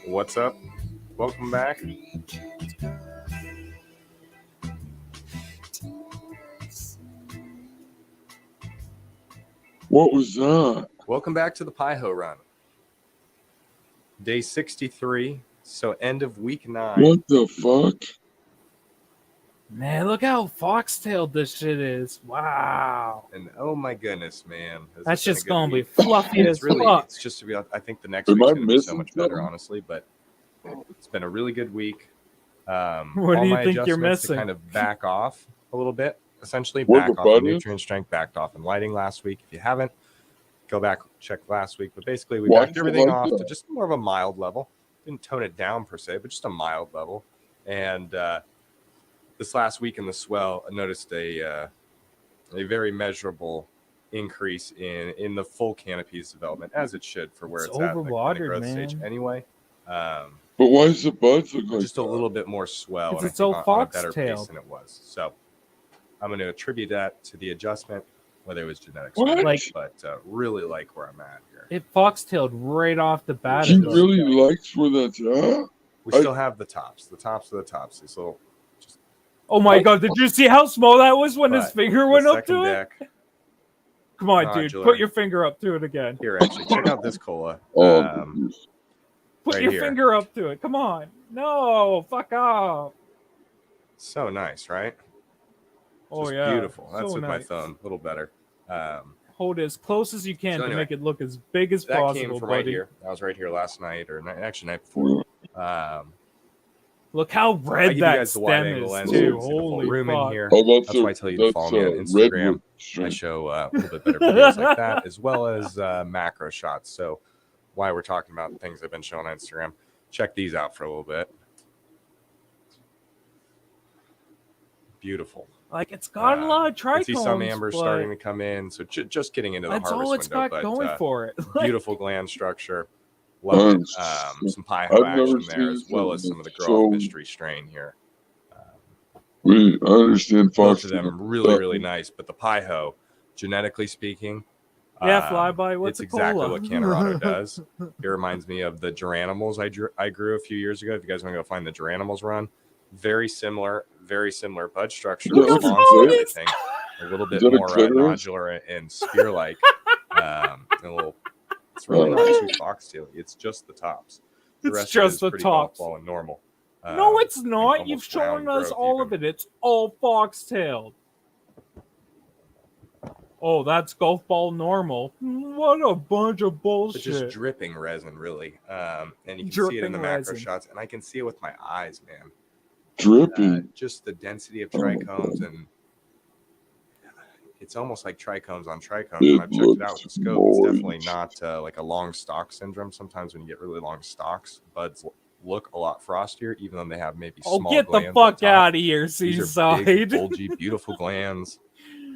what's up? Welcome back. What was that? Welcome back to the Pi-Ho run. Day 63, so end of week 9. What the fuck? Man, look how foxtailed this shit is. Wow. And oh my goodness, man. Has That's this been a just good going to be week? fluffy as It's really, fuck. it's just to be, I think the next Am week's I going to be so missing much better, something? honestly, but it's been a really good week. What All do you my think you're adjustments to missing? kind of back off a little bit, essentially What back the off in bud is? nutrient strength, backed off in lighting last week. If you haven't, go back, check last week. But basically, we Why backed do you everything like off that? to just more of a mild level. Didn't tone it down per se, but just a mild level. And this last week in the swell, I noticed a very measurable increase in the full canopy's development, as it should for where It's it's at in the kind of overwatered, growth stage man. anyway. But why does the buds look like Just a that? little bit more swell, Because and I it's think all on a better pace foxtailed. than it was. So I'm going to attribute that to the adjustment, whether it was genetics What? or not, Like- but really like where I'm at here. It foxtailed right off the bat. He of this. really likes where that's at? We I- still have the tops. The tops are the tops. These little just Oh my god, did you see how small that was when his But finger the went up second to it? deck. Come on, dude. nodular. Put your finger up to it again. Here, actually, check out this cola. Oh, I'm confused. Put right your here. finger up to it. Come on. No, fuck off. So nice, right? Oh, Just yeah. beautiful. That's So with my nice. phone, a little better. Hold it as close as you can So to anyway, make it look as big as that came possible, from buddy. right here. I was right here last night, or actually night before. Look how I red give you that guys the wide stem angle is, lens. You too. can see the full Holy room in fuck. here. Oh, That's why I tell you to follow me on Instagram. redwood I strain. show a little bit better videos like that, as well as macro shots. So, why we're talking about things I've been showing on Instagram, check these out for a little bit. Beautiful. Like, it's got a lot of I trichomes, see some ambers but starting to come in, so just getting into the that's harvest all it's window. got But going for it. Like, beautiful gland structure. Love it. Some Pi-Ho I've never action there, as seen well as something some of the that's grow so- off mystery strain here. I understand Both fox. of them really, really nice. But the Pi-Ho, genetically speaking, Yeah, flyby, what's it's a exactly cola? what Canorado does. It reminds me of the Geranimals I grew a few years ago. If you guys want to go find the Geranimals run, very similar bud structure, Look at response the and phone. everything. A little bit Is that a more clitoris? nodular and spear-like. And a little. It's really not too foxtail. It's just the tops. The It's rest just of it is the pretty golf tops. ball and normal. No, it's and not. almost You've shown round us growth all even. of it. It's all foxtailed. Oh, that's golf ball normal. What a bunch of But bullshit. just dripping resin, really. And you can see it in Dripping the macro resin. shots, and I can see it with my eyes, man. Dripping. Just the density of Oh, trichomes, and it's almost like trichomes on trichomes. It And I've checked it out with the looks scope. It's definitely moist. not like a long stalk syndrome. Sometimes when you get really long stalks, buds look a lot frostier, even though they have maybe Oh, small get the glands on fuck top. out of here, These are Seaside. big, bulgy, beautiful glands,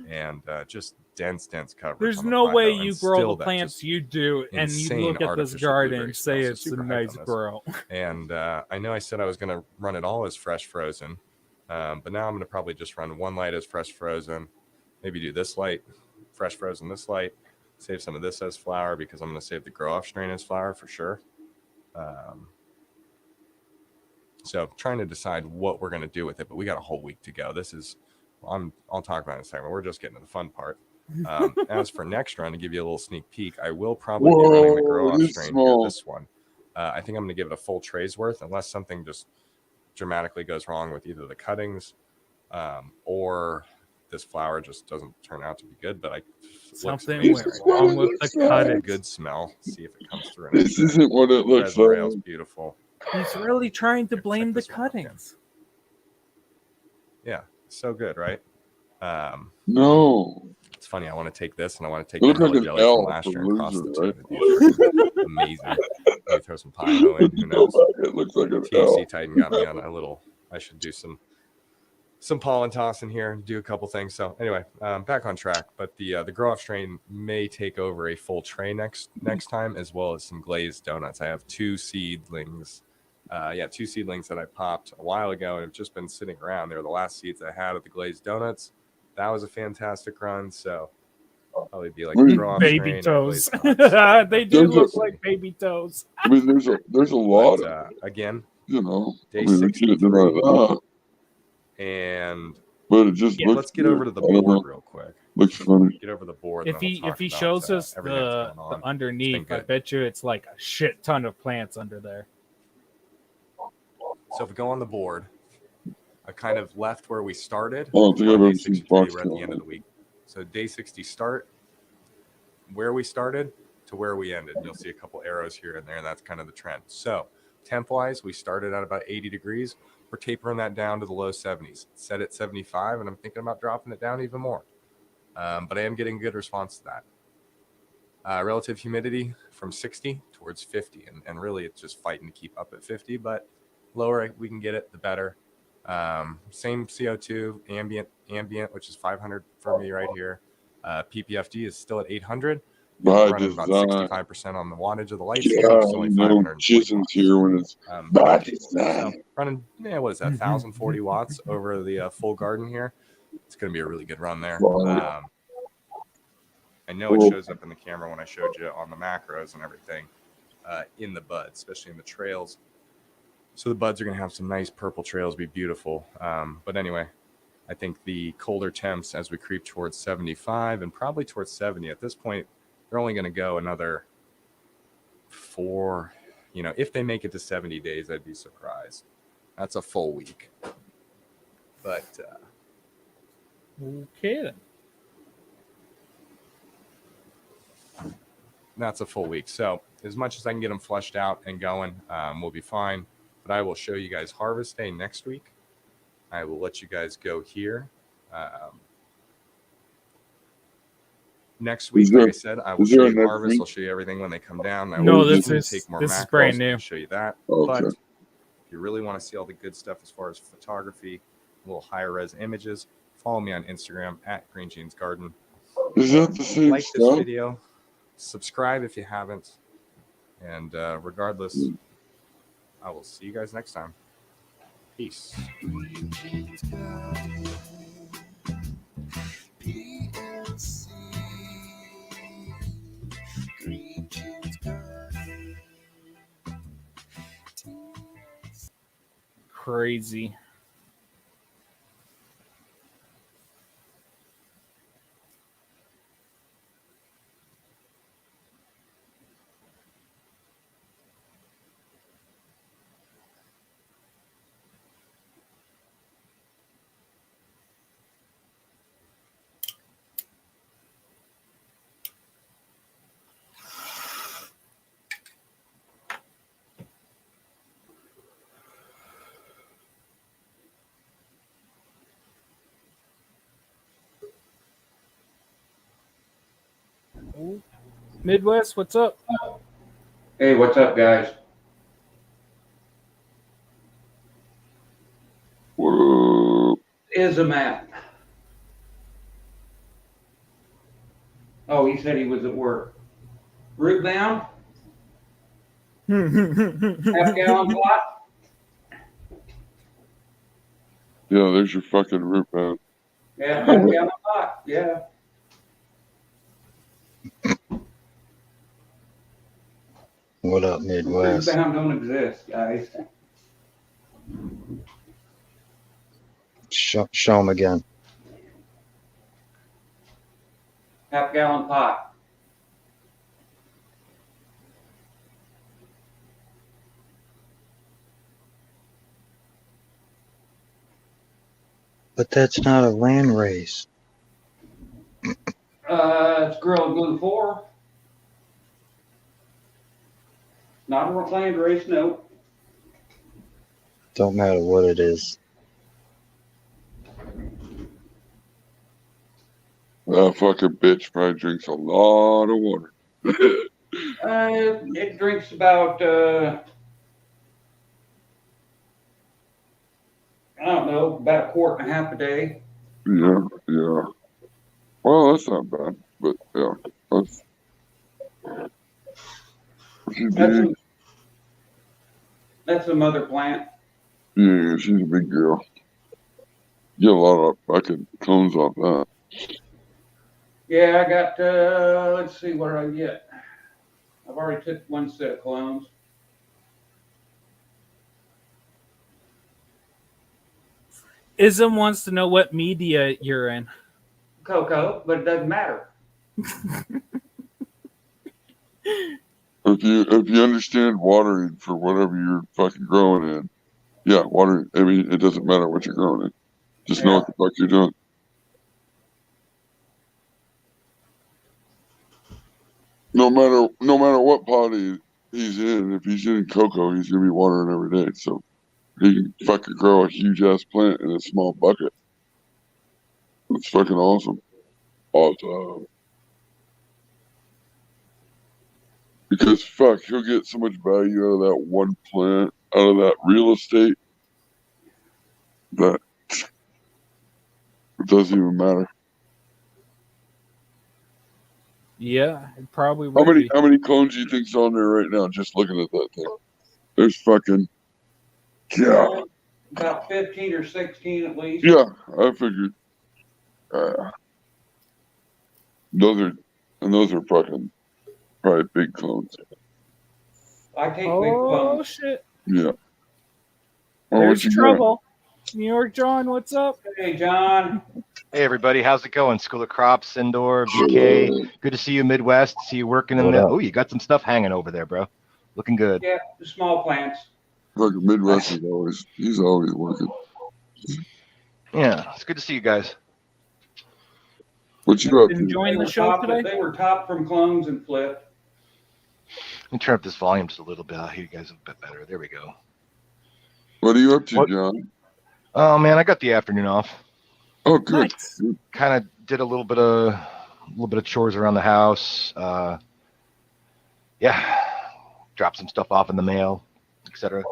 and just dense coverage. There's on the no way Pi-Ho, you and grow still the that plants just you do, and you insane look at this artificial garden blueberry and smell. say So it's a super hyped nice on this. grow. And I know I said I was going to run it all as fresh frozen, but now I'm going to probably just run one light as fresh frozen, maybe do this light, fresh frozen this light, save some of this as flour because I'm going to save the grow off strain as flour for sure. So trying to decide what we're going to do with it, but we got a whole week to go. I'll talk about it in a second. We're just getting to the fun part. As for next run, to give you a little sneak peek, I will probably be running the grow off strain here, this one. I think I'm going to give it a full tray's worth, unless something just dramatically goes wrong with either the cuttings or this flower just doesn't turn out to be good. But something went wrong with the cutting. Good smell. See if it comes through. This isn't what it looks Red like. rail's beautiful. He's really trying to blame the cuttings. Yeah, so good, right? No. It's funny. I want to take this and I want to take It looks the like an jelly L from last for year and cross the loser, two. It'd be amazing. Maybe throw some Pino in. Who knows? It looks like an THC L. Titan got me on a little. I should do some pollen toss in here and do a couple things. So anyway, back on track. But the grow off strain may take over a full tray next time, as well as some glazed donuts. I have two seedlings. Two seedlings that I popped a while ago and have just been sitting around. They're the last seeds I had of the glazed donuts. That was a fantastic run. So probably be like baby toes. They do look like baby toes. I mean, there's a lot but, of again, you know. day I mean, 63. And but it just looks let's get over to the good. board real quick. Looks funny. Get over the board. If he shows us the underneath, I bet you it's like a shit ton of plants under there. So if we go on the board, I kind of left where we started. Oh, I think I've On ever day seen 63, Fox we're at the end of the week. So day 60 start, where we started to where we ended. You'll see a couple arrows here and there, and that's kind of the trend. So temp-wise, we started at about 80 degrees. We're tapering that down to the low 70s. Set at 75, and I'm thinking about dropping it down even more. But I am getting a good response to that. Relative humidity from 60 towards 50, and really it's just fighting to keep up at 50, but lower we can get it, the better. Same CO2 ambient, which is 500 for me right here. PPFD is still at 800. By Running about design. 65% on the wattage of the light. Yeah, So it's only you know, 500. Chisholm's here when it's by design. So running, what is that? 1,040 watts over the full garden here. It's going to be a really good run there. Wow. I know it shows up in the camera when I showed you on the macros and everything in the buds, especially in the trails. So the buds are going to have some nice purple trails, be beautiful. But anyway, I think the colder temps as we creep towards 75 and probably towards 70 at this point, they're only going to go another 4. If they make it to 70 days, I'd be surprised. That's a full week. But okay then. That's a full week. So as much as I can get them flushed out and going, we'll be fine. But I will show you guys harvest day next week. I will let you guys go here. Next week, like I said, I will show you harvest. I'll show you everything when they come down. This is brand new. I'll show you that. Okay. But if you really want to see all the good stuff as far as photography, a little higher res images, follow me on Instagram at Green Jeans Garden. Is that the same Like stuff? this video, subscribe if you haven't, and regardless, I will see you guys next time. Peace. Crazy. Midwest, what's up? Hey, what's up, guys? What up? Is a map. Oh, he said he was at work. Root bound? Half-gallon pot? Yeah, there's your fucking root man. Yeah, half-gallon pot. Yeah. What up, Root Midwest? bound don't exist, guys. Show them again. Half-gallon pot. But that's not a land race. It's Gorilla Glue 4. Not a reclaimed race, no. Don't matter what it is. That fucking bitch probably drinks a lot of water. It drinks about, I don't know, about a quart and a half a day. Yeah, yeah. Well, that's not bad, but yeah, that's. That's the mother plant. Yeah, she's a big girl. Get a lot of fucking clones off that. Yeah, I got, let's see what I get. I've already took one set of clones. Ism wants to know what media you're in. Cocoa, but it doesn't matter. If you understand watering for whatever you're fucking growing in, yeah, watering. I mean, it doesn't matter what you're growing in. Just know what the fuck you're doing. No matter what pot he's in, if he's in cocoa, he's gonna be watering every day. So he can fucking grow a huge ass plant in a small bucket. It's fucking awesome. Awesome. Because fuck, he'll get so much value out of that one plant, out of that real estate, that it doesn't even matter. Yeah, it probably How would many clones do you think's on there right now? Just looking at that thing, there's fucking About 15 or 16 at least. yeah. I figured those are fucking probably big clones. I take big Oh clones. shit! Yeah. Well, There's what you got? trouble. New York John, what's up? Hey, John. Hey everybody, how's it going? School of Crops, Sindor, VK. Good to see you, Midwest. See you working in the. Oh, you got some stuff hanging over there, bro. Looking good. Yeah, the small plants. Fucking Midwest he's always working. Yeah, it's good to see you guys. What you up to? Enjoying the show today? They were topped from clones and flipped. Let me turn up this volume just a little bit. I'll hear you guys a bit better. There we go. What are you up to, John? Oh man, I got the afternoon off. Oh, good. Nice. Kind of did a little bit of chores around the house. Yeah, dropped some stuff off in the mail, etc.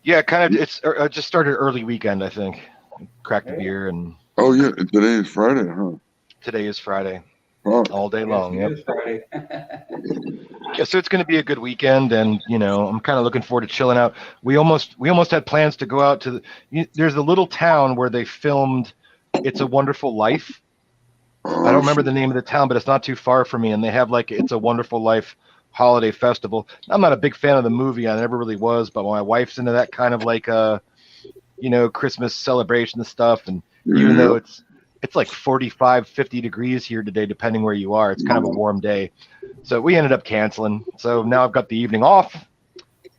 Yeah, kind of. It's just started early weekend, I think. Cracked a beer and. Oh yeah, today is Friday, huh? Today is Friday. Oh. All day long. Yep. It is Friday. Yeah, so it's going to be a good weekend, and I'm kind of looking forward to chilling out. We almost had plans to go out to there's a little town where they filmed It's a Wonderful Life. I don't remember the name of the town, but it's not too far from me, and they have like It's a Wonderful Life holiday festival. I'm not a big fan of the movie. I never really was, but my wife's into that kind of like Christmas celebration and stuff, and even though it's like 45, 50 degrees here today, depending where you are. It's kind of a warm day. So we ended up canceling. So now I've got the evening off.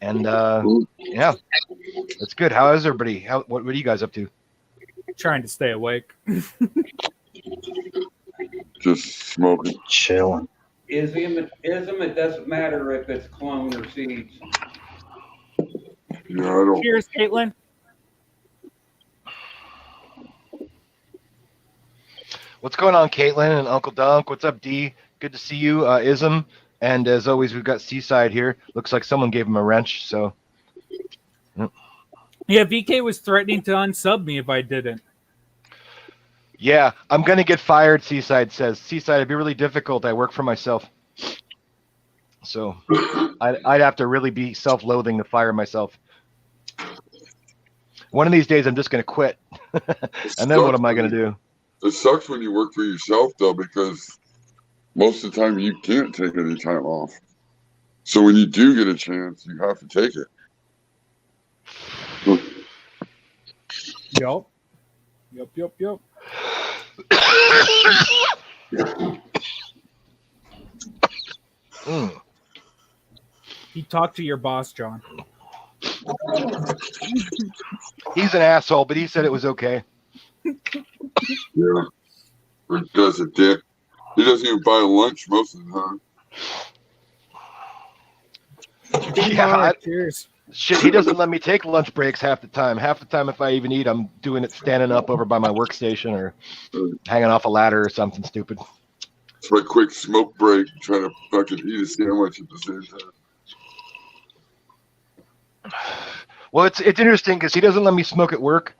And yeah, it's good. How is everybody? What are you guys up to? Trying to stay awake. Just smoking. Chilling. Ism, it doesn't matter if it's clone or seeds. Yeah, I don't. Cheers, Caitlin. What's going on, Caitlin and Uncle Dunk? What's up, D? Good to see you, Ism. And as always, we've got Seaside here. Looks like someone gave him a wrench. So, Yeah, VK was threatening to unsub me if I didn't. yeah, I'm gonna get fired. Seaside says. Seaside, it'd be really difficult. I work for myself, so I'd have to really be self-loathing to fire myself. One of these days, I'm just gonna quit, and then what am I gonna do? It sucks when you work for yourself though, because most of the time you can't take any time off. So when you do get a chance, you have to take it. Yup. Yup. He talked to your boss, John. He's an asshole, but he said it was okay. Yeah. Or does a dick. He doesn't even buy lunch most of the time. Yeah, cheers. Shit, he doesn't let me take lunch breaks half the time. Half the time, if I even eat, I'm doing it standing up over by my workstation or hanging off a ladder or something stupid. It's my quick smoke break, trying to fucking eat a sandwich at the same time. Well, it's interesting because he doesn't let me smoke at work,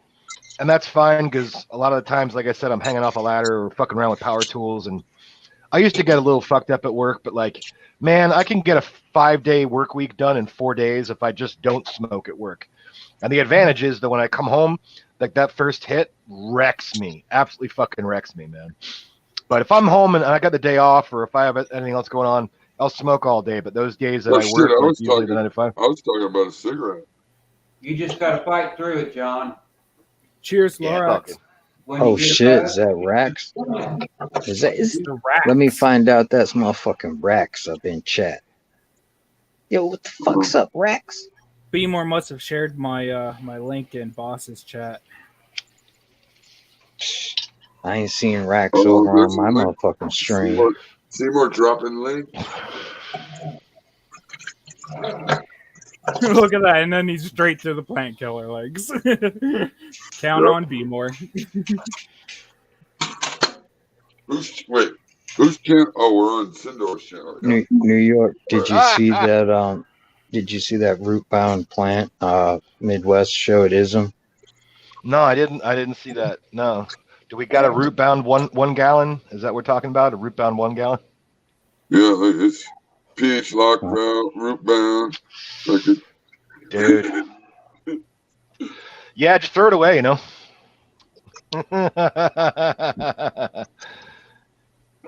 and that's fine because a lot of the times, like I said, I'm hanging off a ladder or fucking around with power tools. And I used to get a little fucked up at work, but like, man, I can get a 5-day work week done in 4 days if I just don't smoke at work. And the advantage is that when I come home, like that first hit wrecks me, absolutely fucking wrecks me, man. But if I'm home and I got the day off, or if I have anything else going on, I'll smoke all day. But those days that I work, I like was usually the 9 to 5. I was talking about a cigarette. You just got to fight through it, John. Cheers, Yeah, Lorax. Oh shit, is that Rax? Is let me find out that's motherfucking Rax up in chat. Yo, what the fuck's up, Rax? Beemore must have shared my my link in boss's chat. I ain't seen Rax over on my motherfucking stream. Seymour dropping link. Look at that, and then he's straight to the plant killer legs. Count on Beemore. Who's channel? Oh, we're on Sindor's channel. New York. Did you see that? Did you see that root bound plant? Midwest showed ism. No, I didn't see that. No. Do we got a root bound one gallon? Is that what we're talking about? A root bound 1 gallon? Yeah, it's pH lockbound, root bound. Dude. Yeah, just throw it away, you know.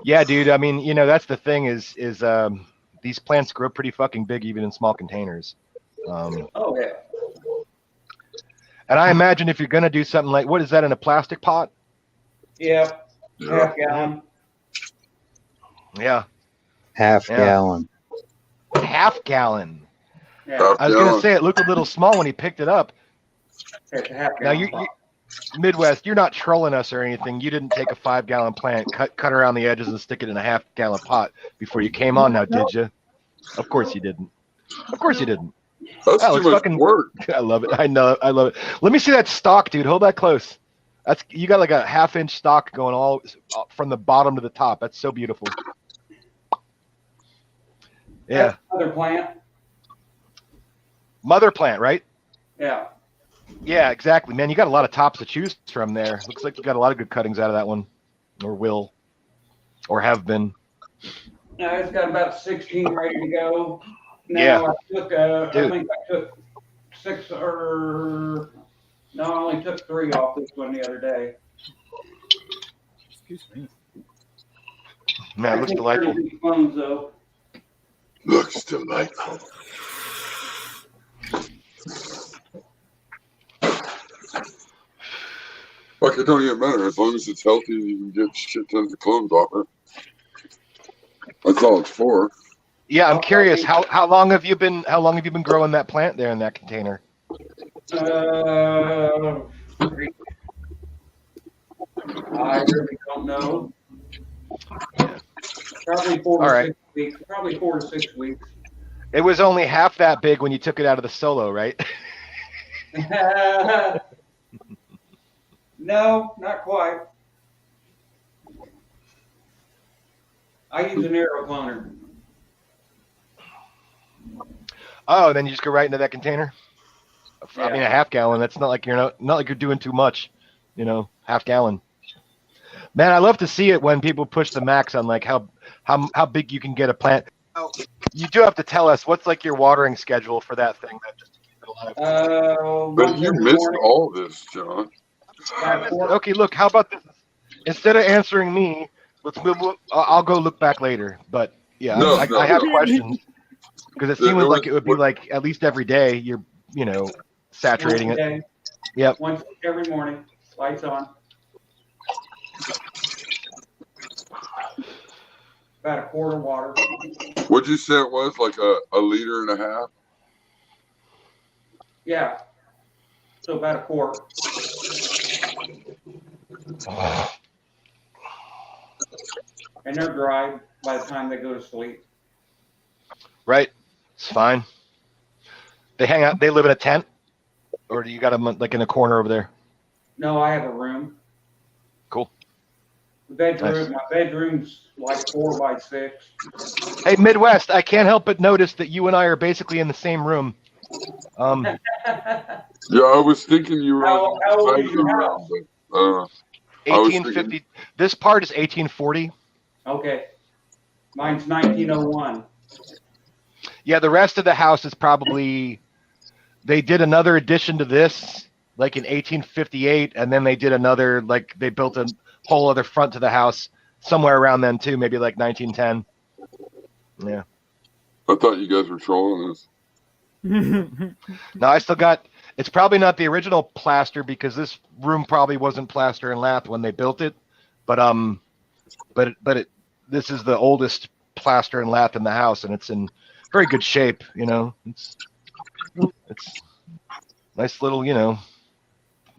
Yeah, dude. I mean, you know, that's the thing is these plants grow pretty fucking big even in small containers. Oh yeah. And I imagine if you're gonna do something like, what is that, in a plastic pot? Yeah. Half gallon. Yeah. Half gallon. Half gallon. Yeah. I was gonna say it looked a little small when he picked it up. It's a half Now gallon. you Midwest, you're not trolling us or anything. You didn't take a 5-gallon plant, cut around the edges, and stick it in a half-gallon pot before you came on. Now, did you? Of course you didn't. Of course you didn't. That's too much work. I love it. I know. I love it. Let me see that stalk, dude. Hold that close. You got like a 1/2-inch stalk going all from the bottom to the top. That's so beautiful. Yeah. Other plant. Mother plant, right? Yeah. Yeah, exactly, man. You got a lot of tops to choose from there. Looks like you got a lot of good cuttings out of that one, or will, or have been. No, it's got about 16 ready to go. Now Yeah. I took, I think I took 6 or no, I only took 3 off this one the other day. Excuse me. Man, it looks delightful. Clones, though. Looks delightful. Fuck, it don't even matter. As long as it's healthy, you can get shit tons of clones off it. That's all it's for. Yeah, I'm curious. How long have you been growing that plant there in that container? I really don't know. Probably 4 to 6 weeks. Probably 4 to 6 weeks. It was only half that big when you took it out of the solo, right? No, not quite. I use an aero cloner. Oh, then you just go right into that container. I mean, Yeah. a 1/2 gallon. That's not like not like you're doing too much, you know. 1/2 gallon. Man, I love to see it when people push the max on like how big you can get a plant. You do have to tell us what's like your watering schedule for that thing, just to keep it alive. But you missed all this, John. Okay, look. How about this? Instead of answering me, I'll go look back later. But yeah, No, I have no. questions because it seemed like it would be like at least every day you're saturating it. Yep. Once every morning, lights on. About a quart of water. What'd you say it was? Like a liter and a half? Yeah. So about a quart. And they're dry by the time they go to sleep. Right. It's fine. They hang out. They live in a tent, or do you got them like in a corner over there? No, I have a room. Cool. The bedroom. Nice. My bedroom's like 4 by 6. Hey, Midwest. I can't help but notice that you and I are basically in the same room. Yeah, I was thinking you were How on the old side is of the your room, house? but, I was 1850. thinking, This part is 1840. Okay. Mine's 1901. Yeah, the rest of the house is probably. They did another addition to this, like in 1858, and then they did another, like they built a whole other front to the house somewhere around then too, maybe like 1910. Yeah. I thought you guys were trolling us. No, I still got. It's probably not the original plaster because this room probably wasn't plaster and lath when they built it, but this is the oldest plaster and lath in the house, and it's in very good shape. You know, it's nice little, you know.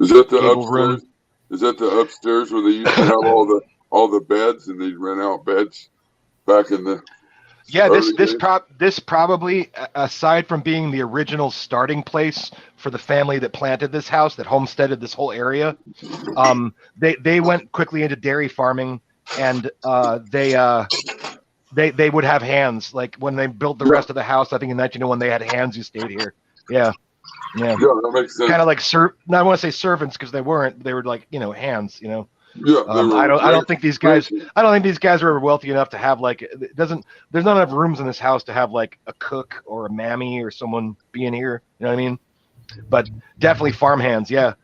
Is that the gable upstairs? room. Is that the upstairs where they used to have all the beds and they'd rent out beds back in the Yeah, early this probably, aside from being the original starting place for the family that planted this house, that homesteaded this whole area, they went quickly into dairy farming, and they would have hands. Like when they built the rest of the house, I think in 1901 they had hands who stayed here. Yeah. Yeah, that makes sense. Kind of like I want to say servants because they weren't. They were like, you know, hands. You know. Yeah, I don't think these guys. I don't think these guys were ever wealthy enough to have like. It doesn't. There's not enough rooms in this house to have like a cook or a mammy or someone being here. You know what I mean? But definitely farm hands. Yep.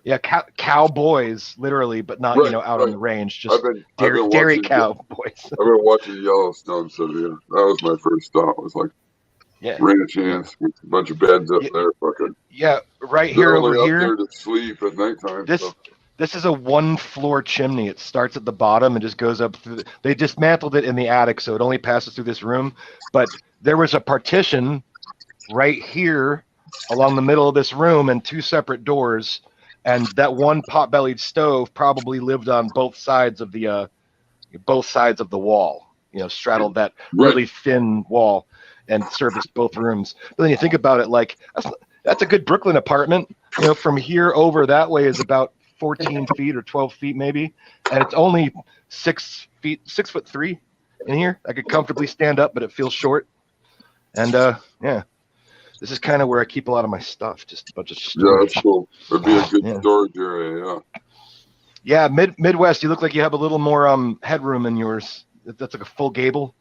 Yeah, cowboys, literally, but not Right, out on the range. Just I've been dairy watching cowboys. I've been watching Yellowstone, so yeah, that was my first thought. Was like, ranch hands with a bunch of beds up there, fucking. Yeah, right They're here only over up here. there to sleep at nighttime. This is a 1-floor chimney. It starts at the bottom and just goes up through. They dismantled it in the attic, so it only passes through this room. But there was a partition right here along the middle of this room and 2 separate doors. And that one pot-bellied stove probably lived on both sides of the wall. You know, straddled that really thin wall and serviced both rooms. But then you think about it, like that's a good Brooklyn apartment. You know, from here over that way is about 14 feet or 12 feet maybe, and it's only 6'3" in here. I could comfortably stand up, but it feels short. And yeah, this is kind of where I keep a lot of my stuff, just a bunch of storage. Yeah, that's cool. It'd be a good storage area. Yeah, Midwest. You look like you have a little more headroom in yours. That's like a full gable.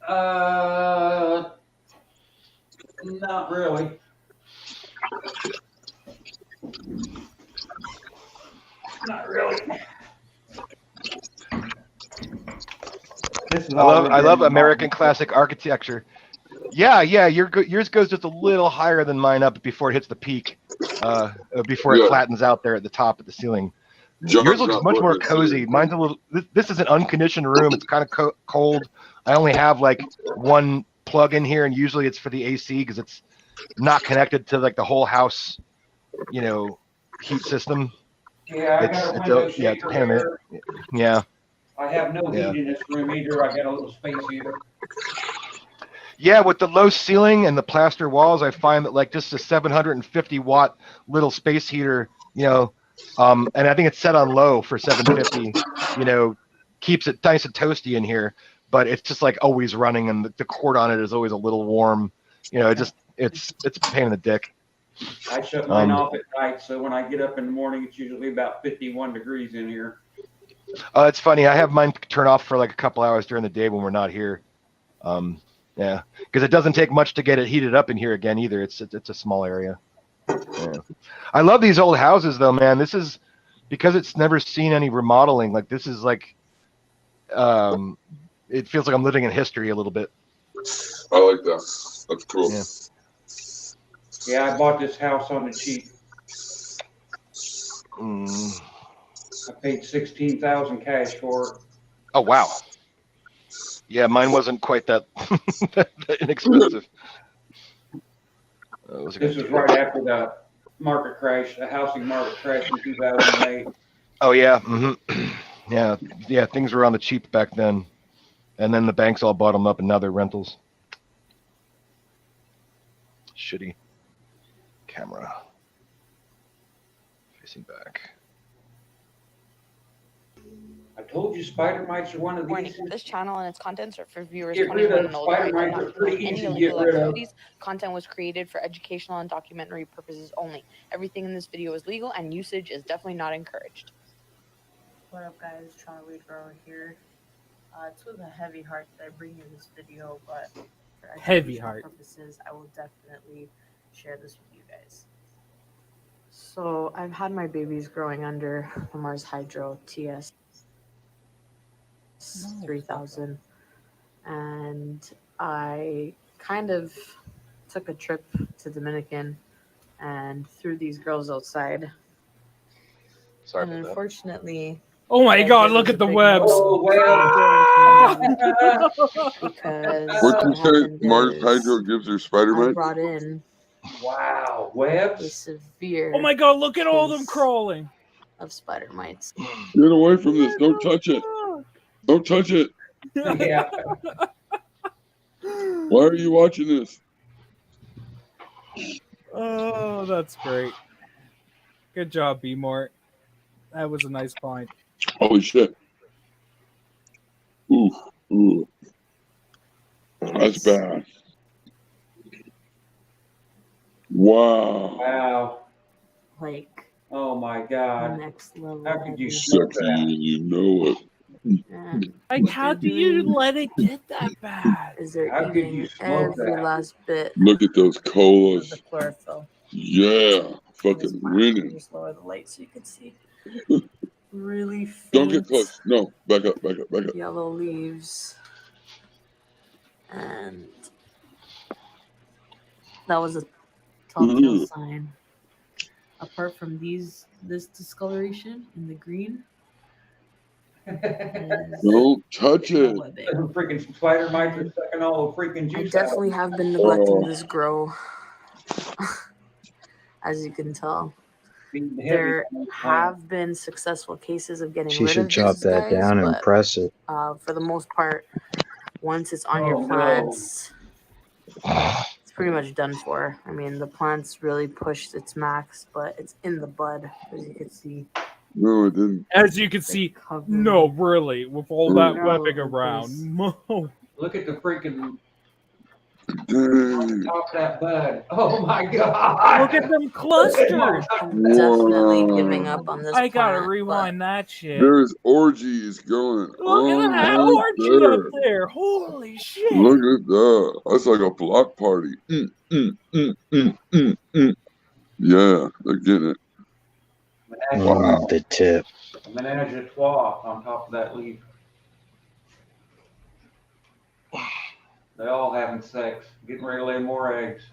Not really. Not really. I love American classic architecture. Yeah, yours goes just a little higher than mine up before it hits the peak, before it flattens out there at the top of the ceiling. Yours looks much more cozy. Mine's a little. This is an unconditioned room. It's kind of cold. I only have like one plug in here, and usually it's for the AC because it's not connected to like the whole house, you know, heat system. Yeah, I got a window shaker here. Yeah. I have no heat in this room either. I got a little space heater. Yeah, with the low ceiling and the plaster walls, I find that like just a 750 watt little space heater, you know, and I think it's set on low for 750, you know, keeps it nice and toasty in here, but it's just like always running, and the cord on it is always a little warm. You know, it's a pain in the dick. I shut mine off at night, so when I get up in the morning, it's usually about 51 degrees in here. It's funny. I have mine turn off for like a couple hours during the day when we're not here. Yeah, because it doesn't take much to get it heated up in here again either. It's a small area. Yeah. I love these old houses though, man. This is because it's never seen any remodeling. Like this is like, it feels like I'm living in history a little bit. I like that. That's cool. Yeah. Yeah, I bought this house on the cheap. I paid 16,000 cash for it. Oh wow. Yeah, mine wasn't quite that, that inexpensive. This was right after the market crash, the housing market crash in 2008. Oh yeah, yeah. Things were on the cheap back then, and then the banks all bought them up, and now they're rentals. Shitty camera. Facing back. I told you spider mites are one of Warning, these. this channel and its contents are for viewers Get rid 21 of and older. spider It mites does are not pretty promote any easy to illegal get rid of. activities. Content was created for educational and documentary purposes only. Everything in this video is legal and usage is definitely not encouraged. What up, guys? Charlie Weed Grower here. It's with a heavy heart that I bring you this video, but for Heavy educational heart. purposes, I will definitely share this with you guys. So I've had my babies growing under the Mars Hydro TS 3000, and I kind of took a trip to Dominican and threw these girls outside. Sorry and about that. unfortunately, Oh my that God! gave Look us at a the big webs. because What what you say? happened Mars is Hydro gives her spider I mites? brought in Wow, a webs. severe Oh my God! Look at all them case crawling. of spider mites. Get away from this! Don't touch it! Don't touch it! Yeah. Why are you watching this? Oh, that's great. Good job, B-Mort. That was a nice find. Holy shit! Ooh, ooh, that's bad. Wow. Wow. Like, oh my God. Next level. How could you heavy. smoke Sexy, that? and you know it. And Like, what how they're do you doing let it get that bad? is they're How could you eating smoke every that? last bit Look at those of the colas. chlorophyll. Yeah, on this fucking plant. Let me winning. just lower the light so you can see. Really Don't get faint close. No, back up, back up, back up. yellow leaves, and that was a telltale Ooh. sign. Apart from this discoloration in the green, is Don't touch no it. webbing. Freaking spider mites are sucking all the freaking I juice out. definitely have been neglecting Oh. this grow, as you can tell. Being heavy There on this plant. have been successful cases of getting She rid should of chop these that guys, down and but press it. for the most part, once it's on Oh, your no. plants, it's pretty much done for. I mean, the plant's really pushed its max, but it's in the bud, as you can see. No, it didn't. As you can see, no, really, with all that They're all webbing over the around. place. No. Look at the freaking Dang. top of that bud. Oh my God. Look at them clusters. I'm definitely giving Wow. up on this I gotta plant, but rewind that shit. There's orgies going Look at on that right orgy up there. there. Holy shit. Look at that. That's like a block party. Yeah, they're getting it. Wow. The tip. A menage a trois on top of that leaf. They all having sex, getting ready to lay more eggs.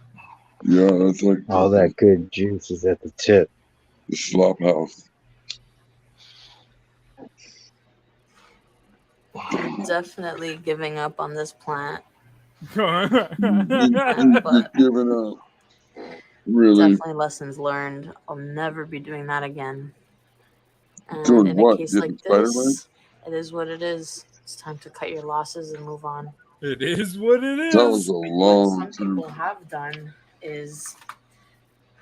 Yeah, that's like All that good juice is at the tip. the slop house. I'm definitely giving up on this plant. You're But giving up. Really? definitely lessons learned. I'll never be doing that again. And Doing in what? a case Getting like spider this, mites? it is what it is. It's time to cut your losses and move on. It is what it That was is. a What long some people time. have done is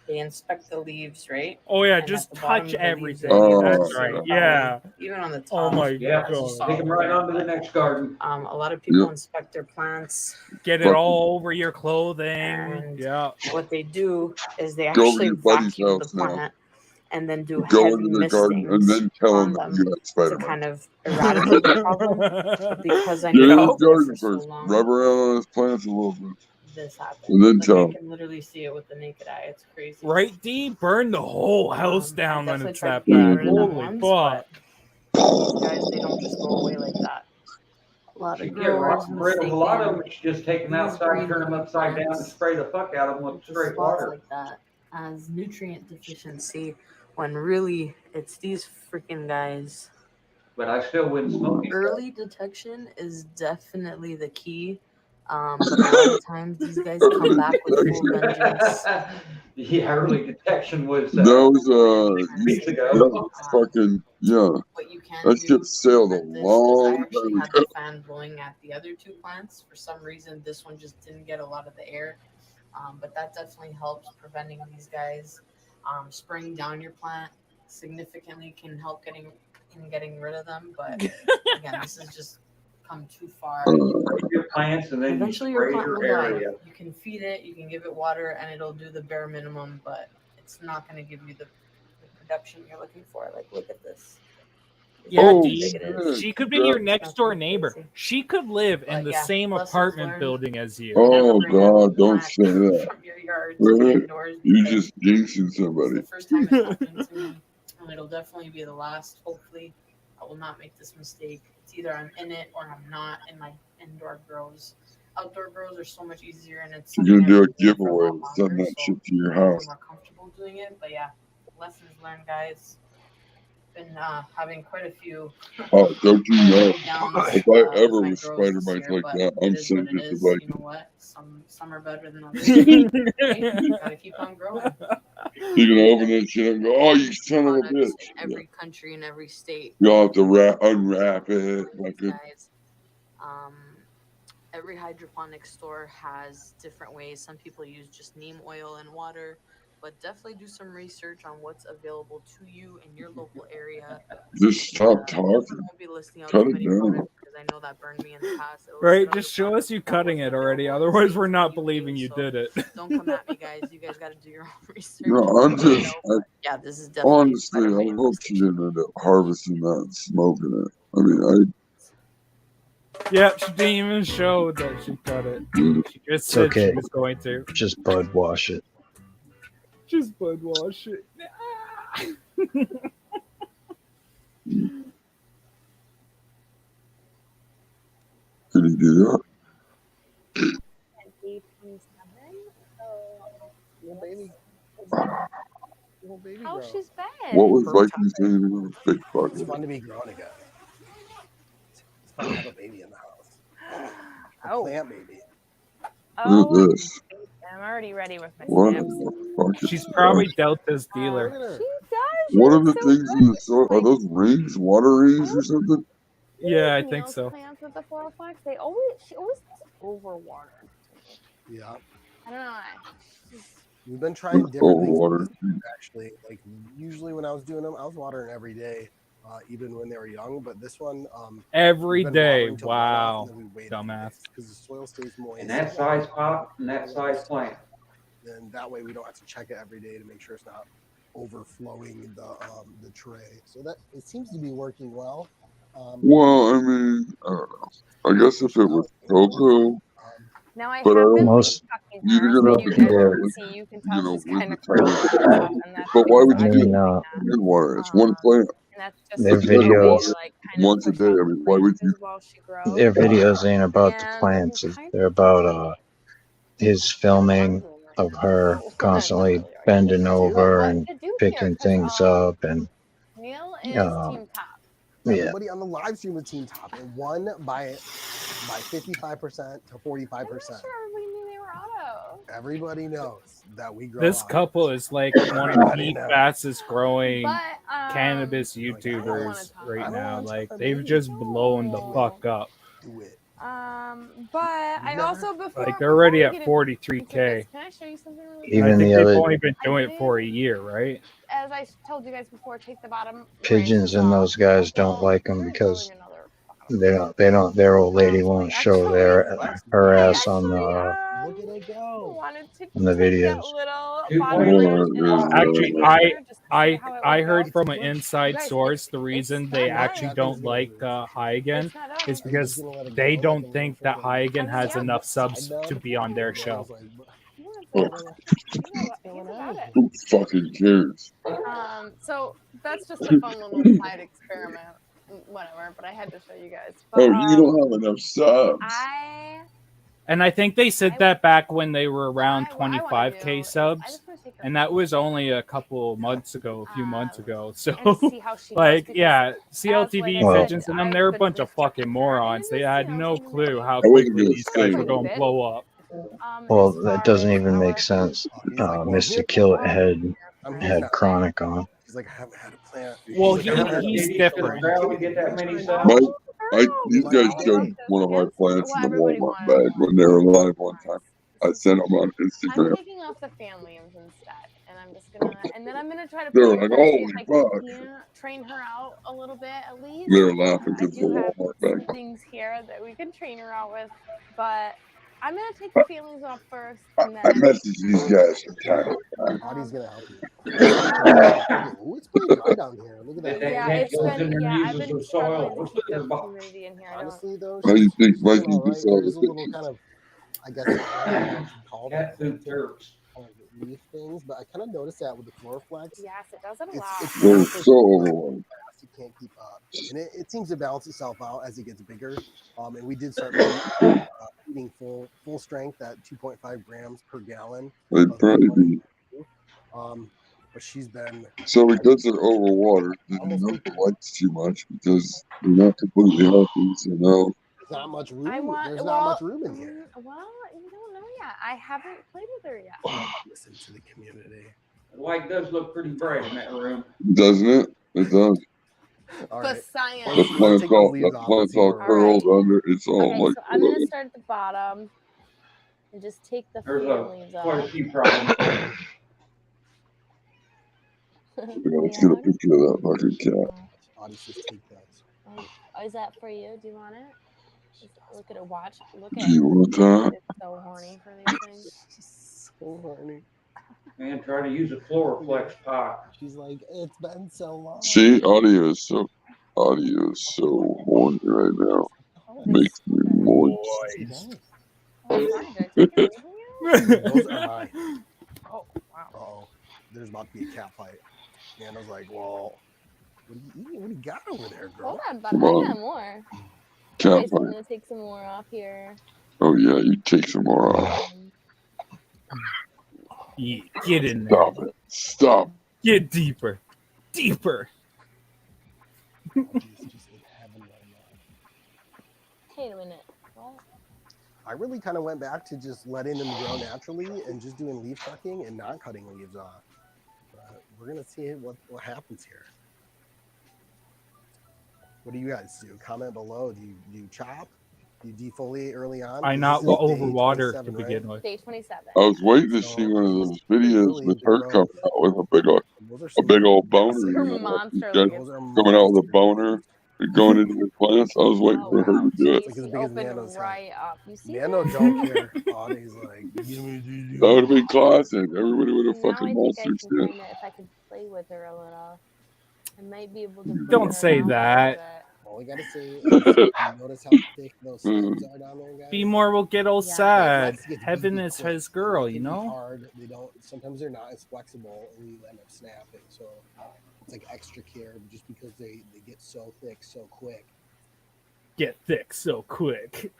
they inspect the leaves, right? Oh yeah, And at just the bottom touch of the leaves, everything. they Oh, That's see right. the Yeah. body, even on the top. Oh my Yeah, as you God. saw take them over right there. on to the next garden. A lot of people Yep. inspect their plants, Get it Fucking all over your clothing. and Yeah. what they do is they go over actually your buddy's vacuum the house now. plant and then do Go heavy into the garden and mistings then tell on him that them you got to spider kind mites. of eradicate the problem. Because I Get know in it's his been there garden for so first. long, Rub around on his plants a little bit. this happened. And then Like, tell I him. can literally see it with the naked eye. It's crazy. Right, D? Burn the whole house I down when definitely it's tried that to get bad. rid of them Holy once, fuck. but these guys, they don't just go away like that. A lot You of get growers rid of a lot of them. mistaken It's just take them these outside, green turn them leaf upside down, and plants spray the fuck out of them with with the straight spots water. like that as nutrient deficiency, when really it's these freaking guys. But I still wouldn't smoke it. Early detection is definitely the key. But a lot of times these guys come back with full vengeance. Yeah, early detection was Those weeks ago. that was fucking that ship sailed a long Actually time had ago. the fan blowing at the other two plants. For some reason, this one just didn't get a lot of the air. But that definitely helps preventing these guys. Spraying down your plant significantly can help getting rid of them. But again, this has just come too far. Your plants and then Eventually, you your spray plant your will die. area. You can feed it, you can give it water, and it'll do the bare minimum. But it's not going to give you the production you're looking for. Like, look at this. Yeah, Oh, Dee, shit. she could be your next door neighbor. She could live in the yeah, same lessons apartment learned. building as you. Oh God, don't say that. From your yard to the Right? indoors. You because just jinxing it's somebody. the first time it's happened to me, and it'll definitely be the last. Hopefully, I will not make this mistake. It's either I'm in it or I'm not in my indoor grows. Outdoor grows are so much easier, and it's You're gonna do a something I've been doing for giveaway lot and longer, send that so shit to your I feel house. more comfortable doing it. But yeah, lessons learned, guys. Been having quite a few. Oh, don't you know? downs, If I with ever my was grows spider this bites year, like but that, it I'm is so what it is. disappointed. You know what? Some are better than others. You gotta keep on growing. You're gonna open that shit and go, "Oh, you son of a bitch!" In every country and every state. You'll have to unwrap it. Like it. Guys, every hydroponic store has different ways. Some people use just neem oil and water, but definitely do some research on what's available to you in your local area. Just stop talking. Won't be listing out Cut too it many down. products because I know that burned me in the past. It'll Right? sit on Just show us you cutting it already. Otherwise, we're not believing you did it. Don't come at me, guys. You guys got to do your own research. No, I'm just. Yeah, this is definitely Honestly, I hope she didn't end up harvesting that and smoking it. I mean, Yep, she didn't even show that she cut it. She just It's said okay. she was going to. Just bud wash it. Just bud wash it. Can you do that? Little baby. Little baby Oh, grow. she's bad. What was Viking saying about a big fuck? It's fun to be grown again. It's fun to have a baby in the house. A Oh. plant baby. Look at this. I'm already ready with my What snaps. the fuck is She's that? probably Delta's dealer. What are the things in the soil? Are those rings? Water rings or something? Yeah, I think so. Plants with the Floraflex, she always gets overwatered. Yeah. I don't know. We've been trying different things. Overwater. Actually, like usually when I was doing them, I was watering every day, even when they were young. But this one, Every we've been day. watering till they rot, Wow. and then we wait Dumbass. because the soil stays moist. And that size pot and that size plant. Then that way we don't have to check it every day to make sure it's not overflowing the tray. So that it seems to be working well. Well, I mean, I don't know. I guess if it was cocoa, Now I but I have been don't. Most- talking You're to her, gonna so have you to guys do can it, see, you can you tell know, she's kind with of the grown time. up, and that's But why would I you do mean, good water? It's one plant. and that's just their a way to videos, like kind of Once a push day. out I the mean, why would you? plants while she grows. their videos ain't about the And plants. I'm kind They're about his filming of her constantly bending over and picking things up and Neil is uh, team top. yeah. Everybody on the live stream was Team Top. It won by 55% to 45%. Sure, everybody knew they were auto. Everybody knows that we grow This up. couple is like one of Everybody the knows. fastest growing But cannabis YouTubers right now. Like they've just blown the fuck up. Do it. But I also before Like they're already we at get into 43K. this, can I show you something really Even I quick? think the they've other only been doing it for a year, right? As I told you guys before, take the bottom pigeons and those guys don't like them because their old lady won't show her ass on the Look at it go. wanted to on the videos. little bottom layers in a Actually, I I heard from an inside source the reason they actually don't like Huygen is because they don't think that Huygen has enough subs to be on their show. Who fucking cares? So that's just a fun little side experiment. Whatever, but I had to show you guys. But, Oh, you don't have enough subs. And I think they said that back when they were around 25K subs, and that was only a couple months ago, a few months ago. So, like, yeah, CLTV, Well- Pigeons, and them, they're a bunch of fucking morons. They had no clue how I wasn't quickly gonna these guys say were going to blow up. Well, that doesn't even make sense. Mr. Kill had Chronic on. He's like, I haven't had a plant. Well, He's like, he's different. These guys showed one of my plants in the Walmart bag when they were live one time. I sent them on I'm Instagram. taking off the fan leaves instead, and I'm just gonna, and then I'm gonna try to They were play with like, her, see if "Holy I fuck." can train her out a little bit at least. They were laughing I because the do have Walmart some bag. things here that we can train her out with, but I'm gonna take the feelings off first, and I then message these guys from time to time. Audie's gonna help you. Ooh, it's pretty dry down here. Look at that. yeah, it's been I've been struggling to keep the humidity in here. I don't. Honestly, though, How do you think she's Mikey doing all right. just saw There's a the little kind of, I guess, I don't know what you call it, kind of leaf things, but I kind of noticed that with the Floraflex. Yes, it does it a lot. It's They're not so overwhelmed. you can't keep up, and it seems to balance itself out as it gets bigger. And we did start eating full strength at 2.5 grams per gallon. They'd probably be. But she's been So because they're overwatered, they don't have the lights too much because they're not completely healthy. So now there's not much room. There's well, not much room in here. Well, you don't know yet. I haven't played with her yet. Listen to the community. The light does look pretty bright in that room. doesn't it? It does. All The right. science. The plant's all curled under. It's all Okay, like. so I'm gonna start at the bottom and just take the There's fan leaves quite a off. few problems. Let's get a picture of that fucking cat. Audie says take that. Is that for you? Do you want it? Just look at her watch. Look Do at you want that? It's so horny for these things. So horny. Man, try to use a Floraflex pot. She's like, it's been so long. See, audio is so horny right now. Makes me moist. Those are mine. Oh, wow. Uh-oh. There's about to be a cat fight. And I was like, well, what do you eating? What do you got over there, girl? Hold on, bud. Come I on. got more. Cat Okay, so I'm fight. gonna take some more off here. Oh yeah, you take some more off. Yeah, get in there. Stop it. Stop. Get deeper. Deeper. Wait a minute. What? I really kind of went back to just letting them grow naturally and just doing leaf sucking and not cutting leaves off. But we're gonna see what happens here. What do you guys do? Comment below. Do you chop? Do you defoliate early on? I 'Cause not this is day over water to 27, begin right? with. Day 27. I was waiting to see one of those videos with her coming out with a big old boner. Her You know, monster you guys leaves. coming out with a boner, and going into the plants. I was waiting for her to do it. It's like as She big as opened Nano's head. right up. You see Nano that? don't care. Audie's like, give me That would have been classic. Everybody would have Now I fucking think I monster can shit. kind of, if I could play with her a little, I might be able to. bring Don't her say down a that. little bit. All we gotta say is, you notice how thick those stems are down there, guys? Be more will get all Yeah. sad. Flex gets Heaven beefy is quick. his girl, They you can be know? hard. They don't. Sometimes they're not as flexible, and you end up snapping. So it's like extra care, just because they get so thick so quick. Get thick so quick.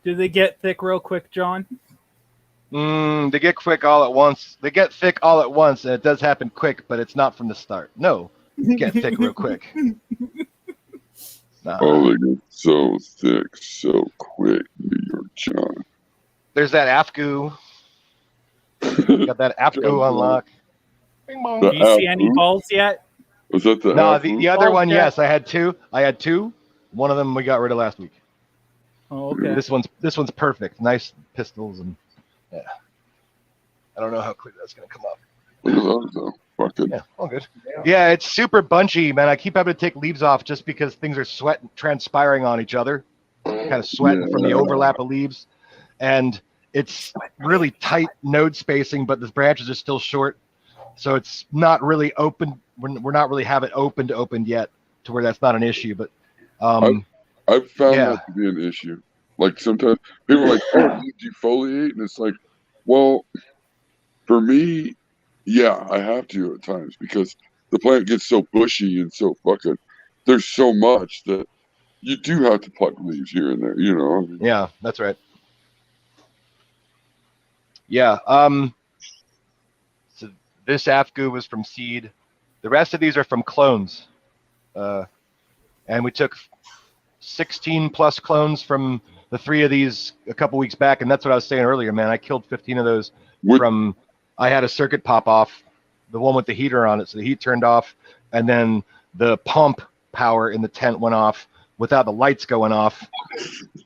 Do they get thick real quick, John? They get quick all at once. They get thick all at once, and it does happen quick, but it's not from the start. No, you get thick real quick. Nah. Oh, they get so thick, so quick, New York John. There's that AFGU. Got that AFGU unlock. Do you see any balls yet? Was that the? No, Afu? the other Oh, one, yeah. yes, I had two. One of them we got rid of last week. Oh, okay. This one's perfect. Nice pistols and yeah. I don't know how quick that's gonna come up. Look at those though. Fucking. Yeah, all good. Yeah, it's super bunchy, man. I keep having to take leaves off just because things are transpiring on each other, kind of sweating from the overlap of leaves, and it's really tight node spacing, but the branches are still short, so it's not really open. We're not really have it opened yet to where that's not an issue. But I've found yeah. that to be an issue. Like sometimes people are like, "Oh, you defoliate," and it's like, well, for me, yeah, I have to at times because the plant gets so bushy and so fucking. There's so much that you do have to pluck leaves here and there, you know. I mean, Yeah, that's right. Yeah. So this AFGU was from seed. The rest of these are from clones. And we took 16 plus clones from the 3 of these a couple weeks back, and that's what I was saying earlier, man. I killed 15 of those from. I had a circuit pop off, the one with the heater on it, so the heat turned off, and then the pump power in the tent went off without the lights going off.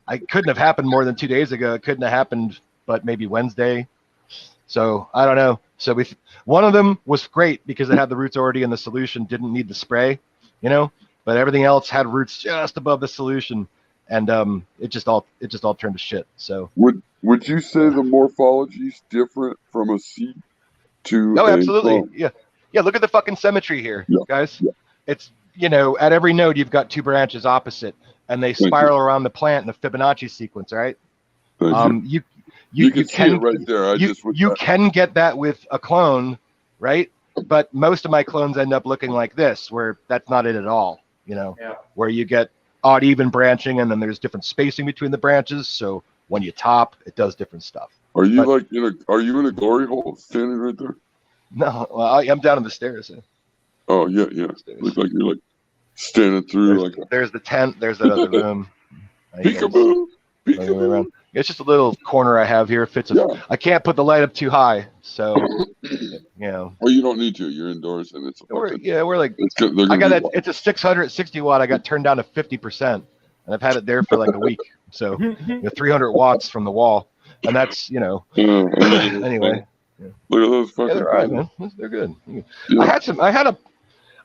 I couldn't have happened more than 2 days ago. It couldn't have happened, but maybe Wednesday. So I don't know. So one of them was great because it had the roots already in the solution, didn't need the spray, you know. But everything else had roots just above the solution, and it just all turned to shit. So would you say the morphology is different from a seed to? No, a absolutely. clone? Yeah. Look at the fucking symmetry here, guys. Yeah. It's, you know, at every node you've got 2 branches opposite, and they spiral around the plant in a Fibonacci sequence. All right. You can see it right there. You can get that with a clone, right? But most of my clones end up looking like this, where that's not it at all. You know, where you get odd even branching, and then there's different spacing between the branches. So when you top, it does different stuff. Are you are you in a glory hole standing right there? No, well, I'm down on the stairs. Oh yeah. Looks like you're like standing through there's the tent. There's that other room. Peekaboo. It's just a little corner I have here. I can't put the light up too high, so you know. Well, you don't need to. You're indoors, and it's we're like. I got that. It's a 660 watt. I got turned down to 50%, and I've had it there for like a week. So 300 watts from the wall, and that's anyway. Look at those fucking. They're all right, man. They're good. Yeah.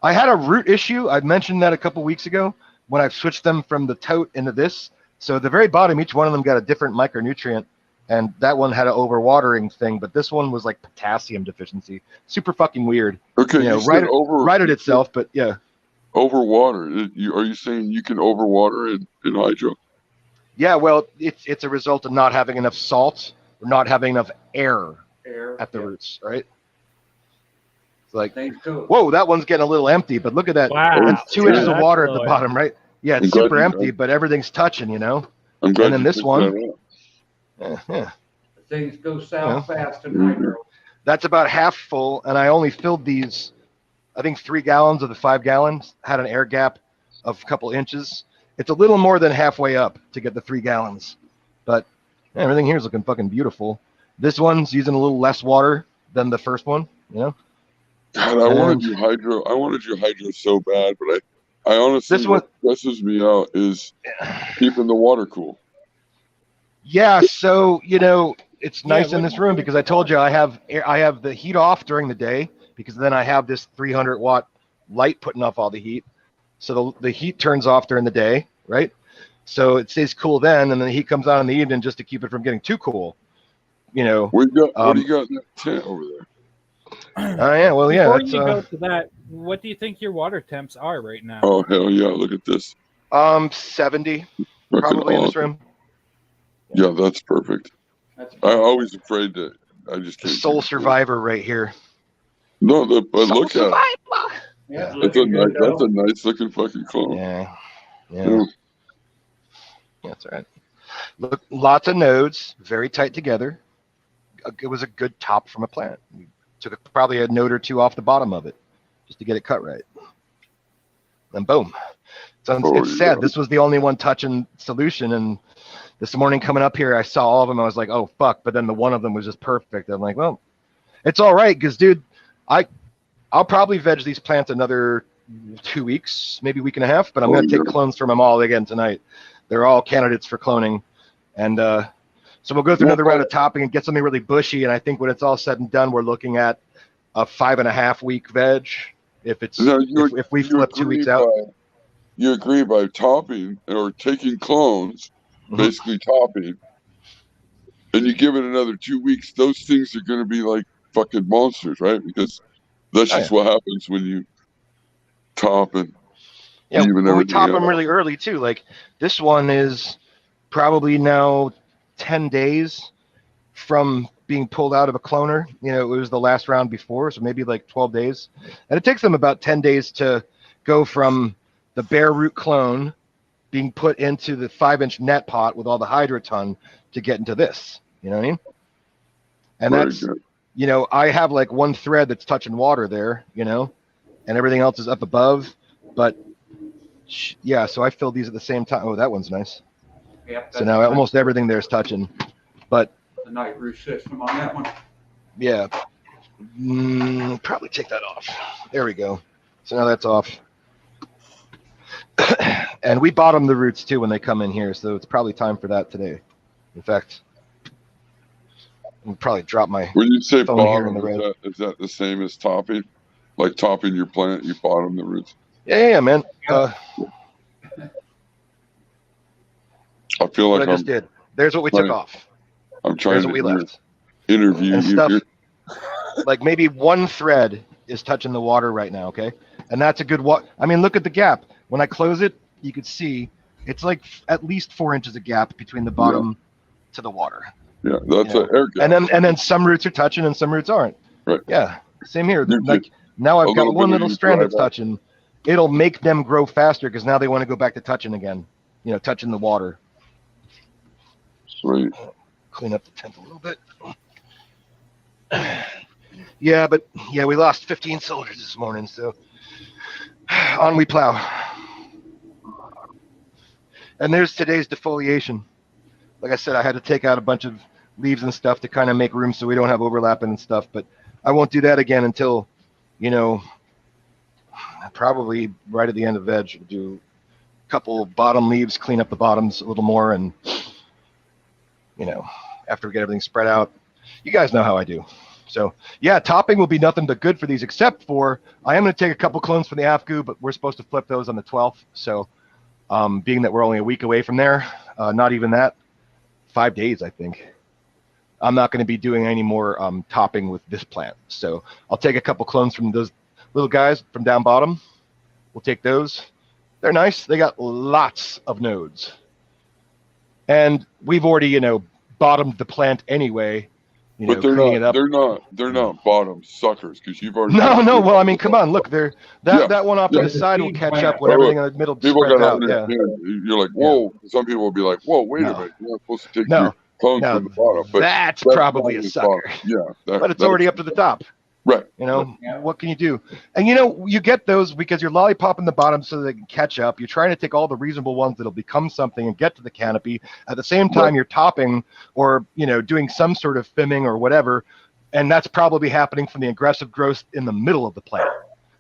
I had a root issue. I mentioned that a couple weeks ago when I switched them from the tote into this. So at the very bottom, each one of them got a different micronutrient, and that one had an overwatering thing, but this one was like potassium deficiency. Super fucking weird. Okay, you know, righted itself, but yeah. Overwater. Are you saying you can overwater in hydro? Yeah, well, it's a result of not having enough salt or not having enough air at the roots, right? It's like, whoa, that one's getting a little empty, but look at that. Wow. That's 2 inches of water at the bottom, right? Yeah, it's super empty, but everything's touching, you know. I'm glad and then this one, Things go south fast in hydro. That's about half full, and I only filled these. I think 3 gallons of the 5 gallons had an air gap of a couple inches. It's a little more than halfway up to get the 3 gallons, but everything here is looking fucking beautiful. This one's using a little less water than the first one, you know. God, I wanted to do hydro. I wanted to do hydro so bad, but I honestly, what stresses me out is keeping the water cool. Yeah, so you know it's nice in this room because I told you I have the heat off during the day because then I have this 300 watt light putting off all the heat. So the heat turns off during the day, right? So it stays cool then, and then the heat comes on in the evening just to keep it from getting too cool. You know. What do you got in that tent over there? Yeah, well, yeah. Before you go to that, what do you think your water temps are right now? Oh hell yeah! Look at this. 70, probably in this room. Yeah, that's perfect. I'm always afraid that I just can't. Soul Survivor right here. No, but look at it. Yeah, that's a nice looking fucking clone. Yeah. That's all right. Look, lots of nodes, very tight together. It was a good top from a plant. We took probably a node or 2 off the bottom of it just to get it cut right. And boom. So it's sad. This was the only one touching solution, and this morning coming up here, I saw all of them. I was like, oh fuck! But then the one of them was just perfect. I'm like, well, it's all right, because dude, I'll probably veg these plants another 2 weeks, maybe a week and a half. But I'm gonna take clones from them all again tonight. They're all candidates for cloning, and so we'll go through another round of topping and get something really bushy. And I think when it's all said and done, we're looking at a 5.5 week veg. If it's if we flip 2 weeks out. You agree by topping or taking clones, basically topping, and you give it another 2 weeks, those things are going to be like fucking monsters, right? Because that's just what happens when you top and even we everything top out. them really early too. Like this one is probably now 10 days from being pulled out of a cloner. You know, it was the last round before, so maybe like 12 days. And it takes them about 10 days to go from the bare root clone being put into the 5-inch net pot with all the hydroton to get into this. You know what I mean? And Very that's, good. you know, I have like one thread that's touching water there, you know, and everything else is up above. But yeah, so I filled these at the same time. Oh, that one's nice. Yep, So now almost everything there is touching. But the night roof system on that one. yeah, probably take that off. There we go. So now that's off. And we bottom the roots too when they come in here, so it's probably time for that today. In fact, I'll probably drop my When you say phone here in bottom, the road. is that the same as topping? Like topping your plant, you bottom the roots. Yeah, man. I feel What like I just did. There's what we took off. I'm trying There's to what we left. interview And you stuff. here. Like maybe one thread is touching the water right now, okay? And that's a good I mean, look at the gap. When I close it, you could see it's like at least 4 inches of gap between the bottom to the water. Yeah, that's You know? an air gap. And then some roots are touching and some roots aren't. Right. Yeah. Same here. You Like get now a I've got little one bit of little you strand dry that's back. touching. It'll make them grow faster because now they want to go back to touching again. You know, touching the water. Sweet. Clean up the tent a little bit. Yeah, but yeah, we lost 15 soldiers this morning, so on we plow. And there's today's defoliation. Like I said, I had to take out a bunch of leaves and stuff to kind of make room so we don't have overlapping and stuff, but I won't do that again until, you know, probably right at the end of veg. We'll do a couple bottom leaves, clean up the bottoms a little more, and, you know, after we get everything spread out, you guys know how I do. So yeah, topping will be nothing but good for these, except for I am going to take a couple clones from the AFGU, but we're supposed to flip those on the 12th. So being that we're only a week away from there, not even that, 5 days, I think. I'm not going to be doing any more topping with this plant. So I'll take a couple clones from those little guys from down bottom. We'll take those. They're nice. They got lots of nodes. And we've already, you know, bottomed the plant anyway. You know, But they're cleaning not, it up. they're not bottom suckers because you've already. No. Well, I mean, come on, look there. That one off to yeah. the side will catch up when everything in the middle People spreads gotta out. Yeah. understand. You're like, whoa. Some people will be like, whoa, wait a minute. You're not supposed to take your clones from the bottom. But That's probably a not the sucker. bottom. Yeah, But it's already up to the top. Right. You know, what can you do? And you know, you get those because you're lollipopping the bottom so they can catch up. You're trying to take all the reasonable ones that'll become something and get to the canopy. At the same time, you're topping or, you know, doing some sort of fimming or whatever. And that's probably happening from the aggressive growth in the middle of the plant,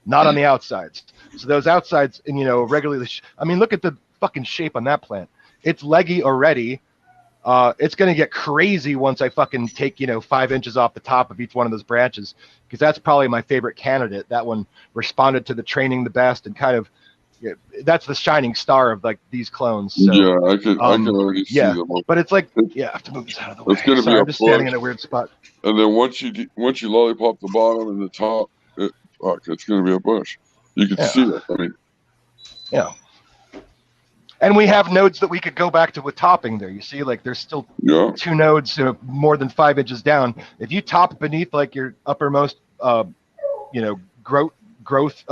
not on the outsides. So those outsides, and you know, regularly, I mean, look at the fucking shape on that plant. It's leggy already. It's going to get crazy once I fucking take, you know, 5 inches off the top of each one of those branches, because that's probably my favorite candidate. That one responded to the training the best and kind of, yeah, that's the shining star of like these clones. So, yeah, I can already see them. But it's like, yeah, I have to move this out of the way. It's going to Sorry, be I'm a just standing bush. in a weird spot. And then once you lollipop the bottom and the top, it's going to be a bush. You can see it. I mean, yeah. And we have nodes that we could go back to with topping there. You see, like there's still 2 nodes more than 5 inches down. If you top beneath like your uppermost, you know, growth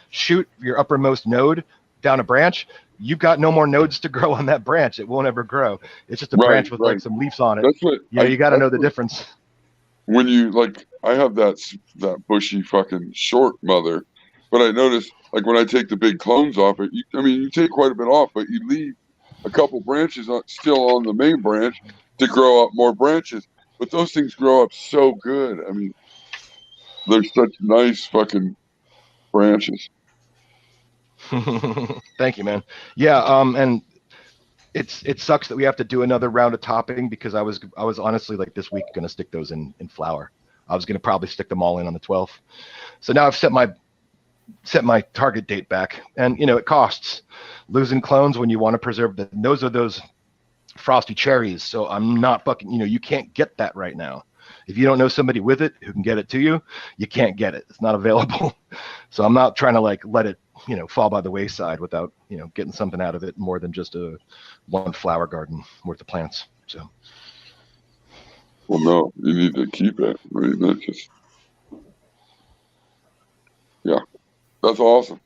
shoot, your uppermost node down a branch, you've got no more nodes to grow on that branch. It won't ever grow. It's just a branch with like some leaves on it. That's what. Yeah, you got to know the difference. When you like, I have that bushy fucking short mother, but I notice like when I take the big clones off it, you take quite a bit off, but you leave a couple branches still on the main branch to grow up more branches. But those things grow up so good. I mean, they're such nice fucking branches. Thank you, man. Yeah, and it sucks that we have to do another round of topping because I was honestly like this week gonna stick those in flower. I was gonna probably stick them all in on the 12th. So now I've set my target date back, and you know it costs losing clones when you want to preserve them. Those are those frosty cherries. So I'm not fucking. You know, you can't get that right now. If you don't know somebody with it who can get it to you, you can't get it. It's not available. So I'm not trying to like let it, you know, fall by the wayside without, you know, getting something out of it more than just a one flower garden worth of plants. So. Well, no, you need to keep it. I mean, that's just, yeah, that's awesome.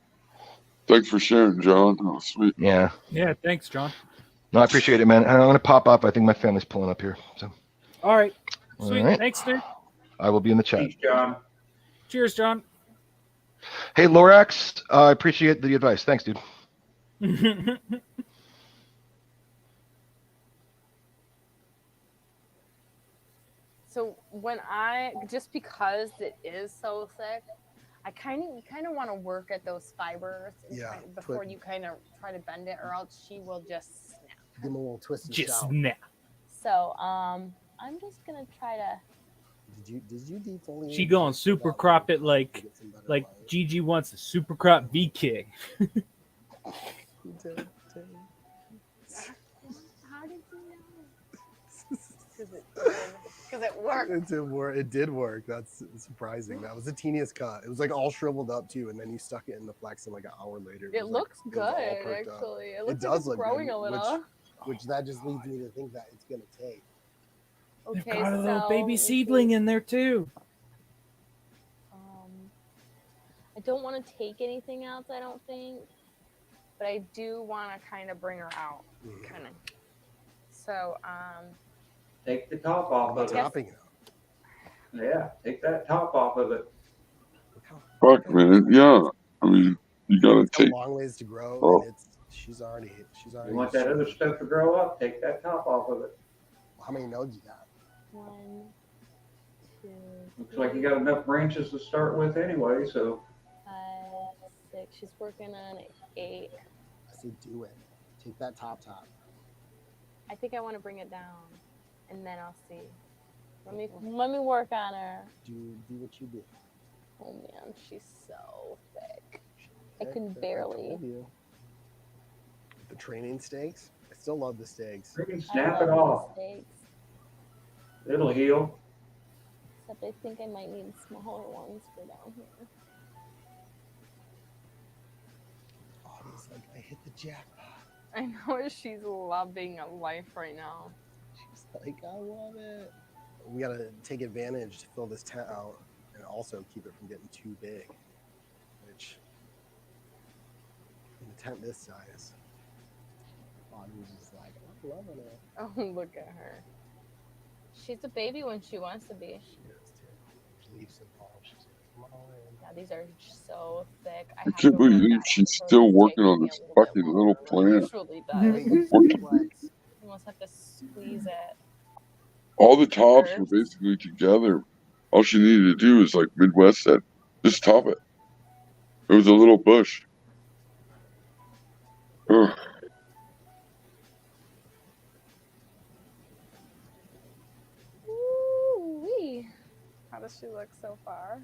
Thanks for sharing, John. Oh, sweet. Yeah. Yeah, thanks, John. No, I appreciate it, man. I'm gonna pop up. I think my family's pulling up here. So. All right. All Sweet. right. Thanks, dude. I will be in the chat. Thanks, John. Cheers, John. Hey, Lorax, I appreciate the advice. Thanks, dude. So when just because it is so thick, you kind of want to work at those fibers before you kind of try to bend it, or else she will just snap. Give him a little twist and Just shout. snap. So I'm just gonna try to. Did you defoliate? She gonna super crop it like Gigi wants a super crop VK. How did you know? Because it worked. It did work. That's surprising. That was the teeniest cut. It was like all shriveled up too, and then you stuck it in the flex, and like an hour later, It was looks like, it was all good, perked up. actually. It looks does like it's look growing good, a little. Which that just leads me to think that it's gonna take. They've Okay, got a little so baby seedling in there too. I don't want to take anything else, I don't think, but I do want to kind of bring her out, kind of. So, Take the top off of it. Topping it. Yeah, take that top off of it. Fuck, man. Yeah. I mean, you gotta It's got take. a long ways to grow, Oh. and she's already. You want that other stuff to grow up? Take that top off of it. How many nodes you got? 1, 2, Looks like you got enough branches to start with anyway, so 5, 6. She's working on 8. I say do it. Take that top. I think I want to bring it down, and then I'll see. Let me work on her. Do what you do. Oh man, she's so thick. I can barely. The training stakes. I still love the stakes. freaking snap it off. It'll heal. Except I think I might need smaller ones for down here. Oh, it's like I hit the jackpot. I know she's loving life right now. She's like, I love it. We gotta take advantage to fill this tent out and also keep it from getting too big. Which in a tent this size, Audrey's just like, I'm loving it. Oh, look at her. She's a baby when she wants to be. Leaves involved. She's like, come on in. Yeah, these are so thick. I can't believe she's still working on this fucking little plant. Usually does. You almost have to squeeze it. All the tops were basically together. All she needed to do is like Midwest said, just top it. It was a little bush. Ugh. Ooh-wee. How does she look so far?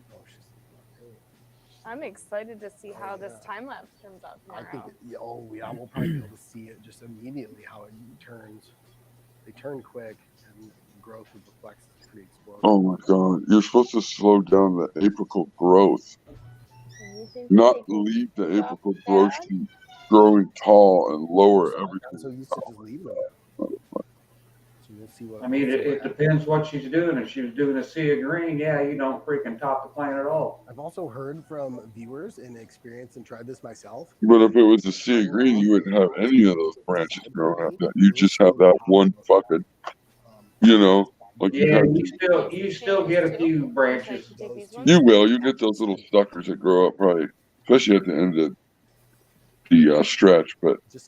I'm excited to see how this time lapse turns out I think, tomorrow. we'll probably be able to see it just immediately how it turns. They turn quick, and the growth of the flex is pretty explosive. Oh my god. You're supposed to slow down the apical growth. Not leave the apical growth to growing tall and lower everything. I'm so used to just leaving it. So we'll see what. I mean, it depends what she's doing. If she was doing a sea of green, yeah, you don't freaking top the plant at all. I've also heard from viewers and experienced and tried this myself. But if it was a sea of green, you wouldn't have any of those branches growing up. You just have that one fucking, like you Yeah, have. you still get a few branches. You will. You get those little suckers that grow up right, especially at the end of the stretch. But I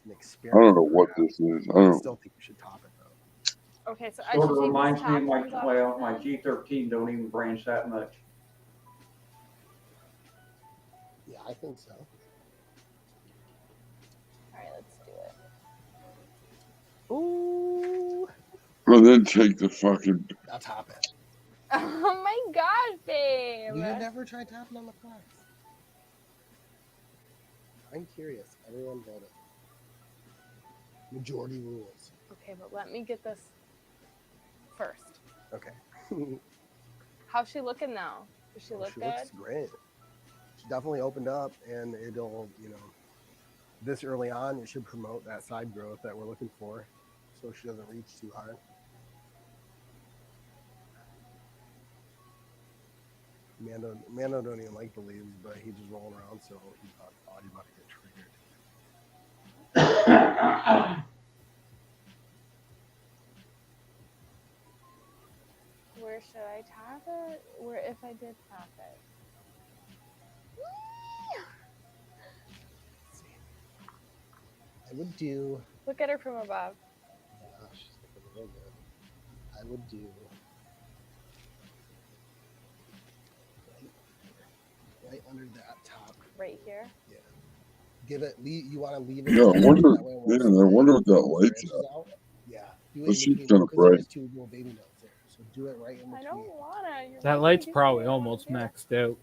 don't know what this is. I don't. Still think we should top it though. Okay, so Sort of reminds me of my G13 don't even branch that much. Yeah, I think so. Alright, let's do it. Ooh. And then take the fucking. I'll top it. Oh my gosh, babe. You have never tried tapping on the flex. I'm curious. Everyone vote it. Majority rules. Okay, but let me get this first. Okay. How's she looking now? Does she look She good? looks great. She definitely opened up, and it'll, this early on, it should promote that side growth that we're looking for, so she doesn't reach too hard. Mando don't even like the leaves, but he just rolling around, so he thought he about to get triggered. Where should I tap it? Where if I did tap it? I would do. Look at her from above. Yeah, she's looking real good. I would do. Right under that top. Right here. Yeah. Give it. You want to leave it. Yeah, I wonder. That way it won't Yeah, I spray wonder what that branches light's at. out. Yeah. Do it That in shit's between, kind of because there's bright. 2 little baby notes there. So do it right in between. I don't wanna. You're That making light's me do probably something I don't wanna almost do. maxed out.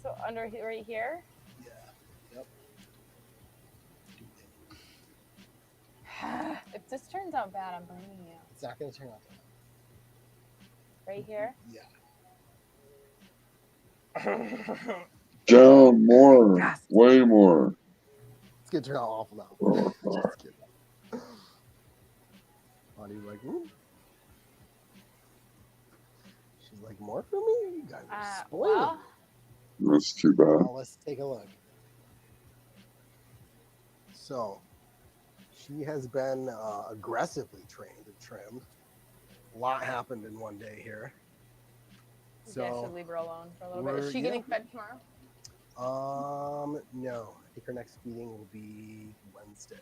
So under right here. Yep. If this turns out bad, I'm blaming you. It's not going to turn out bad. Right here. Yeah. Down more, way more. It's going to turn out awful now. Oh, Just kidding. Audie's like, ooh. She's like, more for me? You guys are spoiling Well, me. That's too bad. Well, let's take a look. So, she has been aggressively trained and trimmed. A lot happened in one day here. maybe I should leave her alone for a little bit. Is we're- she getting fed tomorrow? No. I think her next feeding will be Wednesday.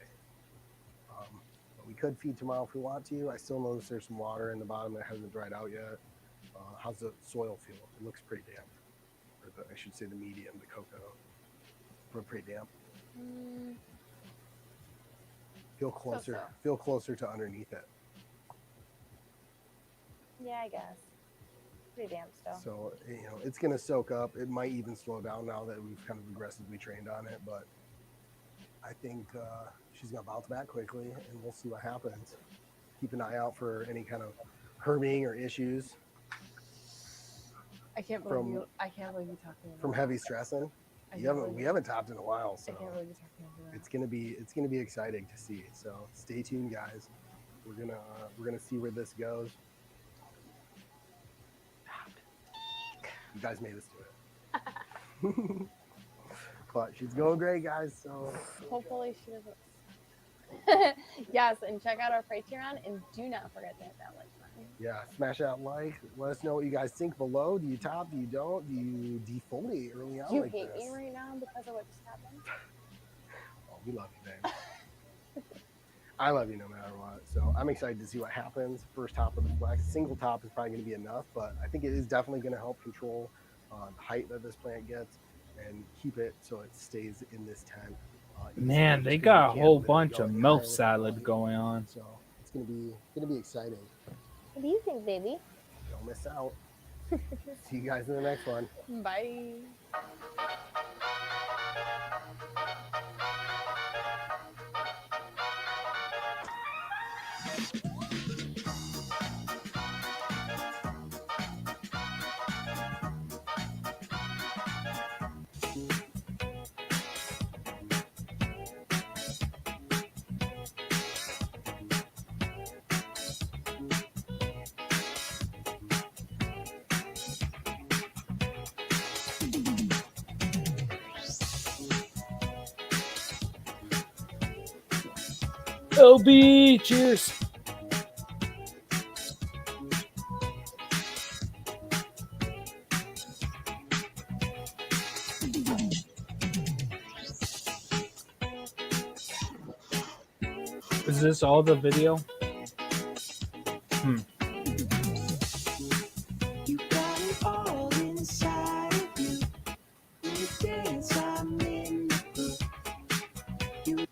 But we could feed tomorrow if we want to. I still notice there's some water in the bottom that hasn't dried out yet. How's the soil feel? It looks pretty damp. Or I should say the medium, the cocoa. Pretty damp. Feel closer. So-so. Feel closer to underneath it. Yeah, I guess. Pretty damp still. So it's gonna soak up. It might even slow down now that we've kind of aggressively trained on it. But I think she's gonna bounce back quickly, and we'll see what happens. Keep an eye out for any kind of herming or issues I can't believe from- you. I can't believe you talking about from heavy stressing. I We can't haven't believe topped in a while, I so can't believe you talking about that. it's gonna be exciting to see. So stay tuned, guys. We're gonna see where this goes. You guys made us do it. But she's going great, guys. So Hopefully she doesn't. Yes, and check out our Patreon, and do not forget to hit that like button. yeah, smash that like. Let us know what you guys think below. Do you top? Do you don't? Do you defoliate early on Do you like hate this? me right now because of what just happened? Oh, we love you, babe. I love you no matter what. So I'm excited to see what happens. First top of the flex. Single top is probably going to be enough, but I think it is definitely going to help control the height that this plant gets and keep it so it stays in this tent. Man, they got a whole bunch of milk salad going on. So it's going to be exciting. What do you think, baby? Don't miss out. See you guys in the next one. Bye. LB, cheers. Is this all the video? You got it all inside of you. When you dance, I'm in the groove. You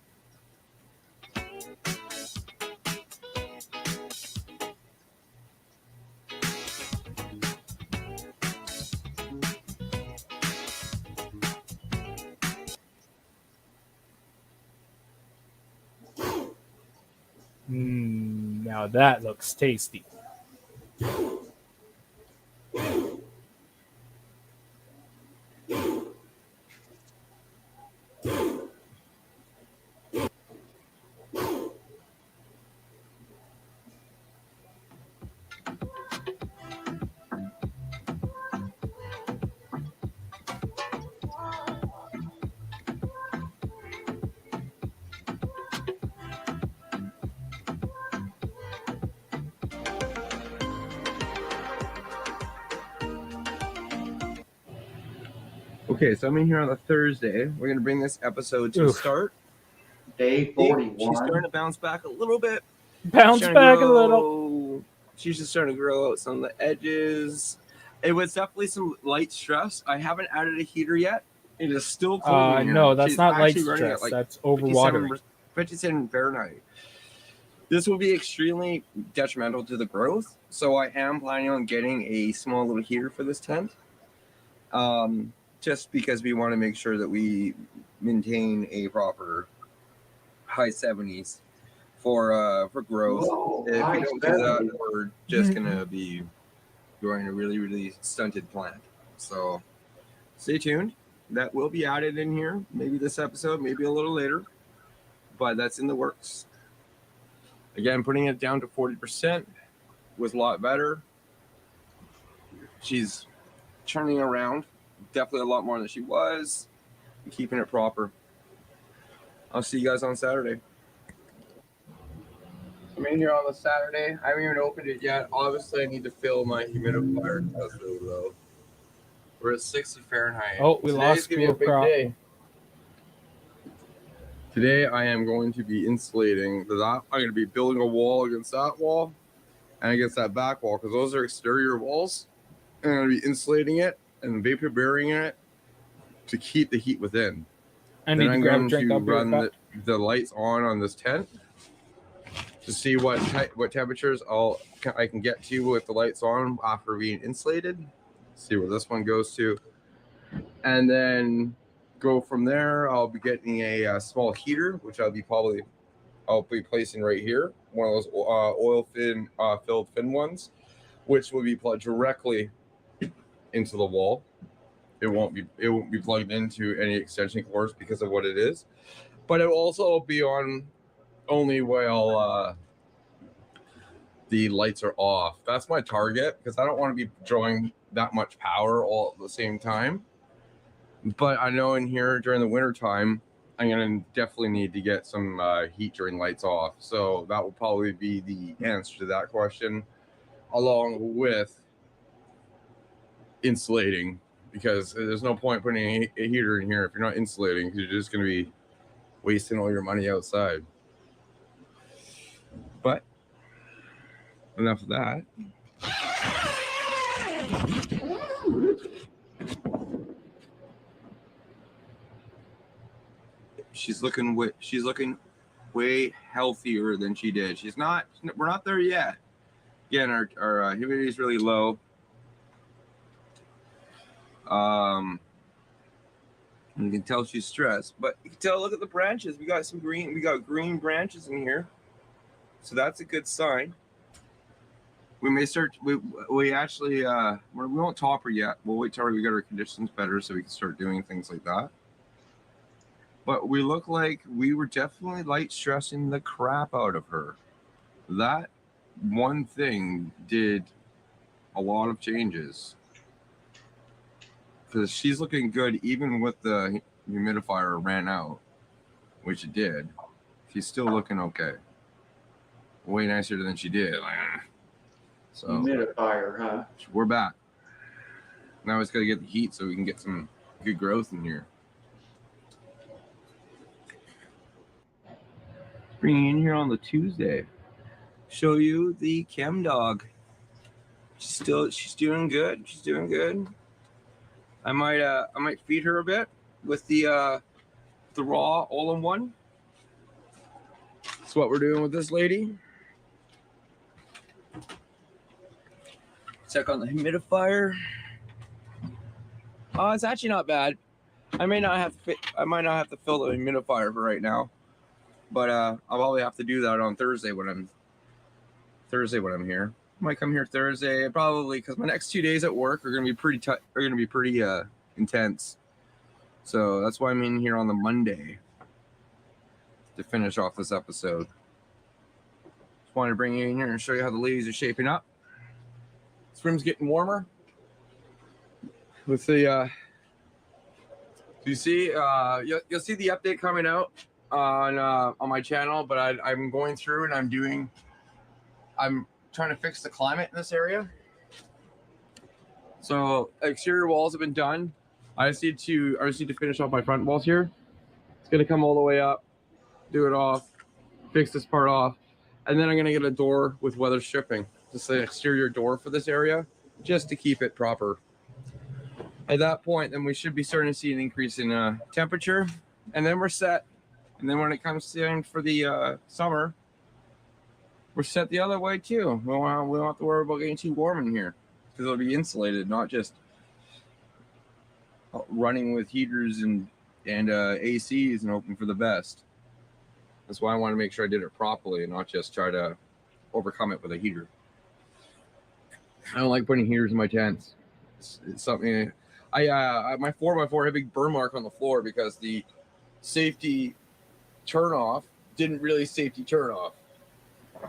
Now that looks tasty. Okay, so I'm in here on a Thursday. We're gonna bring this episode to a Oof. start. Day She's 41. starting to bounce back a little bit. Bounce She's trying to back a little. grow- She's just starting to grow out some of the edges. It was definitely some light stress. I haven't added a heater yet. It is still cold in here. No, that's She's not light actually running at, stress. That's overwatering. 57 Fahrenheit. This will be extremely detrimental to the growth. So I am planning on getting a small little heater for this tent. Just because we want to make sure that we maintain a proper high 70s for growth. Whoa, If high we don't do that, 70s. we're just gonna be growing a really, really stunted plant. So stay tuned. That will be added in here. Maybe this episode, maybe a little later, but that's in the works. Again, putting it down to 40% was a lot better. She's turning around, definitely a lot more than she was, and keeping it proper. I'll see you guys on Saturday. I'm in here on the Saturday. I haven't even opened it yet. Obviously, I need to fill my humidifier. That's really low. We're at 60 Fahrenheit. Oh, we Today's lost gonna be a Blue big Crop. day. Today, I am going to be insulating that. I'm going to be building a wall against that wall and against that back wall because those are exterior walls. And I'm going to be insulating it and vapor barrieing it to keep the heat within. I Then need to I'm grab a going drink. to I'll be right run back. the lights on this tent to see what temperatures I can get to with the lights on after being insulated. See where this one goes to, and then go from there. I'll be getting a small heater, which I'll be placing right here, one of those oil filled fin ones, which will be plugged directly into the wall. It won't be plugged into any extension cords because of what it is, but it will also be on only while the lights are off. That's my target because I don't want to be drawing that much power all at the same time. But I know in here during the winter time, I'm gonna definitely need to get some heat during lights off. So that will probably be the answer to that question, along with insulating, because there's no point putting a heater in here if you're not insulating, because you're just gonna be wasting all your money outside. But enough of that. She's looking way healthier than she did. We're not there yet. Again, our humidity is really low. You can tell she's stressed, but you can tell, look at the branches. We got green branches in here. So that's a good sign. We may start, we actually, we won't top her yet. We'll wait till we get our conditions better so we can start doing things like that. But we look like we were definitely light stressing the crap out of her. That one thing did a lot of changes. Because she's looking good even with the humidifier ran out, which it did. She's still looking okay. Way nicer than she did. So Humidifier, huh? we're back. Now it's got to get the heat so we can get some good growth in here. Bringing in here on the Tuesday, show you the chem dog. She's doing good. She's doing good. I might feed her a bit with the raw all-in-one. That's what we're doing with this lady. Check on the humidifier. Oh, it's actually not bad. I might not have to fill the humidifier for right now, but I'll probably have to do that on Thursday when I'm here. I might come here Thursday probably because my next 2 days at work are gonna be pretty intense. So that's why I'm in here on the Monday to finish off this episode. Just wanted to bring you in here and show you how the ladies are shaping up. This room's getting warmer. With the you see you'll see the update coming out on my channel, but I'm going through and I'm trying to fix the climate in this area. So exterior walls have been done. I just need to finish off my front walls here. It's gonna come all the way up, do it off, fix this part off, and then I'm gonna get a door with weather stripping, just an exterior door for this area, just to keep it proper. At that point, then we should be starting to see an increase in temperature, and then we're set. And then when it comes in for the summer, we're set the other way too. We don't have to worry about getting too warm in here because it'll be insulated, not just running with heaters and ACs and hoping for the best. That's why I want to make sure I did it properly and not just try to overcome it with a heater. I don't like putting heaters in my tents. It's something my 4x4 had a big burn mark on the floor because the safety turn off didn't really safety turn off.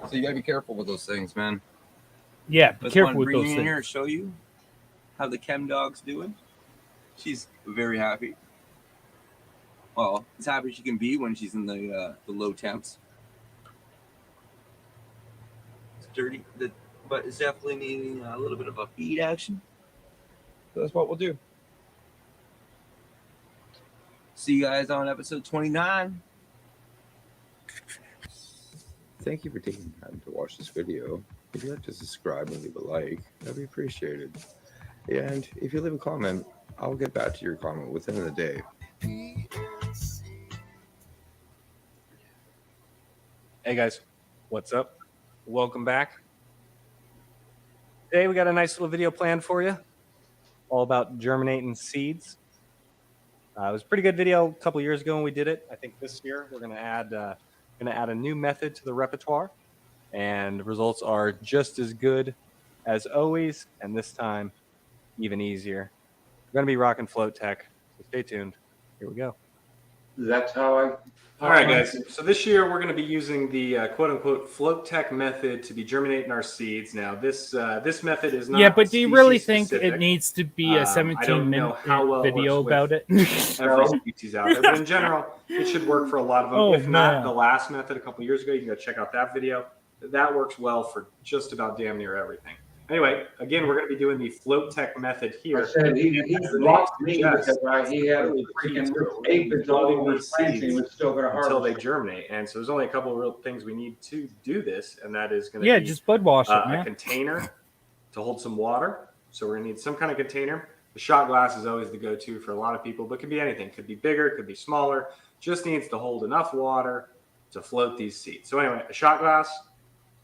So you gotta be careful with those things, man. Yeah, be Let's careful with bring those you in here things. and show you how the chem dog's doing. She's very happy. Well, as happy as she can be when she's in the low temps. It's dirty, but it's definitely needing a little bit of a feed action. So that's what we'll do. See you guys on episode 29. Thank you for taking the time to watch this video. If you'd like to subscribe and leave a like, that'd be appreciated. And if you leave a comment, I'll get back to your comment within the day. Hey guys, what's up? Welcome back. Today we got a nice little video planned for you, all about germinating seeds. It was a pretty good video a couple years ago when we did it. I think this year we're going to add a new method to the repertoire, and the results are just as good as always, and this time even easier. We're going to be rocking Float Tech, so stay tuned. Here we go. That's how I. All right, guys. So this year we're going to be using the quote-unquote Float Tech method to be germinating our seeds. Now, this method is not. Yeah, but do you really think species-specific. it needs to be a I don't 17-minute know how well it video works about with it? every species out there, but in general, it should work for a lot of them. Oh, if not man. the last method a couple years ago, you can go check out that video. That works well for just about damn near everything. Anyway, again, we're going to be doing the Float Tech method here. I said he lost me because he had a freaking aphids all over his plants and he was still going to harvest. Until they germinate. And so there's only a couple of real things we need to do this, and that is going to Yeah, be just bud wash it, a man. container to hold some water. So we're going to need some kind of container. The shot glass is always the go-to for a lot of people, but it could be anything. It could be bigger, it could be smaller. Just needs to hold enough water to float these seeds. So anyway, a shot glass,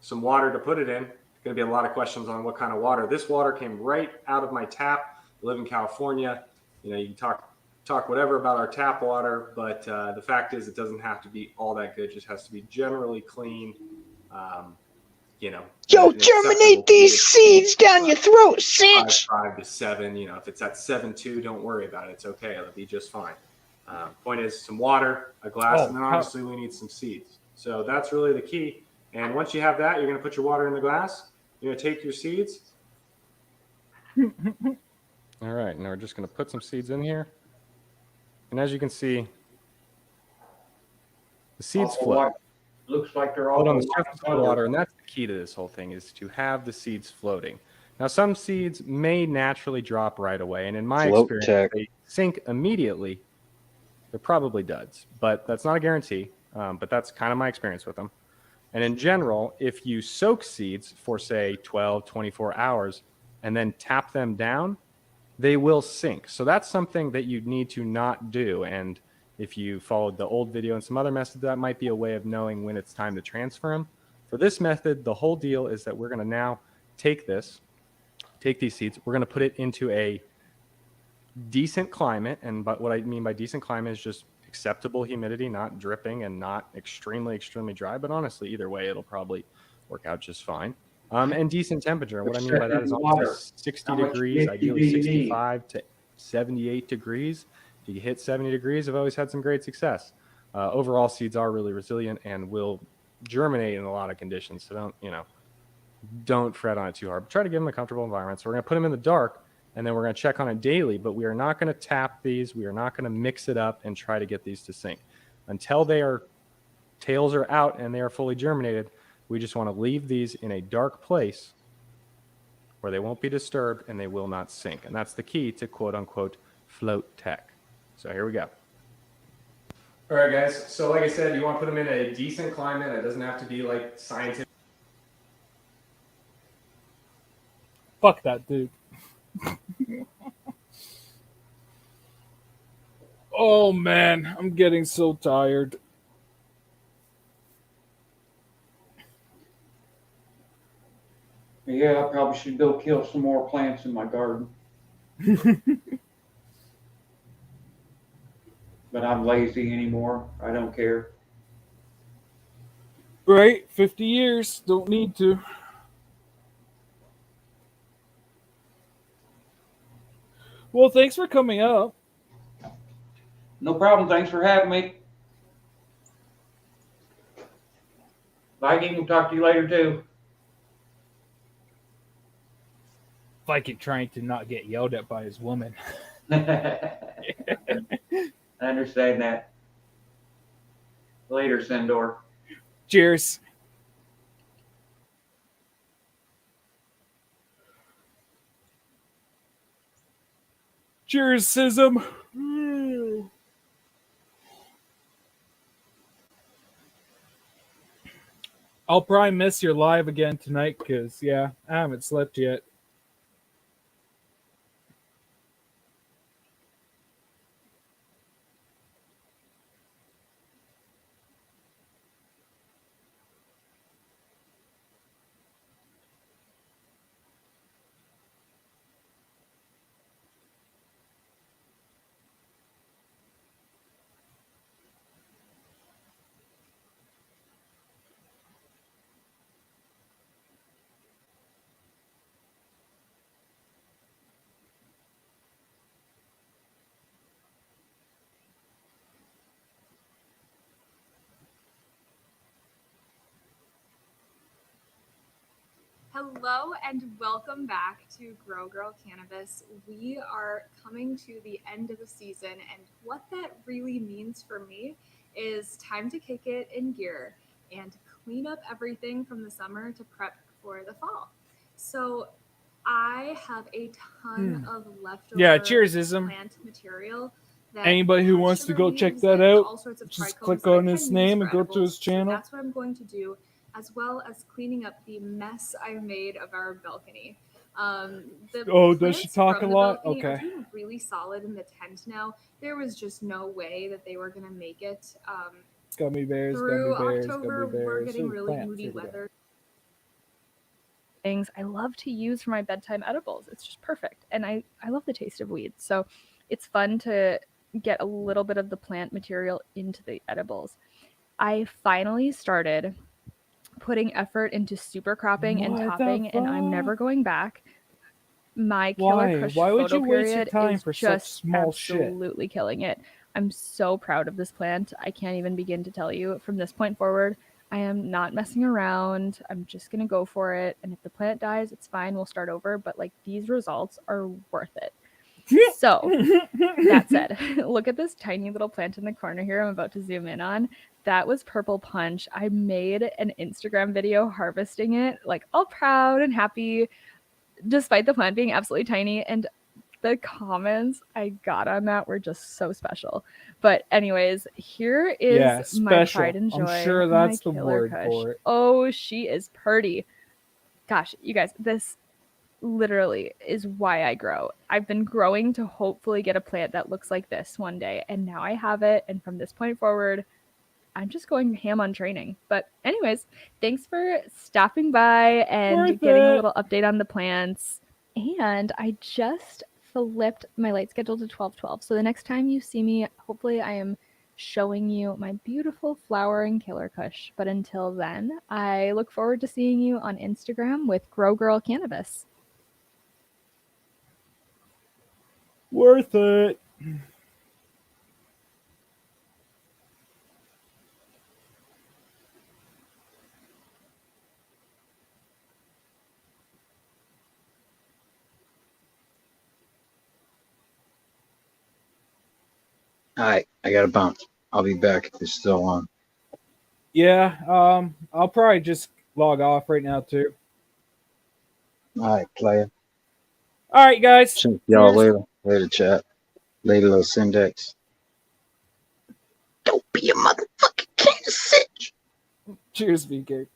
some water to put it in. Going to be a lot of questions on what kind of water. This water came right out of my tap. I live in California. You know, you can talk whatever about our tap water, but the fact is it doesn't have to be all that good. It just has to be generally clean. You know, Yo, and germinate these seeds down your throat, cinch. 5 to 7. You know, if it's at 7.2, don't worry about it. It's okay. It'll be just fine. Point is some water, a glass, and then obviously we need some seeds. So that's really the key. And once you have that, you're going to put your water in the glass. You're going to take your seeds. All right. Now we're just going to put some seeds in here. And as you can see, the seeds float. Looks like they're all Float on the surface of the water. And that's the key to this whole thing, is to have the seeds floating. Now, some seeds may naturally drop right away. And in my Float experience, tech. they sink immediately. They're probably duds, but that's not a guarantee. But that's kind of my experience with them. And in general, if you soak seeds for, say, 12, 24 hours and then tap them down, they will sink. So that's something that you need to not do. And if you followed the old video and some other methods, that might be a way of knowing when it's time to transfer them. For this method, the whole deal is that we're going to now take these seeds, we're going to put it into a decent climate. And but what I mean by decent climate is just acceptable humidity, not dripping and not extremely, extremely dry. But honestly, either way, it'll probably work out just fine. And decent temperature. What I mean by that is almost 60 degrees, ideally 65 to 78 degrees. If you hit 70 degrees, I've always had some great success. Overall, seeds are really resilient and will germinate in a lot of conditions. So don't fret on it too hard. But try to give them a comfortable environment. So we're going to put them in the dark, and then we're going to check on it daily, but we are not going to tap these. We are not going to mix it up and try to get these to sink. Until tails are out and they are fully germinated, we just want to leave these in a dark place where they won't be disturbed and they will not sink. And that's the key to quote unquote Float Tech. So here we go. All right, guys. So like I said, you want to put them in a decent climate. It doesn't have to be like scientific. Fuck that dude. Oh man, I'm getting so tired. Yeah, I probably should go kill some more plants in my garden. But I'm lazy anymore. I don't care. Right, 50 years, don't need to. Well, thanks for coming up. No problem. Thanks for having me. Viking, we'll talk to you later too. Viking trying to not get yelled at by his woman. I understand that. Later, Sendor. Cheers. Cheers, Sism. I'll probably miss your live again tonight because, yeah, I haven't slept yet. Hello and welcome back to Grow Girl Cannabis. We are coming to the end of the season, and what that really means for me is time to kick it in gear and clean up everything from the summer to prep for the fall. So I have a ton of leftover cheersism. plant material. That Anybody who has wants to sugar go beans check that and out, all sorts of just trichomes click that I on can his use name for and go to edibles. his channel. So that's what I'm going to do, as well as cleaning up the mess I made of our balcony. Does she talk a lot? Are Okay. doing really solid in the tent now. There was just no way that they were going to make it. Gummy bears, Through gummy bears, October, gummy bears. we're getting Ooh, really plants. moody Here we go. weather. Things I love to use for my bedtime edibles. It's just perfect. And I love the taste of weed. So it's fun to get a little bit of the plant material into the edibles. I finally started putting effort into super cropping and What the topping, and I'm fuck? never going back. My Killer Kush Why would photo you waste your period time is for such just small shit? absolutely killing it. I'm so proud of this plant. I can't even begin to tell you. From this point forward, I am not messing around. I'm just gonna go for it. And if the plant dies, it's fine. We'll start over. But like, these results are worth it. So that said, look at this tiny little plant in the corner here. I'm about to zoom in on. That was Purple Punch. I made an Instagram video harvesting it, like all proud and happy, despite the plant being absolutely tiny. And the comments I got on that were just so special. But anyways, here is my pride and joy. I'm sure my that's the Killer word Kush. for it. Oh, she is purty. Gosh, you guys, this literally is why I grow. I've been growing to hopefully get a plant that looks like this one day, and now I have it. And from this point forward, I'm just going ham on training. But anyways, thanks for stopping by and Worth getting a it. little update on the plants. And I just flipped my light schedule to 12/12. So the next time you see me, hopefully I am showing you my beautiful flowering Killer Kush. But until then, I look forward to seeing you on Instagram with Grow Girl Cannabis. Worth it. All right, I got to bounce. I'll be back if it's still on. Yeah, I'll probably just log off right now too. All right, player. All right, guys. Y'all Cheers. later. Later, chat. Later, little Syndex. Don't be a motherfucking Kansas City. Cheers, BK.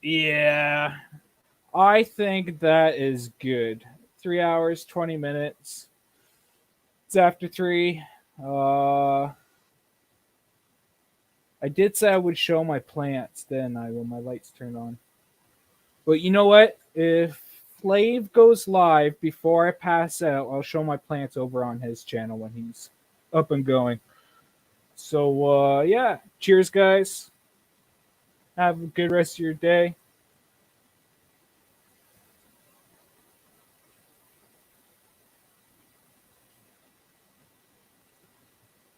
Yeah, I think that is good. 3 hours, 20 minutes. It's after 3. I did say I would show my plants, then I when my lights turn on. But you know what? If Flav goes live before I pass out, I'll show my plants over on his channel when he's up and going. So yeah, cheers guys. Have a good rest of your day.